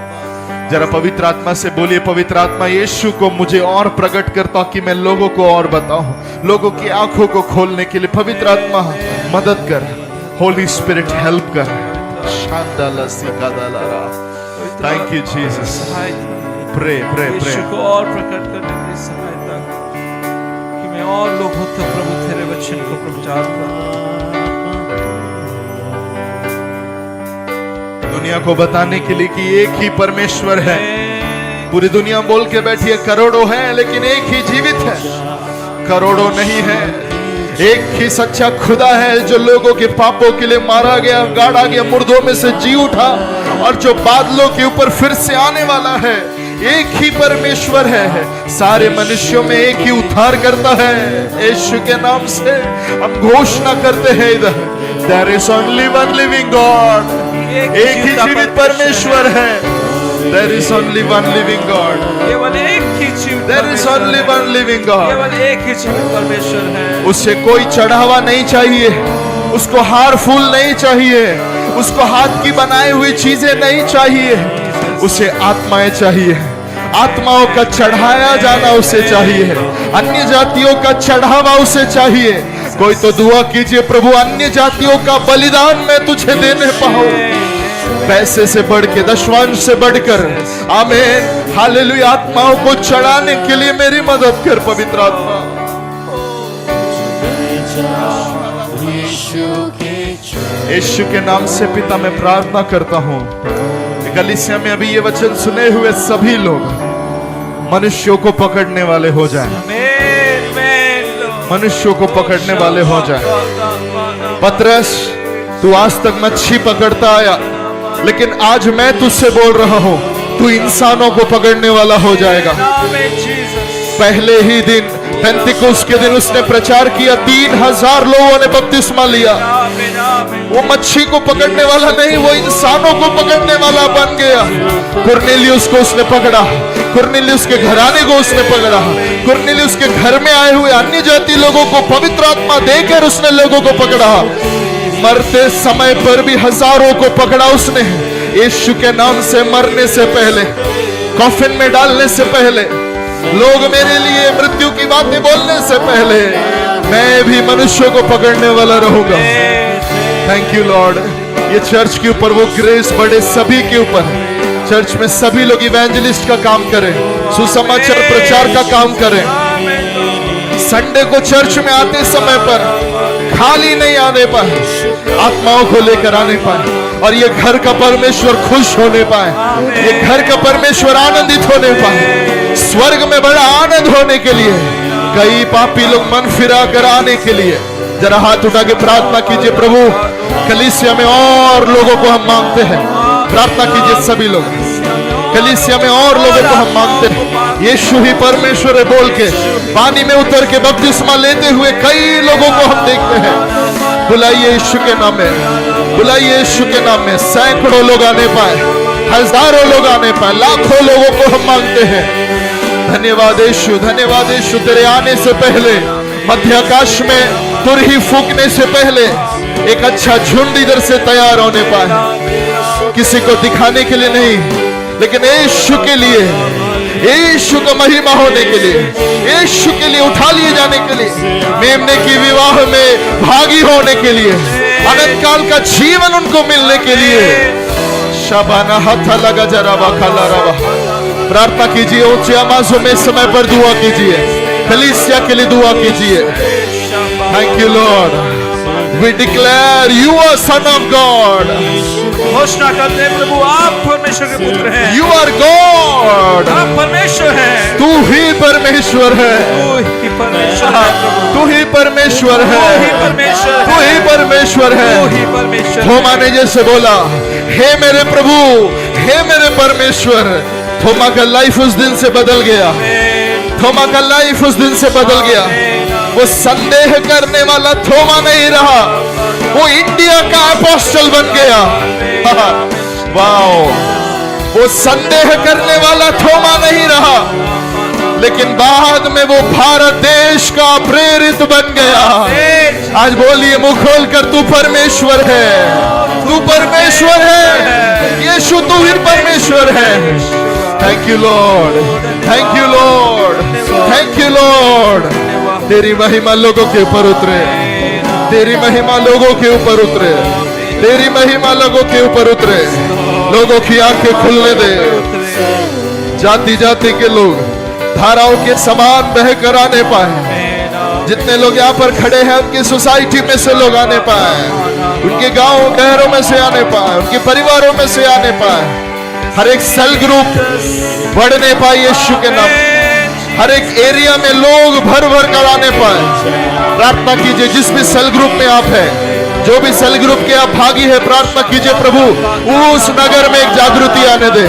जरा पवित्र आत्मा से बोलिए, पवित्र आत्मा यीशु को मुझे और प्रकट करता कि मैं लोगों को और बताऊं, लोगों की आंखों को खोलने के लिए। पवित्र आत्मा मदद कर, होली स्पिरिट हेल्प कर। शांदाला सिकादालारा। Thank you Jesus. Pray pray pray. यीशु को और प्रकट करने के लिए सहायता कर कि मैं और लोगों तक प्रभु तेरे वचन को प्रचार करूं। दुनिया को बताने के लिए कि एक ही परमेश्वर है। पूरी दुनिया बोल के बैठी है करोड़ों है, लेकिन एक ही जीवित है, करोड़ों नहीं है। एक ही सच्चा खुदा है जो लोगों के पापों के लिए मारा गया, गाड़ा गया, मुर्दों में से जी उठा और जो बादलों के ऊपर फिर से आने वाला है। एक ही परमेश्वर है, सारे मनुष्यों में एक ही उद्धार करता है। यीशु के नाम से हम घोषणा करते हैं इधर, There is only one living God. एक ही जीवित परमेश्वर है। There is only one living God. केवल एक ही जीवित There is only one living God. केवल एक ही जीवित परमेश्वर है। उसे कोई चढ़ावा नहीं चाहिए, उसको हार फूल नहीं चाहिए, उसको हाथ की बनाई हुई चीजें नहीं चाहिए, उसे आत्माएं चाहिए। आत्माओं का चढ़ाया जाना उसे चाहिए, अन्य जातियों का चढ़ावा उसे चाहिए। कोई तो दुआ कीजिए, प्रभु अन्य जातियों का बलिदान मैं तुझे देने पाऊं, पैसे से बढ़ के, दशवांश से बढ़कर। आमीन, हालेलुया। आत्माओं को चढ़ाने के लिए मेरी मदद कर पवित्र आत्मा। यीशु के नाम से पिता मैं प्रार्थना करता हूँ, कलीसिया में अभी ये वचन सुने हुए सभी लोग मनुष्यों को पकड़ने वाले हो जाएं, मनुष्यों को पकड़ने वाले हो जाएं। पतरस, तू आज तक मच्छी पकड़ता आया, लेकिन आज मैं तुझसे बोल रहा हूं, तू इंसानों को पकड़ने वाला हो जाएगा। पहले ही दिन पेंतिकुस्त के दिन उसने प्रचार किया, 3000 लोगों ने बपतिस्मा लिया। वो मच्छी को पकड़ने वाला नहीं, वो इंसानों को पकड़ने वाला बन गया। कुरनेलियुस को उसने पकड़ा, कुरनेलियुस के घराने को उसने पकड़ा, कुरनेलियुस के घर में आए हुए अन्य जाति लोगों को पवित्र आत्मा देकर उसने लोगों को पकड़ा। मरते समय पर भी हजारों को पकड़ा उसने। यीशु के नाम से मरने से पहले, कॉफिन में डालने से पहले, लोग मेरे लिए मृत्यु की बातें बोलने से पहले, मैं भी मनुष्यों को पकड़ने वाला रहूंगा। Thank you Lord. ये चर्च के ऊपर वो ग्रेस बढ़े, सभी के ऊपर। चर्च में सभी लोग इवेंजलिस्ट का काम करें, सुसमाचार प्रचार का काम करें। संडे को चर्च में आते समय पर खाली नहीं आने पाए, आत्माओं को लेकर आने पाए, और ये घर का परमेश्वर खुश होने पाए, ये घर का परमेश्वर आनंदित होने पाए, स्वर्ग में बड़ा आनंद होने के लिए। कई पापी लोग मन फिरा कर आने के लिए। जरा हाथ उठा के प्रार्थना कीजिए, प्रभु कलीसिया में और लोगों को हम मांगते हैं। प्रार्थना कीजिए सभी लोग, कलीसिया में और लोगों को हम मांगते हैं। यीशु ही परमेश्वर है बोल के पानी में उतर के बपतिस्मा लेते हुए कई लोगों को हम देखते हैं। बुलाइए यीशु के नाम में, बुलाइए यीशु के नाम में। सैकड़ों लोग आने पाए, हजारों लोग आने पाए, लाखों लोगों को हम मांगते हैं। धन्यवाद यीशु, धन्यवाद यीशु। तेरे आने से पहले, मध्य आकाश में तुरही फूकने से पहले एक अच्छा झुंड इधर से तैयार होने पाए। किसी को दिखाने के लिए नहीं, लेकिन यीशु के लिए, यीशु का महिमा होने के लिए, यीशु के लिए उठा लिए जाने के लिए, मेमने की विवाह में भागी होने के लिए, अनंत काल का जीवन उनको मिलने के लिए। शबाना हाथ लगा जरा बखला रवा। प्रार्थना कीजिए, ऊंचे आवाजों में समय पर दुआ कीजिए, कलीसिया के लिए दुआ कीजिए। Thank you Lord. We declare you are Son of God. घोषणा करते हैं प्रभु आप परमेश्वर के पुत्र हैं, You are God. आप परमेश्वर हैं, तू ही परमेश्वर है, तू ही परमेश्वर है प्रभु, तू ही परमेश्वर तू ही है, परमेश्वर तू ही है, परमेश्वर तू है। ही परमेश्वर है। थोमा ने जैसे बोला, हे मेरे प्रभु, हे मेरे परमेश्वर। थोमा का लाइफ उस दिन से बदल गया, थोमा का लाइफ उस दिन से बदल गया। वो संदेह करने वाला थोमा नहीं रहा, वो इंडिया का अपोस्टल बन गया। वाओ, वो संदेह करने वाला थोमा नहीं रहा, लेकिन बाद में वो भारत देश का प्रेरित बन गया। आज बोलिए मुंह खोलकर, तू परमेश्वर है, तू परमेश्वर है, यीशु तू ही परमेश्वर है। Thank you Lord, thank you Lord, thank you Lord. तेरी महिमा लोगों के ऊपर उतरे, तेरी महिमा लोगों के ऊपर उतरे, तेरी महिमा लोगों के ऊपर उतरे। लोगों की आंखें खुलने दे, जाति जाति के लोग धाराओं के समान बहकर आने पाए। जितने लोग यहाँ पर खड़े हैं उनकी सोसाइटी में से लोग आने पाए, उनके गांव शहरों में से आने पाए, उनके परिवारों में से आने पाए। हर एक सेल ग्रुप बढ़ने पाए यीशु के नाम। हर एक एरिया में लोग भर भर कर आने पाए। प्रार्थना कीजिए, जिस भी सेल ग्रुप में आप हैं, जो भी सेल ग्रुप के आप भागी है, प्रार्थना कीजिए प्रभु उस नगर में एक जागृति आने दे,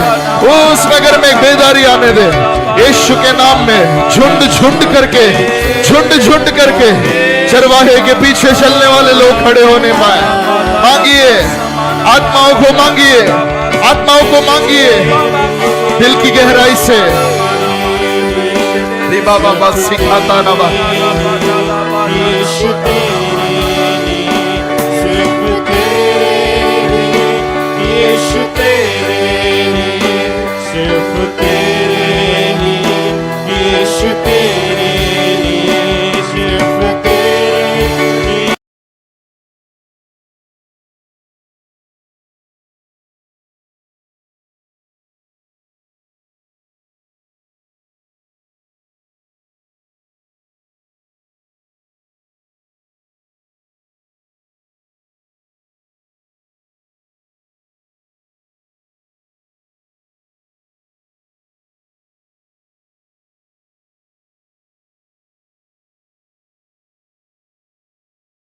उस नगर में एक बेदारी आने दे। यीशु के नाम में झुंड झुंड करके चरवाहे के पीछे चलने वाले लोग खड़े होने पाए। मांगिए, आत्माओं को मांगिए, आत्माओं को मांगिए दिल की गहराई से। बाबा सिखाता ना